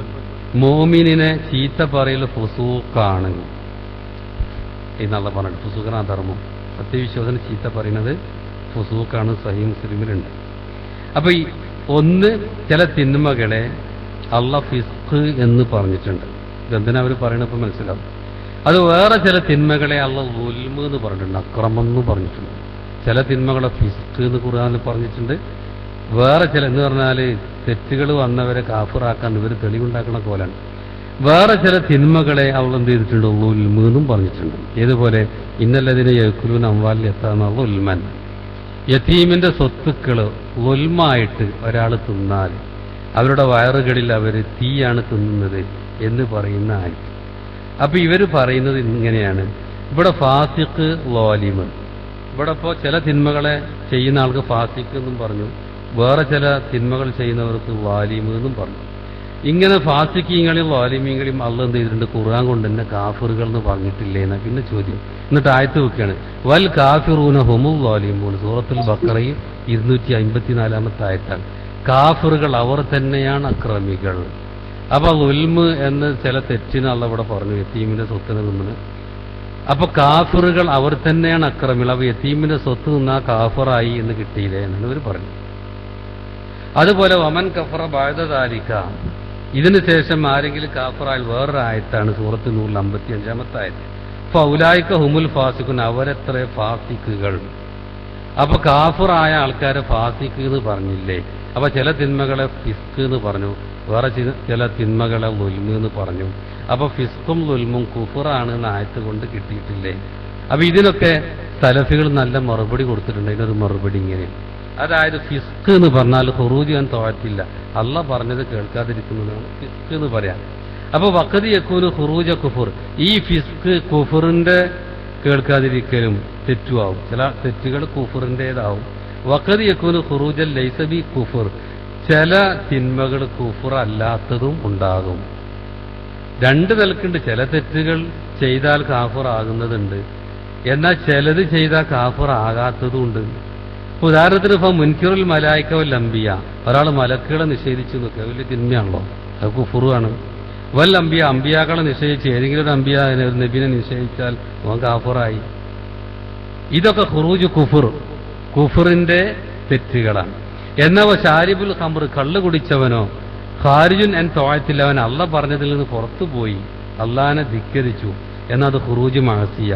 മുഅ്മിനിനെ ചീത്ത പറയൽ ഫുസൂഖാണ് എന്നുള്ള പറഞ്ഞിട്ട്. ഫുസൂഖാണ് അധർമ്മം. സത്യവിശ്വാസത്തിന് ചീത്ത പറയുന്നത് ഫുസൂഖാണ്, സഹീഹ് മുസ്ലിമിലുണ്ട്. അപ്പൊ ഈ ഒന്ന്, ചില തിന്മകളെ അള്ളാഹ് ഫിസ്ഖ് എന്ന് പറഞ്ഞിട്ടുണ്ട്. ഇതെന്തിനാ അവർ പറയണത് ഇപ്പം മനസ്സിലാവും. അത് വേറെ ചില തിന്മകളെ അള്ളാഹ് ദുൽമ് എന്ന് പറഞ്ഞിട്ടുണ്ട്, അക്രമം എന്ന് പറഞ്ഞിട്ടുണ്ട്. ചില തിന്മകളെ ഫിസ്ഖ് എന്ന് ഖുർആനിൽ പറഞ്ഞിട്ടുണ്ട്. വേറെ ചില എന്ന് പറഞ്ഞാൽ തെറ്റുകൾ വന്നവരെ കാഫിറാക്കാൻ ഇവർ തെളിവുണ്ടാക്കണ പോലാണ്. വേറെ ചില തിന്മകളെ അവൾ എന്ത് ചെയ്തിട്ടുണ്ട്? ഉൽമ് എന്നും പറഞ്ഞിട്ടുണ്ട്. ഏതുപോലെ ഇന്നല്ലതിനെ യഅ്കുലൂന അംവാൽ യതാമ ഉൽമൻ, യതീമിന്റെ സ്വത്തുക്കൾ ഉൽമായിട്ട് ഒരാൾ തിന്നാൽ അവരുടെ വയറുകളിൽ അവർ തീയാണ് തിന്നുന്നത് എന്ന് പറയുന്ന ആയിട്ട്. അപ്പൊ ഇവർ പറയുന്നത് ഇങ്ങനെയാണ്, ഇവിടെ ഫാസിഖ് ളാലിമ്, ഇവിടെ ഇപ്പോൾ ചില തിന്മകളെ ചെയ്യുന്ന ആൾക്ക് ഫാസിഖ് എന്നും പറഞ്ഞു, വേറെ ചില തിന്മകൾ ചെയ്യുന്നവർക്ക് ളാലിമ് എന്നും പറഞ്ഞു. ഇങ്ങനെ ഫാസിഖീങ്ങളെയും ളാലിമീങ്ങളെയും അള്ളാഹ് എന്ത് ചെയ്തിട്ടുണ്ട്? ഖുർആൻ കൊണ്ട് തന്നെ കാഫിറുകൾ എന്ന് പറഞ്ഞിട്ടില്ലേ എന്നാ പിന്നെ ചോദ്യം. എന്നിട്ട് ആയത്ത് വെക്കുകയാണ്, വൽ കാഫിറൂന ഹുമുൽ ളാലിമൂൻ, സൂറത്തുൽ ബഖറയിൽ 254-ാമത്തെ ആയത്താണ്. കാഫിറുകൾ അവർ തന്നെയാണ് അക്രമികൾ. അപ്പൊ ഉൽമ് എന്ന് ചില തെറ്റിന് അള്ളാഹ് ഇവിടെ പറഞ്ഞു, യതീമിന്റെ സ്വത്തിന് നിന്ന്. അപ്പൊ കാഫിറുകൾ അവർ തന്നെയാണ് അക്രമികൾ. അപ്പൊ യതീമിന്റെ സ്വത്ത് നിന്നാ കാഫിറായി എന്ന് കിട്ടിയില്ലേ എന്നാണ് ഇവർ പറഞ്ഞു. അതുപോലെ വമൻ കഫറ ബഅദ ദാലിക, ഇതിനു ശേഷം ആരെങ്കിലും കാഫറായാൽ വേറൊരു ആയത്താണ് സൂറത്ത് നൂറിൽ 55-ാമത്തെ ആയത്ത്. ഫൗലായിക ഹുമുൽ ഫാസിഖുൻ, അവരെത്ര ഫാസിഖുകൾ. അപ്പൊ കാഫറായ ആൾക്കാരെ ഫാസിഖ് എന്ന് പറഞ്ഞില്ലേ? അപ്പൊ ചില തിന്മകളെ ഫിസ്ക് എന്ന് പറഞ്ഞു, വേറെ ചില തിന്മകളെ ളുൽമ് എന്ന് പറഞ്ഞു. അപ്പൊ ഫിസ്കും ളുൽമും കുഫറാണ് എന്ന് ആയത്ത് കൊണ്ട് കിട്ടിയിട്ടില്ലേ? അപ്പൊ ഇതിനൊക്കെ സലഫികൾ നല്ല മറുപടി കൊടുത്തിട്ടുണ്ട്. ഇതിനൊരു മറുപടി ഇങ്ങനെ, അതായത് ഫിസ്ക് എന്ന് പറഞ്ഞാൽ ഖുറൂജ് ചെയ്യാൻ തോഴത്തില്ല, അല്ല പറഞ്ഞത് കേൾക്കാതിരിക്കുന്നതാണ് ഫിസ്ക് എന്ന് പറയാം. അപ്പൊ വഖദ് യകൂനു ഖുറൂജ കുഫർ, ഈ ഫിസ്ക് കുഫറിന്റെ കേൾക്കാതിരിക്കലും തെറ്റുമാവും, ചില തെറ്റുകൾ കുഫറിൻ്റെതാവും. വഖദ് യകൂനു ഖുറൂജൽ ലൈസ ബി കുഫർ, ചില തിന്മകൾ കുഫർ അല്ലാത്തതും ഉണ്ടാകും. രണ്ട് നിലക്കുണ്ട്. ചില തെറ്റുകൾ ചെയ്താൽ കാഫർ ആകുന്നതുണ്ട്, എന്നാൽ ചിലത് ചെയ്താൽ കാഫർ ആകാത്തതും ഉണ്ട്. ഉദാഹരണത്തിന് ഇപ്പൊ മുൻകിറുൽ മലായിക വൽ അംബിയ, ഒരാൾ മലക്കുകളെ നിഷേധിച്ചു നോക്കുക, വലിയ തിന്മയാണല്ലോ, അത് കുഫറുമാണ്. വൽ അംബിയ, അംബിയാക്കളെ നിഷേധിച്ച് ഏതെങ്കിലും ഒരു അംബിയ ഒരു നബിനെ നിഷേധിച്ചാൽ അവൻ കാഫറായി. ഇതൊക്കെ ഖുറൂജ് കുഫർ, കുഫറിന്റെ തെറ്റുകളാണ്. എന്നവ ഷാരിബുൽ ഖംർ, കള്ള് കുടിച്ചവനോ ഖാരിജുൻ അൻ തൗഅത്തിൽ, അവൻ അള്ള പറഞ്ഞതിൽ നിന്ന് പുറത്തുപോയി, അള്ളാനെ ധിക്കരിച്ചു, എന്നാൽ അത് ഖുറൂജ് മഅസിയ,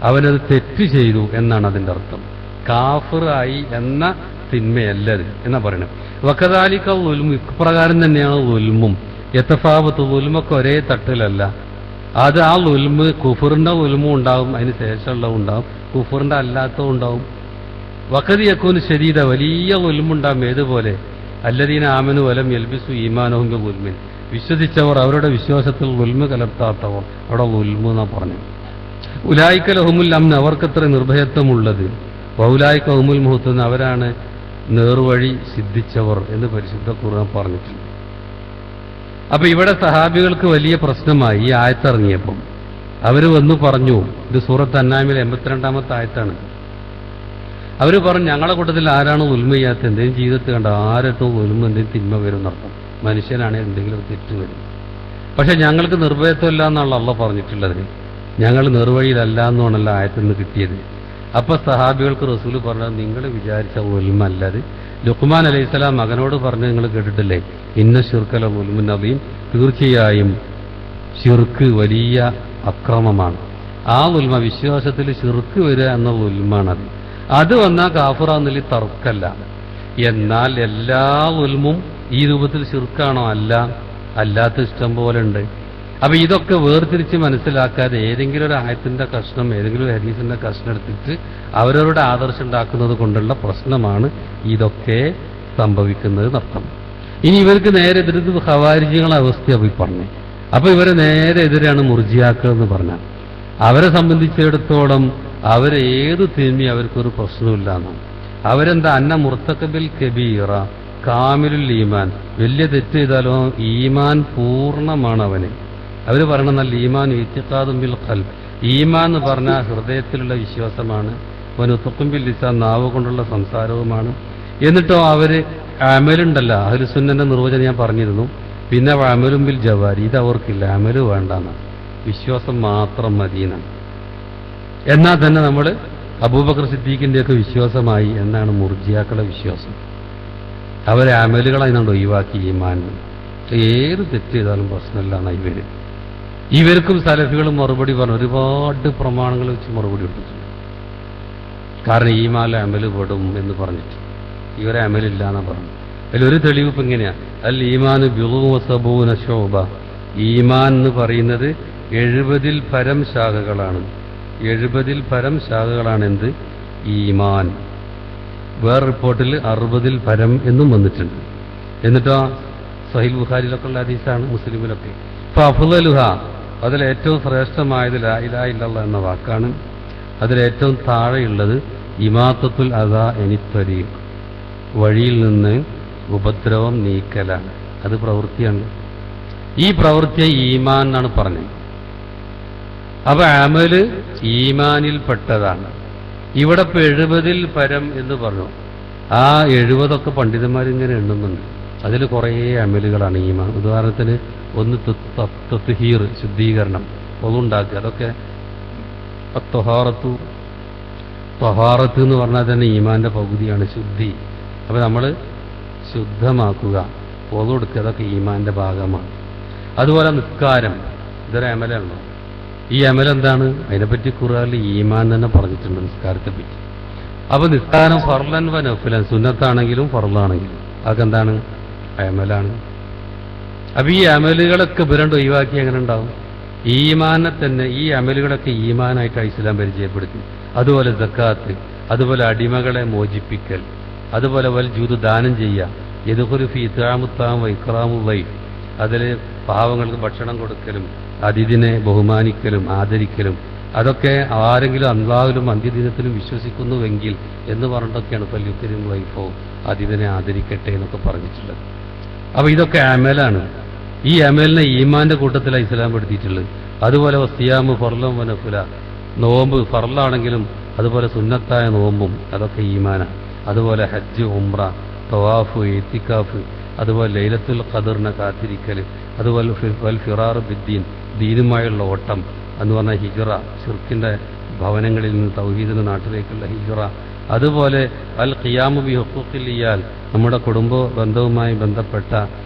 അവനത് തെറ്റ് ചെയ്തു എന്നാണ് അതിന്റെ അർത്ഥം. കാഫിറായി എന്ന തിന്മയല്ലത് എന്നാ പറയുന്നത്. വകദാലിക ളുൽമു, ഇപ്രകാരം തന്നെയാണ് ളുൽമും. യതഫാവത്തു, ളുൽമൊക്കെ ഒരേ തട്ടിലല്ല. അത് ആ ളുൽമ് കുഫറിന്റെ ളുൽമും ഉണ്ടാവും, അതിന് ശേഷമുള്ളതും ഉണ്ടാവും, കുഫറിന്റെ അല്ലാത്തതും ഉണ്ടാവും. വഖദ് യകൂനു ശദീദ, വലിയ ളുൽമുണ്ടാവും. ഏതുപോലെ? അല്ലദീന ആമനു വലം യൽബിസു ഈമാനഹും ബിളുൽമിൻ, വിശ്വസിച്ചവർ അവരുടെ വിശ്വാസത്തിൽ ളുൽമ് കലർത്താത്തവർ, അവിടെ ളുൽമു എന്നാ പറഞ്ഞു. ഉലായിക ലഹുമുൽ അംൻ, അവർക്കത്ര നിർഭയത്വമുള്ളത്. വൗലായിക ഹുമുൽ മുഹ്തദൂൻ, അവരാണ് നേർവഴി സിദ്ധിച്ചവർ എന്ന് പരിശുദ്ധ ഖുർആൻ പറഞ്ഞിട്ടുണ്ട്. അപ്പൊ ഇവിടെ സഹാബികൾക്ക് വലിയ പ്രശ്നമായി ഈ ആയത്തിറങ്ങിയപ്പം. അവര് വന്നു പറഞ്ഞു, ഇത് സൂറത്ത് അന്നാമിൽ 82-ാമത്തെ ആയത്താണ്. അവര് പറഞ്ഞു, ഞങ്ങളുടെ കൂട്ടത്തിൽ ആരാണ് ഉൽമ ചെയ്യാത്ത, എന്തെങ്കിലും ജീവിതത്തിൽ കണ്ട ആരത്തും ഉൽമ എന്തെങ്കിലും തിന്മ വരും എന്നർത്ഥം, മനുഷ്യനാണെങ്കിൽ എന്തെങ്കിലും തെറ്റ് വരും. പക്ഷെ ഞങ്ങൾക്ക് നിർഭയത്വമില്ല എന്നുള്ള അള്ള പറഞ്ഞിട്ടുള്ളത്, ഞങ്ങൾ നിർവഴിയിലല്ല എന്നാണല്ലോ ആയത്തിൽ നിന്ന് കിട്ടിയത്. അപ്പൊ സഹാബികൾക്ക് റസൂല് പറഞ്ഞത്, നിങ്ങൾ വിചാരിച്ച ഉൽമ അല്ലത്. ലുഖ്മാൻ അലൈഹിസ്സലാം മകനോട് പറഞ്ഞ് നിങ്ങൾ കേട്ടിട്ടില്ലേ, ഇന്ന ശിർക്കല ഉൽമുൻ അദീം, തീർച്ചയായും ശിർക്ക് വലിയ അക്രമമാണ്. ആ ഉൽമ, വിശ്വാസത്തിൽ ശിർക്ക് വരിക എന്ന ഉൽമാണത്. അത് വന്നാൽ കാഫിറാന്നില്ല, തർക്കല്ല. എന്നാൽ എല്ലാ ഉൽമും ഈ രൂപത്തിൽ ശിർക്കാണോ? അല്ല, അല്ലാത്ത ഇഷ്ടം പോലെ ഉണ്ട്. അപ്പൊ ഇതൊക്കെ വേർതിരിച്ച് മനസ്സിലാക്കാതെ ഏതെങ്കിലും ഒരു ആയത്തിന്റെ കഷ്ണം, ഏതെങ്കിലും ഒരു ഹദീസിന്റെ കഷ്ണം എടുത്തിട്ട് അവരവരുടെ ആദർശം ഉണ്ടാക്കുന്നത് കൊണ്ടുള്ള പ്രശ്നമാണ് ഇതൊക്കെ സംഭവിക്കുന്നത് നർത്ഥം. ഇനി ഇവർക്ക് നേരെ എതിർത്ത് ഖവാരിജികളെ അവസ്ഥയായി പറഞ്ഞു. അപ്പൊ ഇവരെ നേരെ എതിരാണ് മുർജിയാക്കൾ എന്ന് പറഞ്ഞാൽ. അവരെ സംബന്ധിച്ചിടത്തോളം അവരേത് തിന്മി അവർക്കൊരു പ്രശ്നമില്ല എന്നാണ്. അവരെന്താ, അന്ന മുർത്തഖബിൽ കബീറ കാമിലുൽ ഈമാൻ, വലിയ തെറ്റ് ചെയ്താലോ ഈമാൻ പൂർണ്ണമാണ് അവന്. അവർ പറയണമെന്നല്ല, ഈമാൻ ഇത്തിഖാദും ബിൽ ഖൽബ്, ഈമാൻ എന്ന് പറഞ്ഞാൽ ഹൃദയത്തിലുള്ള വിശ്വാസമാണ്. വനുതുഖും ബിൽ ലിസാൻ, നാവ് കൊണ്ടുള്ള സംസാരവുമാണ്. എന്നിട്ടോ അവര് അമലുണ്ടല്ല, അഹ്ലുസുന്നന്റെ നിർവചനം ഞാൻ പറഞ്ഞിരുന്നു. പിന്നെ അമലും ബിൽ ജവാരി, ഇത് അവർക്കില്ല, അമല് വേണ്ടാന്ന്, വിശ്വാസം മാത്രം മദീനാണ്. എന്നാൽ തന്നെ നമ്മൾ അബൂബക്കർ സിദ്ദീഖിന്റെയൊക്കെ വിശ്വാസമായി എന്നാണ് മുർജിയാക്കളുടെ വിശ്വാസം. അവരെ അമലുകളായിക്കൊണ്ട് ഒഴിവാക്കി ഈമാൻ. ഏത് തെറ്റ് ചെയ്താലും പ്രശ്നമില്ല എന്നാണ് ഇവർക്കും സലഫികളും മറുപടി പറഞ്ഞു. ഒരുപാട് പ്രമാണങ്ങൾ വെച്ച് മറുപടി കൊടുത്തിട്ടുണ്ട്. കാരണം ഈമാൻ അമല് പെടും എന്ന് പറഞ്ഞിട്ട് ഇവരെ അമലില്ല എന്നാ പറഞ്ഞു. അതിലൊരു തെളിവ് ഇപ്പം ഇങ്ങനെയാ, അൽ ഈമാൻ ബിളുവസബൂന ശോഭ, ഈമാൻ എന്ന് പറയുന്നത് 70-ൽ പരം ശാഖകളാണ്. 70-ൽ പരം ശാഖകളാണ് എന്ത്? ഈമാൻ. വേറെ റിപ്പോർട്ടിൽ 60-ൽ പരം എന്നും വന്നിട്ടുണ്ട്. എന്നിട്ടോ സഹീൽ ബുഖാരിയിലൊക്കെ ഉള്ള ഹദീസാണ്, മുസ്ലിമിലൊക്കെ. ഫഅഫ്ളലുഹ, അതിലേറ്റവും ശ്രേഷ്ഠമായത് ലാ ഇലാഹ ഇല്ലല്ലാഹ് എന്ന വാക്കാണ്. അതിലേറ്റവും താഴെയുള്ളത് ഇമാത്തത്തുൽ അദാ അനിത്വരീഖ്, വഴിയിൽ നിന്ന് ഉപദ്രവം നീക്കലാണ്. അത് പ്രവൃത്തിയാണ്. ഈ പ്രവൃത്തിയെ ഈമാൻ എന്നാണ് പറഞ്ഞത്. അപ്പൊ അമല് ഈമാനിൽപ്പെട്ടതാണ്. ഇവിടെ ഇപ്പൊ 70-ൽ പരം എന്ന് പറഞ്ഞു. ആ 70 പണ്ഡിതന്മാരിങ്ങനെ എണ്ണുന്നുണ്ട്. അതിൽ കുറേ അമലുകളാണ് ഈമാൻ. ഉദാഹരണത്തിന് ഒന്ന് തത്ഹീർ, ശുദ്ധീകരണം, ഒന്നുണ്ടാക്കുക. അതൊക്കെ ത്വഹാറത്ത് എന്ന് പറഞ്ഞാൽ തന്നെ ഈമാന്റെ പകുതിയാണ് ശുദ്ധി. അപ്പൊ നമ്മൾ ശുദ്ധമാക്കുക, ഒളു എടുക്കുക, അതൊക്കെ ഈമാന്റെ ഭാഗമാണ്. അതുപോലെ നിസ്കാരം, ഇതൊരു അമലാണല്ലോ. ഈ അമലെന്താണ്? അതിനെപ്പറ്റി ഖുർആനിൽ ഈമാൻ തന്നെ പറഞ്ഞിട്ടുണ്ട് നിസ്കാരത്തെ പറ്റി. അപ്പൊ നിസ്കാരം ഫർലൻ വ നഫ്ലൻ, സുന്നത്താണെങ്കിലും ഫർലാണെങ്കിലും അതൊക്കെ എന്താണ്? അമലാണ്. അപ്പൊ ഈ അമലുകളൊക്കെ ഇവരണ്ട് ഒഴിവാക്കി എങ്ങനെ ഉണ്ടാവും? ഈമാനെ തന്നെ, ഈ അമലുകളൊക്കെ ഈമാനായിട്ട് ഇസ്ലാം പരിചയപ്പെടുത്തി. അതുപോലെ സക്കാത്ത്, അതുപോലെ അടിമകളെ മോചിപ്പിക്കൽ, അതുപോലെ വൽ ജൂദ് ദാനം ചെയ്യുക, യദ്ഖുലു ഫീ ഇത്ആമുത്താം വ ഇക്റാമുൽ വൈഫ്, അതിൽ പാവങ്ങൾക്ക് ഭക്ഷണം കൊടുക്കലും അതിഥിനെ ബഹുമാനിക്കലും ആദരിക്കലും, അതൊക്കെ ആരെങ്കിലും അല്ലാഹുവിലും അന്ത്യദിനത്തിലും വിശ്വസിക്കുന്നുവെങ്കിൽ എന്ന് പറഞ്ഞിട്ടൊക്കെയാണ് ഫല്യുക്രിം വൈഫോ, അതിഥിനെ ആദരിക്കട്ടെ എന്നൊക്കെ പറഞ്ഞിട്ടുള്ളത്. അപ്പൊ ഇതൊക്കെ അമലാണ്. ഈ അമലിനെ ഈമാന്റെ കൂട്ടത്തിലാണ് ഇസ്ലാം പെടുത്തിയിട്ടുള്ളത്. അതുപോലെ സിയാമു ഫർലം വ നഫ്ല, നോമ്പ് ഫർലാണെങ്കിലും അതുപോലെ സുന്നത്തായ നോമ്പും അതൊക്കെ ഈമാനാണ്. അതുപോലെ ഹജ്ജ്, ഉംറ, തവാഫ്, ഇത്തിക്കാഫ്, അതുപോലെ ലൈലത്തുൽ ഖദറിനെ കാത്തിരിക്കൽ, അതുപോലെ വൽ ഫിറാർ ബിദ്ദീൻ, ദീനുമായുള്ള ഓട്ടം എന്ന് പറഞ്ഞാൽ ഹിജ്റ, ശിർക്കിന്റെ ഭവനങ്ങളിൽ നിന്ന് തൗഹീദിന്റെ നാട്ടിലേക്കുള്ള ഹിജ്റ, അതുപോലെ അൽ ഖിയാമു ബി ഹുഖൂഖിൽ ഇയാൽ, നമ്മുടെ കുടുംബ ബന്ധവുമായി ബന്ധപ്പെട്ട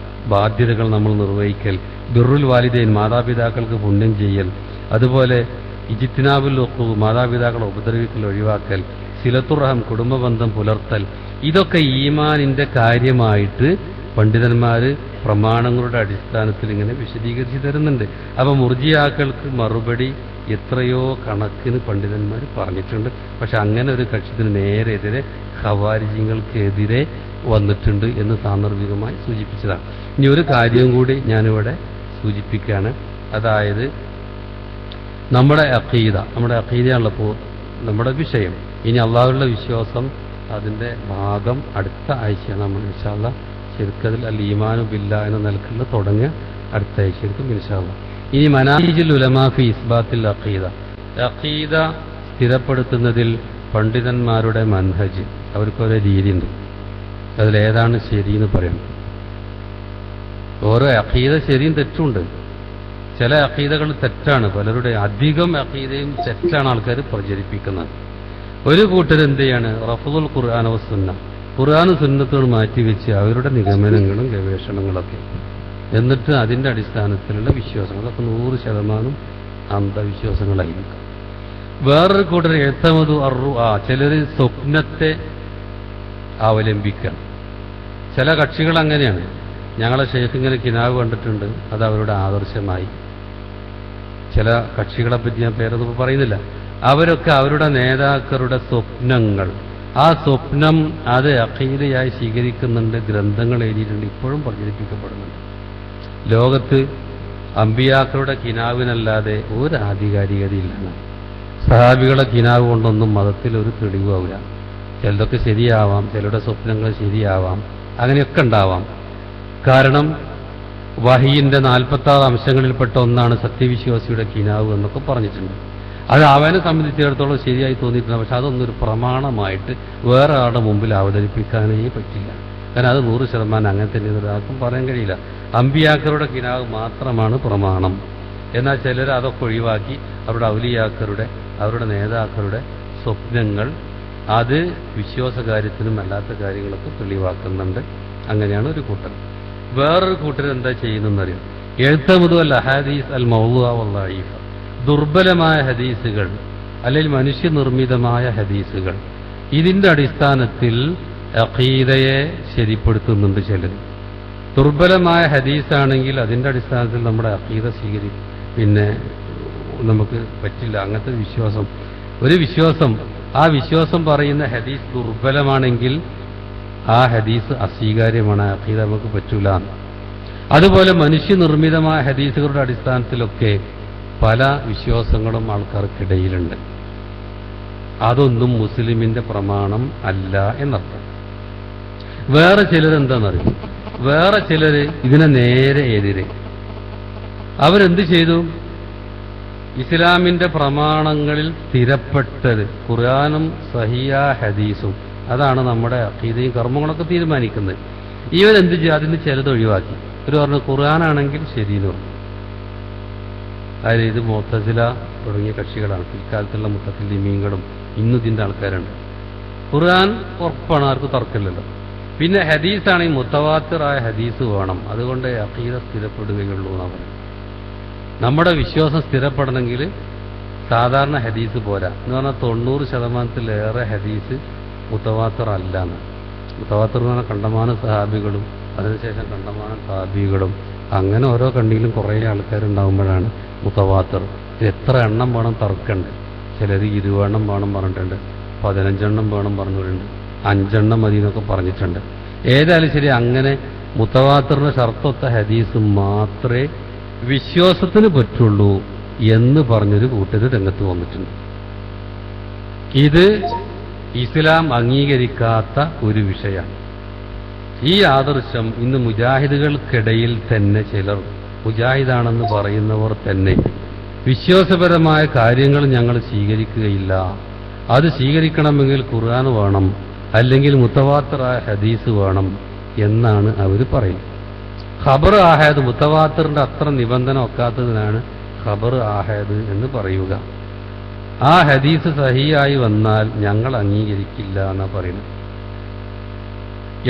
ബാധ്യതകൾ നമ്മൾ നിർവഹിക്കൽ, ബിറുൽ വാലിദൈൻ, മാതാപിതാക്കൾക്ക് പുണ്യം ചെയ്യൽ, അതുപോലെ ഇജ്തിനാബുൽ ഉഖൂഖ്, മാതാപിതാക്കളെ ഉപദ്രവിക്കൽ ഒഴിവാക്കൽ, സിലത്തുർ റഹം, കുടുംബ ബന്ധം പുലർത്തൽ, ഇതൊക്കെ ഈമാനിന്റെ കാര്യമായിട്ട് പണ്ഡിതന്മാര് പ്രമാണങ്ങളുടെ അടിസ്ഥാനത്തിൽ ഇങ്ങനെ വിശദീകരിച്ച് തരുന്നുണ്ട്. അപ്പൊ മുർജിയാക്കൾക്ക് മറുപടി എത്രയോ കണക്കിന് പണ്ഡിതന്മാർ പറഞ്ഞിട്ടുണ്ട്. പക്ഷെ അങ്ങനെ ഒരു കക്ഷിത്തിന് നേരെ എതിരെ ഖവാരിജികൾക്കെതിരെ വന്നിട്ടുണ്ട് എന്ന് സാന്ദർഭികമായി സൂചിപ്പിച്ചതാണ്. ഇനി ഒരു കാര്യവും കൂടി ഞാനിവിടെ സൂചിപ്പിക്കുകയാണ്. അതായത് നമ്മുടെ അഖീദയാണല്ലോ നമ്മുടെ വിഷയം. ഇനി അള്ളാഹുവിലുള്ള വിശ്വാസം, അതിന്റെ ഭാഗം അടുത്ത ആഴ്ചയാണ് നമ്മൾ ഇൻഷാ അല്ലാഹ് ശരിക്കതിൽ അൽ ഈമാനു ബില്ലാ എന്ന നിലക്കുള്ള തുടങ്ങിയ അടുത്ത ആഴ്ചയായിരിക്കും ഇൻഷാ അല്ലാഹ്. ഇനി മനാഹിജുൽ ഉലമാ ഫി ഇസ്ബാത്തിൽ അഖീദ, അഖീദ സ്ഥിരപ്പെടുത്തുന്നതിൽ പണ്ഡിതന്മാരുടെ മൻഹജ്, അവർക്കൊരു രീതിയുണ്ട്. അതിലേതാണ് ശരിയെന്ന് പറയണം. ഓരോ അഖീദ ശരിയും തെറ്റുണ്ട്. ചില അഖീദകൾ തെറ്റാണ്, പലരുടെ അധികം അഖീദയും തെറ്റാണ് ആൾക്കാർ പ്രചരിപ്പിക്കുന്നത്. ഒരു കൂട്ടർ എന്ത് ചെയ്യാണ്? റഫ്ദുൽ ഖുർആൻ വ സുന്ന, ഖുർആനും സുന്നത്തോട് മാറ്റിവെച്ച് അവരുടെ നിഗമനങ്ങളും ഗവേഷണങ്ങളൊക്കെ, എന്നിട്ട് അതിന്റെ അടിസ്ഥാനത്തിലുള്ള വിശ്വാസങ്ങളൊക്കെ 100% അന്ധവിശ്വാസങ്ങളായിരിക്കും. വേറൊരു കൂട്ടർ എഴുത്തമതു അറുആ, ചിലർ സ്വപ്നത്തെ അവലംബിക്കണം. ചില കക്ഷികൾ അങ്ങനെയാണ്. ഞങ്ങളെ ഷെയ്ഖ് ഇങ്ങനെ കിനാവ് കണ്ടിട്ടുണ്ട്, അത് അവരുടെ ആദർശമായി. ചില കക്ഷികളെ പറ്റി ഞാൻ പേരൊന്നും പറയുന്നില്ല. അവരൊക്കെ അവരുടെ നേതാക്കളുടെ സ്വപ്നങ്ങൾ, ആ സ്വപ്നം അത് അഖീദയായി സ്വീകരിക്കുന്നുണ്ട്, ഗ്രന്ഥങ്ങൾ എഴുതിയിട്ടുണ്ട്, ഇപ്പോഴും പ്രചരിപ്പിക്കപ്പെടുന്നുണ്ട്. ലോകത്ത് അമ്പിയാക്കളുടെ കിനാവിനല്ലാതെ ഒരു ആധികാരികതയില്ല. സഹാബികളെ കിനാവ് കൊണ്ടൊന്നും മതത്തിൽ ഒരു തെളിവാവില്ല. ചിലതൊക്കെ ശരിയാവാം, ചിലരുടെ സ്വപ്നങ്ങൾ ശരിയാവാം, അങ്ങനെയൊക്കെ ഉണ്ടാവാം. കാരണം വഹിയിന്റെ 46 അംശങ്ങളിൽപ്പെട്ട ഒന്നാണ് സത്യവിശ്വാസിയുടെ കിനാവ് എന്നൊക്കെ പറഞ്ഞിട്ടുണ്ട്. അത് അവനെ സംബന്ധിച്ചിടത്തോളം ശരിയായി തോന്നിയിട്ടുണ്ട്. പക്ഷെ അതൊന്നും ഒരു പ്രമാണമായിട്ട് വേറെ ആളുടെ മുമ്പിൽ അവതരിപ്പിക്കാനേ പറ്റില്ല. കാരണം അത് 100% അങ്ങനെ തന്നെ ഒരാൾക്കും പറയാൻ കഴിയില്ല. അമ്പിയാക്കളുടെ കിനാവ് മാത്രമാണ് പ്രമാണം. എന്നാൽ ചിലർ അതൊക്കെ ഒഴിവാക്കി അവരുടെ ഔലിയാക്കളുടെ, അവരുടെ നേതാക്കളുടെ സ്വപ്നങ്ങൾ അത് വിശ്വാസകാര്യത്തിനും അല്ലാത്ത കാര്യങ്ങളൊക്കെ തെളിവാക്കുന്നുണ്ട്. അങ്ങനെയാണ് ഒരു കൂട്ടർ. വേറൊരു കൂട്ടർ എന്താ ചെയ്യുന്നറിയാം? എഴുത്തമുതു അൽ അഹാദീസ് അൽ മൗദൂഅ വൽ ദഈഫ, ദുർബലമായ ഹദീസുകൾ അല്ലെങ്കിൽ മനുഷ്യനിർമ്മിതമായ ഹദീസുകൾ, ഇതിന്റെ അടിസ്ഥാനത്തിൽ അഖീദയെ ശരിപ്പെടുത്തുന്നുണ്ട് ചിലർ. ദുർബലമായ ഹദീസാണെങ്കിൽ അതിന്റെ അടിസ്ഥാനത്തിൽ നമ്മുടെ അഖീദ പിന്നെ നമുക്ക് പറ്റില്ല. അങ്ങനത്തെ വിശ്വാസം, ഒരു വിശ്വാസം, ആ വിശ്വാസം പറയുന്ന ഹദീസ് ദുർബലമാണെങ്കിൽ ആ ഹദീസ് അസ്വീകാര്യമാണ്, അഖീദ നമുക്ക് പറ്റൂല. അതുപോലെ മനുഷ്യനിർമ്മിതമായ ഹദീസുകളുടെ അടിസ്ഥാനത്തിലൊക്കെ പല വിശ്വാസങ്ങളും ആൾക്കാർക്കിടയിലുണ്ട്. അതൊന്നും മുസ്ലിമിന്റെ പ്രമാണം അല്ല എന്നർത്ഥം. വേറെ ചിലരെന്താണെന്നറിയും, വേറെ ചിലര് ഇതിനെ നേരെ എതിരെ അവരെന്ത് ചെയ്തു? ഇസ്ലാമിന്റെ പ്രമാണങ്ങളിൽ സ്ഥിരപ്പെട്ടത് ഖുർആനും സഹിയ ഹദീസും, അതാണ് നമ്മുടെ അഖീദയും കർമ്മങ്ങളൊക്കെ തീരുമാനിക്കുന്നത്. ഇവരെന്ത് ചെയ്യും? അതിന് ചിലത് ഒഴിവാക്കി. ഒരു പറഞ്ഞു ഖുർആനാണെങ്കിൽ ശരിയെന്ന് പറഞ്ഞു. അതായത് ഇത് മുഅ്തസില തുടങ്ങിയ കക്ഷികളാണ്. പിൽക്കാലത്തുള്ള മുത്തഖല്ലിമീങ്ങളും ഇന്നും ഇതിന്റെ ആൾക്കാരുണ്ട്. ഖുർആൻ ഉറപ്പാണ്, ആർക്കും തർക്കമില്ലല്ലോ. പിന്നെ ഹദീസാണെങ്കിൽ മുത്തവാത്തിറായ ഹദീസ് വേണം, അതുകൊണ്ട് അഖീദ സ്ഥിരപ്പെടുകയുള്ളൂ എന്നാണ് പറയുന്നത്. നമ്മുടെ വിശ്വാസം സ്ഥിരപ്പെടണമെങ്കിൽ സാധാരണ ഹദീസ് പോരാ എന്ന് പറഞ്ഞാൽ 90% ഹദീസ് മുത്തവാത്തിർ അല്ലാന്ന്. മുത്തവാത്തിർ എന്ന് പറഞ്ഞാൽ കണ്ടമാനം സഹാബികളും അതിനുശേഷം കണ്ടമാനം താബികളും അങ്ങനെ ഓരോ കണ്ടിയിലും കുറേ ആൾക്കാരുണ്ടാകുമ്പോഴാണ് മുത്തവാത്തിർ. എത്ര എണ്ണം വേണം തർക്കമുണ്ട്. ചിലർ 20 എണ്ണം വേണം പറഞ്ഞിട്ടുണ്ട്, 15 എണ്ണം വേണം പറഞ്ഞിട്ടുണ്ട്, 5 എണ്ണം മതി എന്നൊക്കെ പറഞ്ഞിട്ടുണ്ട്. ഏതായാലും ശരി, അങ്ങനെ മുത്തവാത്തിറിന്റെ ഷർത്തൊത്ത ഹദീസ് മാത്രമേ വിശ്വാസത്തിന് പറ്റുള്ളൂ എന്ന് പറഞ്ഞൊരു കൂട്ടര് രംഗത്ത് വന്നിട്ടുണ്ട്. ഇത് ഇസ്ലാം അംഗീകരിക്കാത്ത ഒരു വിഷയമാണ്. ഈ ആദർശം ഇന്ന് മുജാഹിദുകൾക്കിടയിൽ തന്നെ ചിലർ, മുജാഹിദാണെന്ന് പറയുന്നവർ തന്നെ, വിശ്വാസപരമായ കാര്യങ്ങൾ ഞങ്ങൾ സ്വീകരിക്കുകയില്ല, അത് സ്വീകരിക്കണമെങ്കിൽ ഖുർആൻ വേണം, അല്ലെങ്കിൽ മുത്തവാത്തിറായ ഹദീസ് വേണം എന്നാണ് അവർ പറയുന്നത്. ഖബർ ആഹാദ് മുത്തവാത്തിറിന്റെ അത്ര നിബന്ധന ഒക്കാത്തതിനാണ് ഖബർ ആഹാദ് എന്ന് പറയുക. ആ ഹദീസ് സഹിയായി വന്നാൽ ഞങ്ങൾ അംഗീകരിക്കില്ല എന്നാണ് പറയുന്നത്.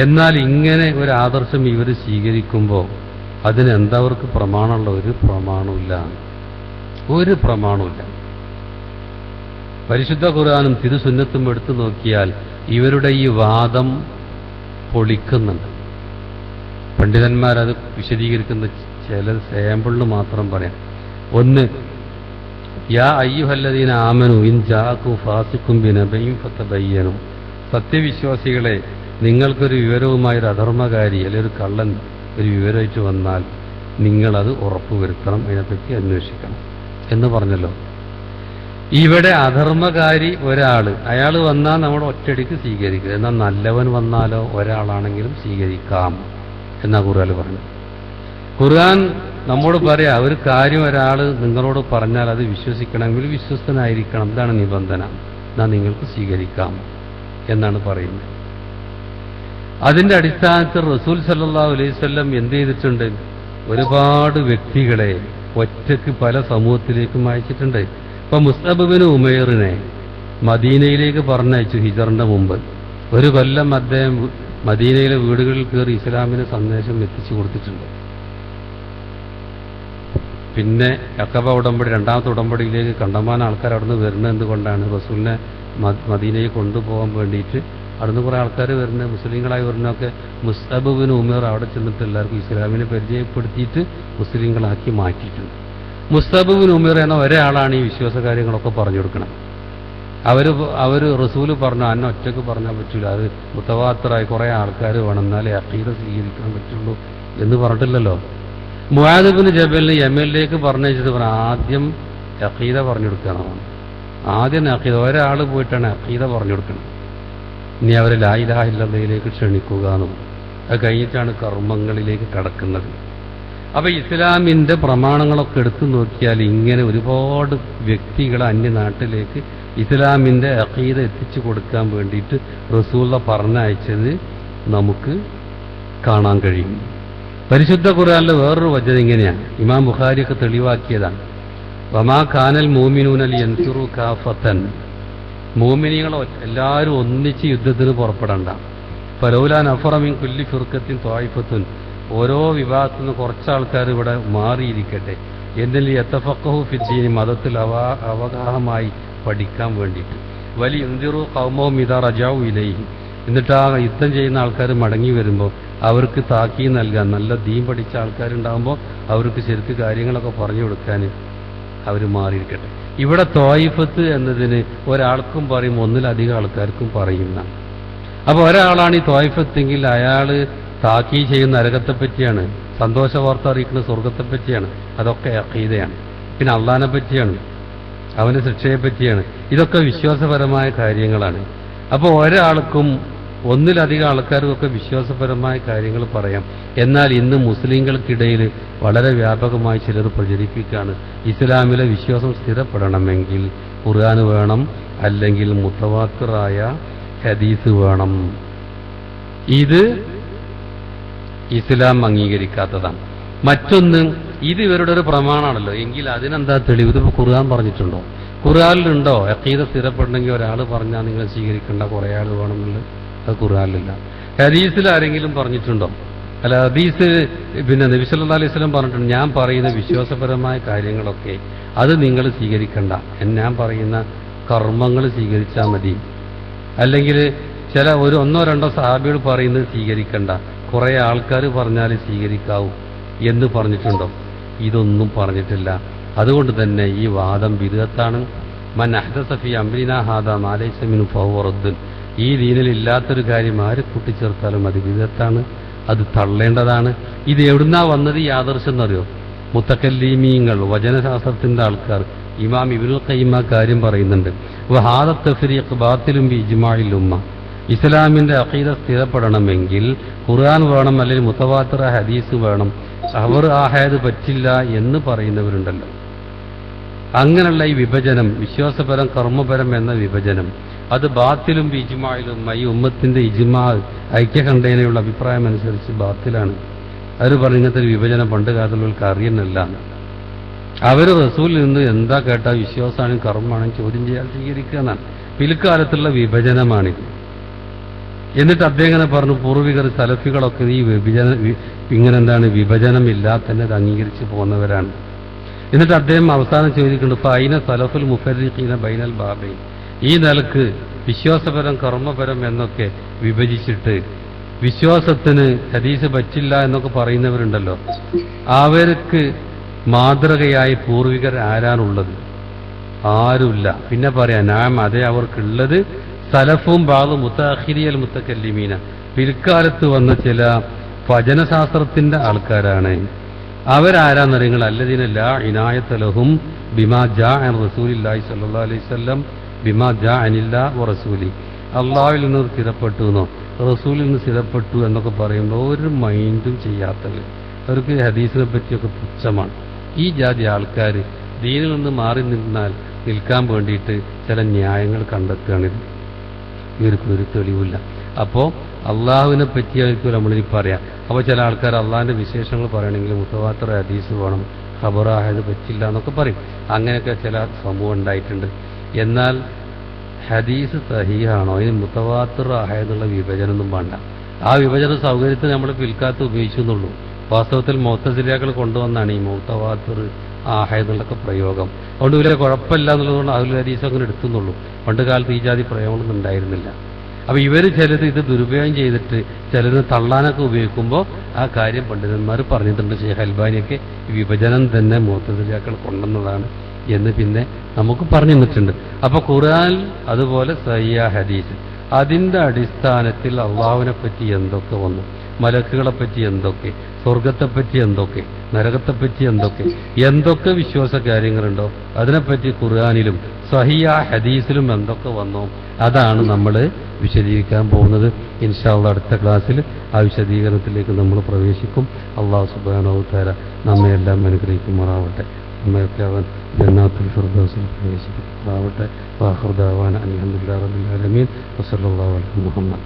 എന്നാൽ ഇങ്ങനെ ഒരു ആദർശം ഇവർ സ്വീകരിക്കുമ്പോൾ അതിനെന്തവർക്ക് പ്രമാണമുള്ള? ഒരു പ്രമാണമില്ല, ഒരു പ്രമാണമില്ല. പരിശുദ്ധ ഖുർആനും തിരുസുന്നത്തും എടുത്തു നോക്കിയാൽ ഇവരുടെ ഈ വാദം പൊളിക്കുന്നുണ്ട്. പണ്ഡിതന്മാരത് വിശദീകരിക്കുന്ന ചില സാമ്പിളിൽ മാത്രം പറയാം. ഒന്ന്, യാ അയ്യുഹല്ലദീന ആമനു ഇൻ ജാഅകും ഫാസിഖും ബിനബഇൻ ഫതബയ്യനു, സത്യവിശ്വാസികളെ, നിങ്ങൾക്കൊരു വിവരവുമായി ഒരു അധർമ്മകാരി അല്ലെങ്കിൽ ഒരു കള്ളൻ ഒരു വിവരമായിട്ട് വന്നാൽ നിങ്ങളത് ഉറപ്പുവരുത്തണം, അതിനെപ്പറ്റി അന്വേഷിക്കണം എന്ന് പറഞ്ഞല്ലോ. ഇവിടെ അധർമ്മകാരി ഒരാൾ, അയാൾ വന്നാൽ നമ്മൾ ഒറ്റയടിക്ക് സ്വീകരിക്കുക. എന്നാൽ നല്ലവൻ വന്നാലോ ഒരാളാണെങ്കിലും സ്വീകരിക്കാം എന്നാ ഖുർആൻ പറഞ്ഞത്. ഖുർആൻ നമ്മോട് പറയാ, ഒരു കാര്യം ഒരാൾ നിങ്ങളോട് പറഞ്ഞാൽ അത് വിശ്വസിക്കണമെങ്കിൽ വിശ്വസ്തനായിരിക്കണം, ഇതാണ് നിബന്ധന, എന്നാൽ നിങ്ങൾക്ക് സ്വീകരിക്കാം എന്നാണ് പറയുന്നത്. അതിന്റെ അടിസ്ഥാനത്തിൽ റസൂൽ സല്ലല്ലാഹു അലൈഹി വസല്ലം എന്ത് ചെയ്തിട്ടുണ്ട്? ഒരുപാട് വ്യക്തികളെ ഒറ്റക്ക് പല സമൂഹത്തിലേക്കും അയച്ചിട്ടുണ്ട്. ഇപ്പൊ മുസ്അബ് ബിൻ ഉമൈറിനെ മദീനയിലേക്ക് പറഞ്ഞയച്ചു ഹിജറിന്റെ മുമ്പ്. ഒരു കൊല്ലം അദ്ദേഹം മദീനയിലെ വീടുകളിൽ കയറി ഇസ്ലാമിന് സന്ദേശം എത്തിച്ചു കൊടുത്തിട്ടുണ്ട്. പിന്നെ അഖബ ഉടമ്പടി, രണ്ടാമത്തെ ഉടമ്പടിയിലേക്ക് കണ്ടമാനം ആൾക്കാർ അവിടുന്ന് വരുന്നത് എന്തുകൊണ്ടാണ്? റസൂലിനെ മദീനയിൽ കൊണ്ടുപോകാൻ വേണ്ടിയിട്ട് അവിടുന്ന് കുറേ ആൾക്കാർ വരുന്നത്, മുസ്ലിങ്ങളായി വരുന്നതൊക്കെ മുസ്അബ് ബിൻ ഉമൈർ അവിടെ ചെന്നിട്ട് എല്ലാവർക്കും ഇസ്ലാമിനെ പരിചയപ്പെടുത്തിയിട്ട് മുസ്ലിങ്ങളാക്കി മാറ്റിയിട്ടുണ്ട്. മുസ്അബ് ബിൻ ഉമൈർ എന്ന ഒരാളാണ് ഈ വിശ്വാസ കാര്യങ്ങളൊക്കെ പറഞ്ഞു കൊടുക്കണം. അവര് റസൂല് പറഞ്ഞു, അന്നെ ഒറ്റക്ക് പറഞ്ഞാൽ പറ്റൂല, അത് മുത്തവാത്തിറായി കുറേ ആൾക്കാർ വേണം, എന്നാലേ അഖീദ സ്വീകരിക്കാൻ പറ്റുള്ളൂ എന്ന് പറഞ്ഞിട്ടില്ലല്ലോ. മുആദ് ബിൻ ജബലിന് യമനിലേക്ക് പറഞ്ഞയച്ചത് ആദ്യം അഖീദ പറഞ്ഞു കൊടുക്കണം. ആദ്യം അഖീദ, ഒരാൾ പോയിട്ടാണ് അഖീദ പറഞ്ഞു കൊടുക്കണം. ഇനി അവരെ ലാ ഇലാഹ ഇല്ലല്ലാഹിലേക്ക് ക്ഷണിക്കുക എന്നും, അത് കഴിഞ്ഞിട്ടാണ് കർമ്മങ്ങളിലേക്ക് കടക്കുന്നത്. അപ്പൊ ഇസ്ലാമിന്റെ പ്രമാണങ്ങളൊക്കെ എടുത്തു നോക്കിയാൽ ഇങ്ങനെ ഒരുപാട് വ്യക്തികളെ അന്യനാട്ടിലേക്ക് ഇസ്ലാമിന്റെ അഖീദ എത്തിച്ചു കൊടുക്കാൻ വേണ്ടിയിട്ട് റസൂലുള്ള പറഞ്ഞയച്ചത് നമുക്ക് കാണാൻ കഴിയും. പരിശുദ്ധ ഖുർആനിലെ വേറൊരു വചനം ഇങ്ങനെയാണ്, ഇമാം ബുഖാരിയൊക്കെ തെളിവാക്കിയതാണ്. വമാ കാനൽ മൂമിനൂന ലിയൻഫിറു കാഫത്തൻ, മൂമിനികളെ എല്ലാവരും ഒന്നിച്ച് യുദ്ധത്തിന് പുറപ്പെടണ്ട. ഫലൗലാ നഫറ മിൻ കുല്ലി ഫിർഖത്തിൻ ത്വായിഫത്തുൻ, ഓരോ വിഭാഗത്തു നിന്ന് കുറച്ച് ആൾക്കാർ ഇവിടെ മാറിയിരിക്കട്ടെ, എന്തിൽ യതഫഖഹു ഫിദ്ദീൻ, മതത്തിൽ അവഗാഹമായി പഠിക്കാൻ വേണ്ടിയിട്ട്. വലി യുൻദിറു ഖൗമഹും ഇദാ റജഉ ഇലൈഹി, എന്നിട്ട് ആ യുദ്ധം ചെയ്യുന്ന ആൾക്കാർ മടങ്ങി വരുമ്പോൾ അവർക്ക് താക്കീ നൽകാൻ, നല്ല ദീൻ പഠിച്ച ആൾക്കാരുണ്ടാകുമ്പോൾ അവർക്ക് ശരിക്ക് കാര്യങ്ങളൊക്കെ പറഞ്ഞു കൊടുക്കാൻ അവർ മാറിയിരിക്കട്ടെ. ഇവിടെ ത്വായിഫത്ത് എന്നതിന് ഒരാൾക്കും പറയും, ഒന്നിലധികം ആൾക്കാർക്കും പറയുന്ന. അപ്പൊ ഒരാളാണ് ഈ ത്വായിഫത്തെങ്കിൽ അയാൾ താക്കീ ചെയ്യുന്ന നരകത്തെപ്പറ്റിയാണ്, സന്തോഷ വാർത്ത അറിയിക്കുന്ന സ്വർഗത്തെപ്പറ്റിയാണ്, അതൊക്കെ അഖീദയാണ്. പിന്നെ അള്ളാഹിനെ പറ്റിയാണ്, അവന്റെ ശിക്ഷയെപ്പറ്റിയാണ്. ഇതൊക്കെ വിശ്വാസപരമായ കാര്യങ്ങളാണ്. അപ്പോൾ ഒരാൾക്കും ഒന്നിലധികം ആൾക്കാർക്കൊക്കെ വിശ്വാസപരമായ കാര്യങ്ങൾ പറയാം. എന്നാൽ ഇന്ന് മുസ്ലിങ്ങൾക്കിടയിൽ വളരെ വ്യാപകമായി ചിലർ പ്രചരിപ്പിക്കുകയാണ്, ഇസ്ലാമിലെ വിശ്വാസം സ്ഥിരപ്പെടണമെങ്കിൽ ഖുർആൻ വേണം, അല്ലെങ്കിൽ മുത്തവാത്തിറായ ഹദീസ് വേണം. ഇത് ഇസ്ലാം അംഗീകരിക്കാത്തതാണ്. മറ്റൊന്ന്, ഇത് ഇവരുടെ ഒരു പ്രമാണമാണല്ലോ, എങ്കിൽ അതിനെന്താ തെളിവ്? ഇത് ഖുർആൻ പറഞ്ഞിട്ടുണ്ടോ? ഖുർആനിലുണ്ടോ അഖീദ സ്ഥിരപ്പെടണമെങ്കിൽ ഒരാൾ പറഞ്ഞാൽ നിങ്ങൾ സ്വീകരിക്കേണ്ട കുറേ ആൾ വേണമെന്നുള്ളത്? അത് ഖുർആനിലില്ല. ഹദീസിൽ ആരെങ്കിലും പറഞ്ഞിട്ടുണ്ടോ? അല്ല, ഹദീസ് പിന്നെ നബി സല്ലല്ലാഹു അലൈഹി വസല്ലം പറഞ്ഞിട്ടുണ്ട്, ഞാൻ പറയുന്ന വിശ്വാസപരമായ കാര്യങ്ങളൊക്കെ അത് നിങ്ങൾ സ്വീകരിക്കണ്ട, ഞാൻ പറയുന്ന കർമ്മങ്ങൾ സ്വീകരിച്ചാൽ മതി. അല്ലെങ്കിൽ ചില ഒന്നോ രണ്ടോ സഹാബികൾ പറയുന്നത് സ്വീകരിക്കണ്ട, കുറെ ആൾക്കാർ പറഞ്ഞാൽ സ്വീകരിക്കാവൂ എന്ന് പറഞ്ഞിട്ടുണ്ടോ? ഇതൊന്നും പറഞ്ഞിട്ടില്ല. അതുകൊണ്ട് തന്നെ ഈ വാദം ബിദ്അത്താണ്. മൻ അഹ്ദസ ഫീ അംരിനാ ഹാദാ മാ ലൈസ മിൻഹു ഫഹുവ റദ്ദുൻ. ഈ ദീനിൽ ഇല്ലാത്തൊരു കാര്യം ആര് കൂട്ടിച്ചേർത്താലും അത് ബിദ്അത്താണ്, അത് തള്ളേണ്ടതാണ്. ഇത് എവിടുന്നാ വന്നത് ഈ ആദർശം എന്നറിയോ? മുത്തക്കല്ലീമീങ്ങൾ, വചനശാസ്ത്രത്തിന്റെ ആൾക്കാർ, ഇമാം ഇബ്നുൽ ഖയ്യിം ആ കാര്യം പറയുന്നുണ്ട്. വഹാദ തഫ്രീഖ് ബാത്തിലും ബി ഇജ്മാഇൽ ഉമ്മ. ഇസ്ലാമിന്റെ അഖീദ സ്ഥിരപ്പെടണമെങ്കിൽ ഖുർആൻ വേണം, അല്ലെങ്കിൽ മുതവാത്തിറ ഹദീസ് വേണം. അവർ ആഹായത് പറ്റില്ല എന്ന് പറയുന്നവരുണ്ടല്ലോ. അങ്ങനെയുള്ള ഈ വിഭജനം, വിശ്വാസപരം കർമ്മപരം എന്ന വിഭജനം, അത് ബാത്തിലും ഇജ്മായിലും, ഈ ഉമ്മത്തിന്റെ ഇജ്മാ ഐക്യകണ്ഠേനയുള്ള അഭിപ്രായം അനുസരിച്ച് ബാത്തിലാണ്. അവർ പറഞ്ഞ ഇങ്ങനത്തെ ഒരു വിഭജനം പണ്ട് കാലത്തുള്ളവർക്ക് അറിയുന്നില്ല. അവർ റസൂലിൽ നിന്ന് എന്താ കേട്ടാ വിശ്വാസമാണെങ്കിലും കർമ്മമാണെങ്കിലും ചോദ്യം ചെയ്യാൻ സ്വീകരിക്കുക എന്നാണ്. പിൽക്കാലത്തുള്ള വിഭജനമാണിത്. എന്നിട്ട് അദ്ദേഹം ഇങ്ങനെ പറഞ്ഞു, പൂർവികർ സലഫികളൊക്കെ ഈ ഇങ്ങനെ എന്താണ് വിഭജനമില്ലാതെ തന്നെ അത് അംഗീകരിച്ച് പോകുന്നവരാണ്. എന്നിട്ട് അദ്ദേഹം അവസാനം ചോദിക്കുന്നുണ്ട്, ഫൈന സലഫുൽ മുഫർരിഖീന ബൈനൽ ബാബൈൻ. ഈ നിലക്ക് വിശ്വാസപരം കർമ്മപരം എന്നൊക്കെ വിഭജിച്ചിട്ട് വിശ്വാസത്തിന് ഹദീസ് പറ്റില്ല എന്നൊക്കെ പറയുന്നവരുണ്ടല്ലോ, അവർക്ക് മാതൃകയായ പൂർവികർ ആരാണുള്ളത്? ആരുമില്ല. പിന്നെ പറയാം, നാം അതേ അവർക്കുള്ളത് സലഫും ബാദു മുത്തഅഖിരിയൽ മുത്തകല്ലിമീന, പിൽക്കാലത്ത് വന്ന ചില വചനശാസ്ത്രത്തിന്റെ ആൾക്കാരാണ്. അവരാരാന്നറിയങ്ങൾ അല്ലദീന ലാ ഇനായത ലഹും ബിമാ ജാഅ അൻ റസൂലില്ലാഹി സ്വല്ലല്ലാഹു അലൈഹി വസല്ലം ബിമാ ജാഅ അനില്ലാഹി വറസൂലി. അള്ളാഹുവിൽ നിന്ന് സ്ഥിരപ്പെട്ടു എന്നോ റസൂലിൽ നിന്ന് സ്ഥിരപ്പെട്ടു എന്നൊക്കെ പറയുമ്പോൾ ഒരു മൈൻഡും ചെയ്യാത്തത്. അവർക്ക് ഹദീസിനെ പറ്റിയൊക്കെ പുച്ഛമാണ്. ഈ ജാതി ആൾക്കാർ ദീനിൽ നിന്ന് മാറി നിൽക്കാൻ വേണ്ടിയിട്ട് ചില ന്യായങ്ങൾ കണ്ടെത്തുകയാണിത്. ഇവർക്ക് ഒരു തെളിവില്ല. അപ്പോൾ അള്ളാഹുവിനെ പറ്റിയായിരിക്കും നമ്മളിനി പറയാം. അപ്പോൾ ചില ആൾക്കാർ അള്ളാഹിന്റെ വിശേഷങ്ങൾ പറയണമെങ്കിൽ മുതവാത്തിർ ഹദീസ് വേണം, ഖബറായത് പറ്റില്ല എന്നൊക്കെ പറയും. അങ്ങനെയൊക്കെ ചില സംഭവം ഉണ്ടായിട്ടുണ്ട്. എന്നാൽ ഹദീസ് സഹീഹാണോ, അതിന് മുതവാത്തിർ ആയതുള്ള വിഭജനമൊന്നും വേണ്ട. ആ വിഭജന സൗകര്യത്തിന് നമ്മൾ പിൽക്കാലത്ത് ഉപയോഗിച്ചു എന്നുള്ളൂ. വാസ്തവത്തിൽ മുഅ്തസിലികൾ കൊണ്ടുവന്നാണ് ഈ മുതവാത്തിർ ആഹയെന്നുള്ളൊക്കെ പ്രയോഗം. അതുകൊണ്ട് ഇവരെ കുഴപ്പമില്ല എന്നുള്ളതുകൊണ്ട് അഹ്ലുൽ ഹദീസ് അങ്ങനെ എടുത്തുന്നുള്ളൂ. പണ്ട് കാലത്ത് ഈ ജാതി പ്രയോഗങ്ങളൊന്നും ഉണ്ടായിരുന്നില്ല. അപ്പൊ ഇവർ ചിലത് ഇത് ദുരുപയോഗം ചെയ്തിട്ട് ചിലത് തള്ളാനൊക്കെ ഉപയോഗിക്കുമ്പോൾ ആ കാര്യം പണ്ഡിതന്മാർ പറഞ്ഞിട്ടുണ്ട്. ഷെയ്ഖ് അൽബാനിയൊക്കെ വിഭജനം തന്നെ മുഅ്തസിലികൾ കൊണ്ടുവന്നതാണ് എന്ന് പിന്നെ നമുക്ക് പറഞ്ഞു തന്നിട്ടുണ്ട്. അപ്പൊ ഖുർആൻ അതുപോലെ സഹിഹ ഹദീസ്, അതിന്റെ അടിസ്ഥാനത്തിൽ അള്ളാഹുവിനെ പറ്റി എന്തൊക്കെ വന്നു, മലക്കുകളെ പറ്റി എന്തൊക്കെ, സ്വർഗത്തെപ്പറ്റി എന്തൊക്കെ, നരകത്തെപ്പറ്റി എന്തൊക്കെ വിശ്വാസ കാര്യങ്ങളുണ്ടോ അതിനെപ്പറ്റി ഖുർആനിലും സഹിഹ ഹദീസിലും എന്തൊക്കെ വന്നോ അതാണ് നമ്മൾ വിശദീകരിക്കാൻ പോകുന്നത്. ഇൻഷാ അല്ലാഹ് അടുത്ത ക്ലാസ്സിൽ ആ വിശദീകരണത്തിലേക്ക് നമ്മൾ പ്രവേശിക്കും. അല്ലാഹു സുബ്ഹാനഹു വ തആല നമ്മയെല്ലാം അനുഗ്രഹിക്കുമാറാവട്ടെ. നമ്മയൊക്കെ അവൻ ജന്നാത്തുൽ ഫിർദൗസിൽ പ്രവേശിപ്പിക്കുമാറാവട്ടെ. വാഖിറു ദഅവാന അൽഹംദുലില്ലാഹി റബ്ബിൽ ആലമീൻ. വസല്ലല്ലാഹു അലൈഹി മുഹമ്മദ്.